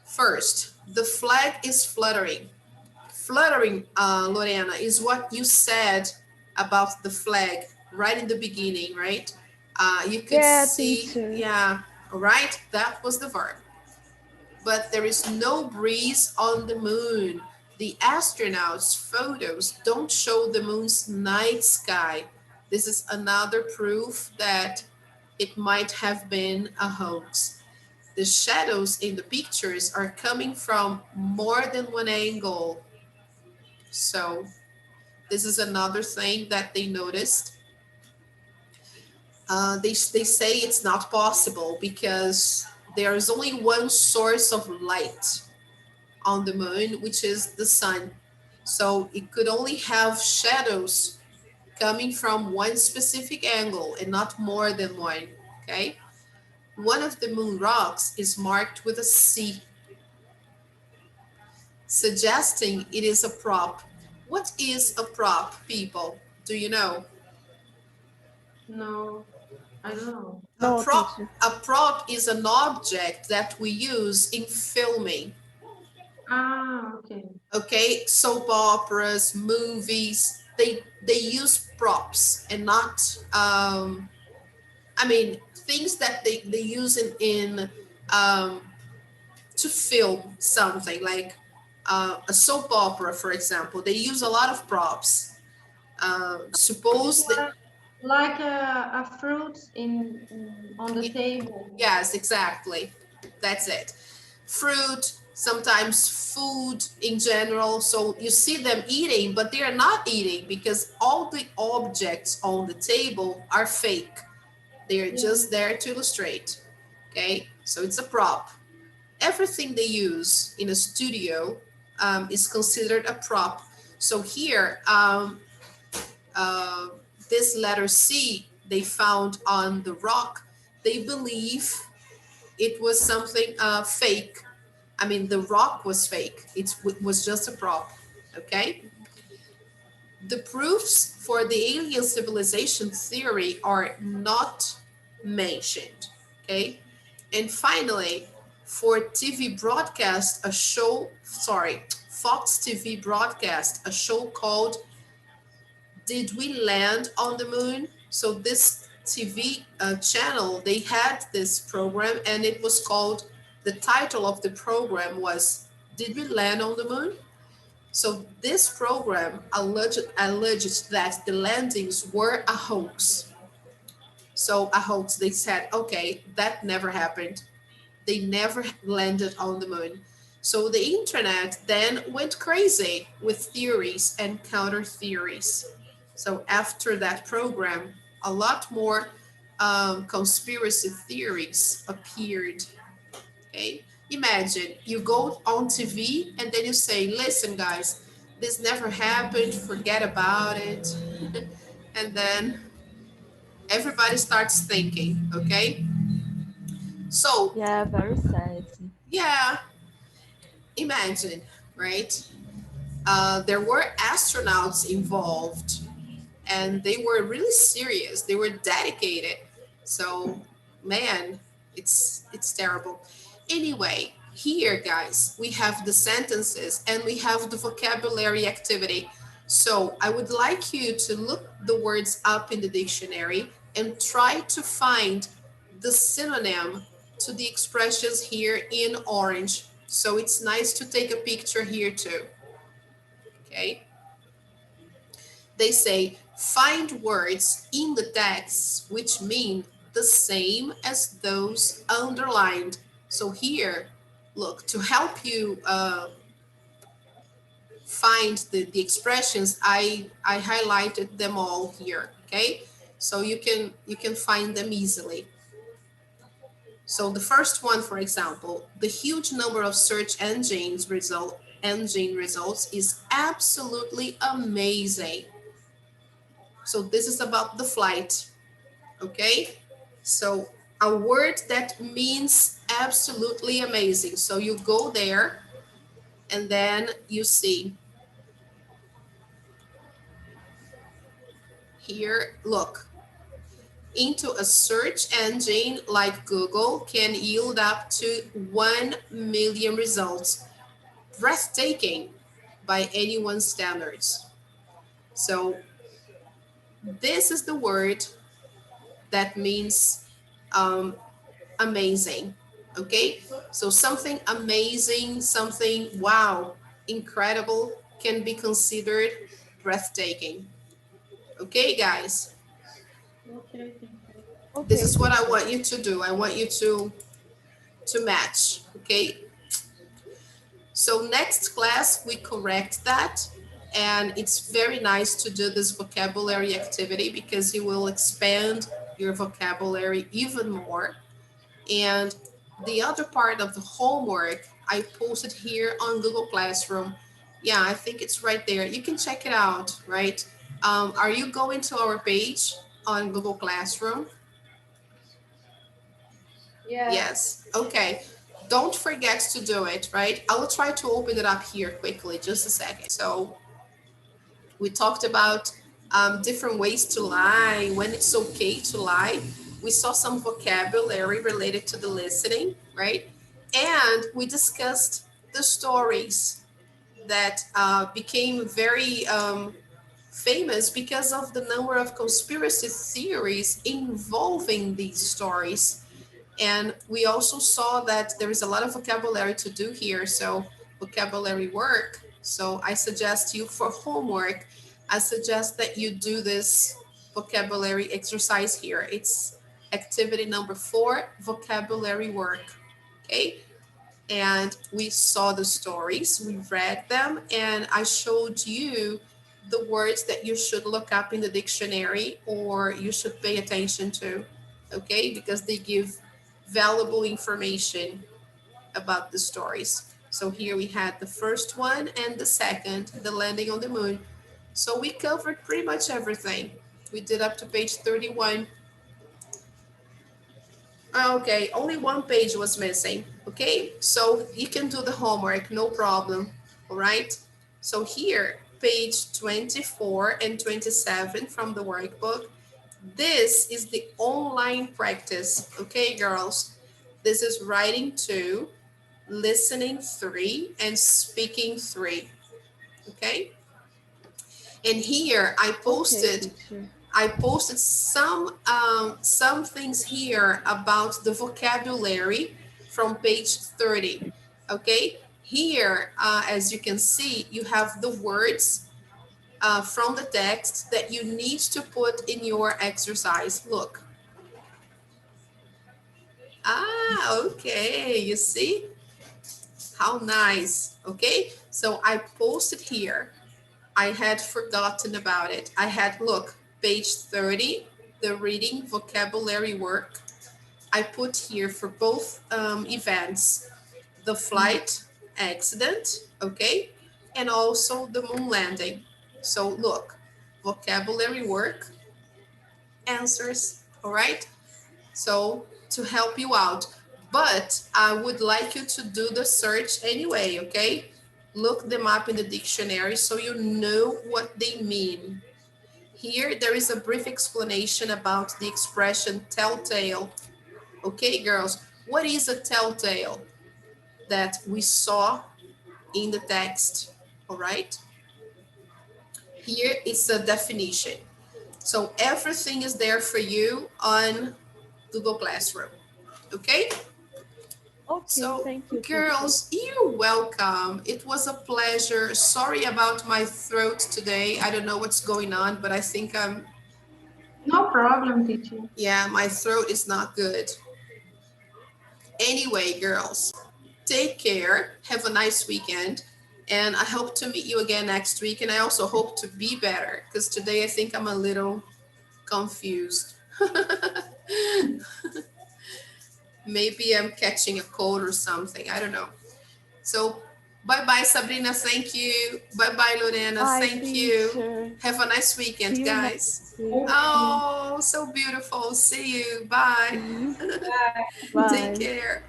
[SPEAKER 1] First, the flag is fluttering. Fluttering, Lorena, is what you said about the flag right in the beginning, right? You could
[SPEAKER 2] Yeah,
[SPEAKER 1] see,
[SPEAKER 2] teacher.
[SPEAKER 1] yeah, all right, that was the verb. But there is no breeze on the moon. The astronauts' photos don't show the moon's night sky. This is another proof that it might have been a hoax. The shadows in the pictures are coming from more than one angle. So this is another thing that they noticed. They say it's not possible because there is only one source of light on the moon, which is the sun. So it could only have shadows coming from one specific angle and not more than one. Okay. One of the moon rocks is marked with a C, suggesting it is a prop. What is a prop, people? Do you know?
[SPEAKER 10] No, I don't know.
[SPEAKER 1] A
[SPEAKER 2] No,
[SPEAKER 1] prop,
[SPEAKER 2] teacher.
[SPEAKER 1] a prop is an object that we use in filming.
[SPEAKER 10] Ah, okay.
[SPEAKER 1] Okay, soap operas, movies, they use props and not I mean things that they use in to film something like a soap opera, for example. They use a lot of props. Suppose that
[SPEAKER 10] Like a fruit on the table.
[SPEAKER 1] yes, exactly. That's it. Fruit, sometimes food in general. So you see them eating, but they are not eating because all the objects on the table are fake. They are
[SPEAKER 10] Yeah.
[SPEAKER 1] just there to illustrate. Okay, so it's a prop. Everything they use in a studio is considered a prop. So here, uh, this letter C they found on the rock, they believe it was something fake. I mean, the rock was fake. It was just a prop. Okay. The proofs for the alien civilization theory are not mentioned. Okay. And finally, for TV broadcast, Fox TV broadcast a show called Did We Land on the Moon? So this TV channel, they had this program and it was called, the title of the program was Did We Land on the Moon? So this program alleged that the landings were a hoax. So a hoax, they said, okay, that never happened. They never landed on the moon. So the internet then went crazy with theories and counter theories. So after that program, a lot more conspiracy theories appeared. Okay, imagine you go on TV and then you say, listen guys, this never happened, forget about it. And then everybody starts thinking, okay? So,
[SPEAKER 2] Yeah, very sad.
[SPEAKER 1] yeah, imagine, right? There were astronauts involved and they were really serious. They were dedicated. So, man, it's terrible. Anyway, here, guys, we have the sentences and we have the vocabulary activity. So, I would like you to look the words up in the dictionary and try to find the synonym to the expressions here in orange. So, it's nice to take a picture here too. Okay? They say, find words in the text which mean the same as those underlined. So here, look, to help you find the expressions, I highlighted them all here, okay? So you can find them easily. So the first one, for example, the huge number of search engine results is absolutely amazing. So this is about the flight, okay? So a word that means absolutely amazing. So you go there and then you see here, look, into a search engine like Google can yield up to 1 million results. Breathtaking by anyone's standards. So this is the word that means amazing. Okay, so something amazing, something wow, incredible can be considered breathtaking. Okay, guys,
[SPEAKER 10] Okay, thank you.
[SPEAKER 1] this
[SPEAKER 2] Okay,
[SPEAKER 1] is what I
[SPEAKER 2] teacher.
[SPEAKER 1] want you to do. I want you to match. Okay, so next class we correct that, and it's very nice to do this vocabulary activity because you will expand your vocabulary even more. And the other part of the homework I posted here on Google Classroom. Yeah, I think it's right there. You can check it out, right? Are you going to our page on Google Classroom?
[SPEAKER 10] Yes.
[SPEAKER 1] Yes. Okay. Don't forget to do it, right? I will try to open it up here quickly, just a second. So we talked about different ways to lie, when it's okay to lie. We saw some vocabulary related to the listening, right? And we discussed the stories that became very famous because of the number of conspiracy theories involving these stories. And we also saw that there is a lot of vocabulary to do here. So vocabulary work. So I suggest you for homework, I suggest that you do this vocabulary exercise here. It's activity number 4, vocabulary work. Okay. And we saw the stories, we read them, and I showed you the words that you should look up in the dictionary or you should pay attention to, okay? Because they give valuable information about the stories. So here we had the first one and the second, the landing on the moon. So we covered pretty much everything. We did up to page 31. Okay, only one page was missing. Okay, so you can do the homework, no problem. All right. So here, page 24 and 27 from the workbook. This is the online practice. Okay, girls. This is writing 2, listening 3, and speaking 3. Okay. And here
[SPEAKER 2] Okay, teacher.
[SPEAKER 1] I posted some things here about the vocabulary from page 30. Okay, here, as you can see, you have the words from the text that you need to put in your exercise. Look. Ah, okay, you see? How nice. Okay, so I posted here. I had forgotten about it. I had, look, page 30, the reading vocabulary work. I put here for both events, the flight accident, okay, and also the moon landing. So look, vocabulary work, answers, all right? So to help you out. But I would like you to do the search anyway, okay? Look them up in the dictionary so you know what they mean. Here, there is a brief explanation about the expression telltale. Okay, girls, what is a telltale? That we saw in the text, all right? Here is a definition. So everything is there for you on Google Classroom, okay?
[SPEAKER 2] Okay,
[SPEAKER 1] So,
[SPEAKER 2] thank you, teacher.
[SPEAKER 1] girls, you're welcome. It was a pleasure. Sorry about my throat today. I don't know what's going on, but I think
[SPEAKER 10] No problem, teacher.
[SPEAKER 1] yeah, my throat is not good. Anyway, girls, take care. Have a nice weekend. And I hope to meet you again next week. And I also hope to be better because today I think I'm a little confused. Maybe I'm catching a cold or something. I don't know. So, bye bye, Sabrina. Thank you. Bye bye, Lorena.
[SPEAKER 2] Bye,
[SPEAKER 1] Thank you.
[SPEAKER 2] teacher.
[SPEAKER 1] Have a nice weekend,
[SPEAKER 2] See you
[SPEAKER 1] guys.
[SPEAKER 2] next week.
[SPEAKER 1] Oh, so beautiful. See you. Bye.
[SPEAKER 10] Bye.
[SPEAKER 1] Take
[SPEAKER 2] Bye.
[SPEAKER 1] care.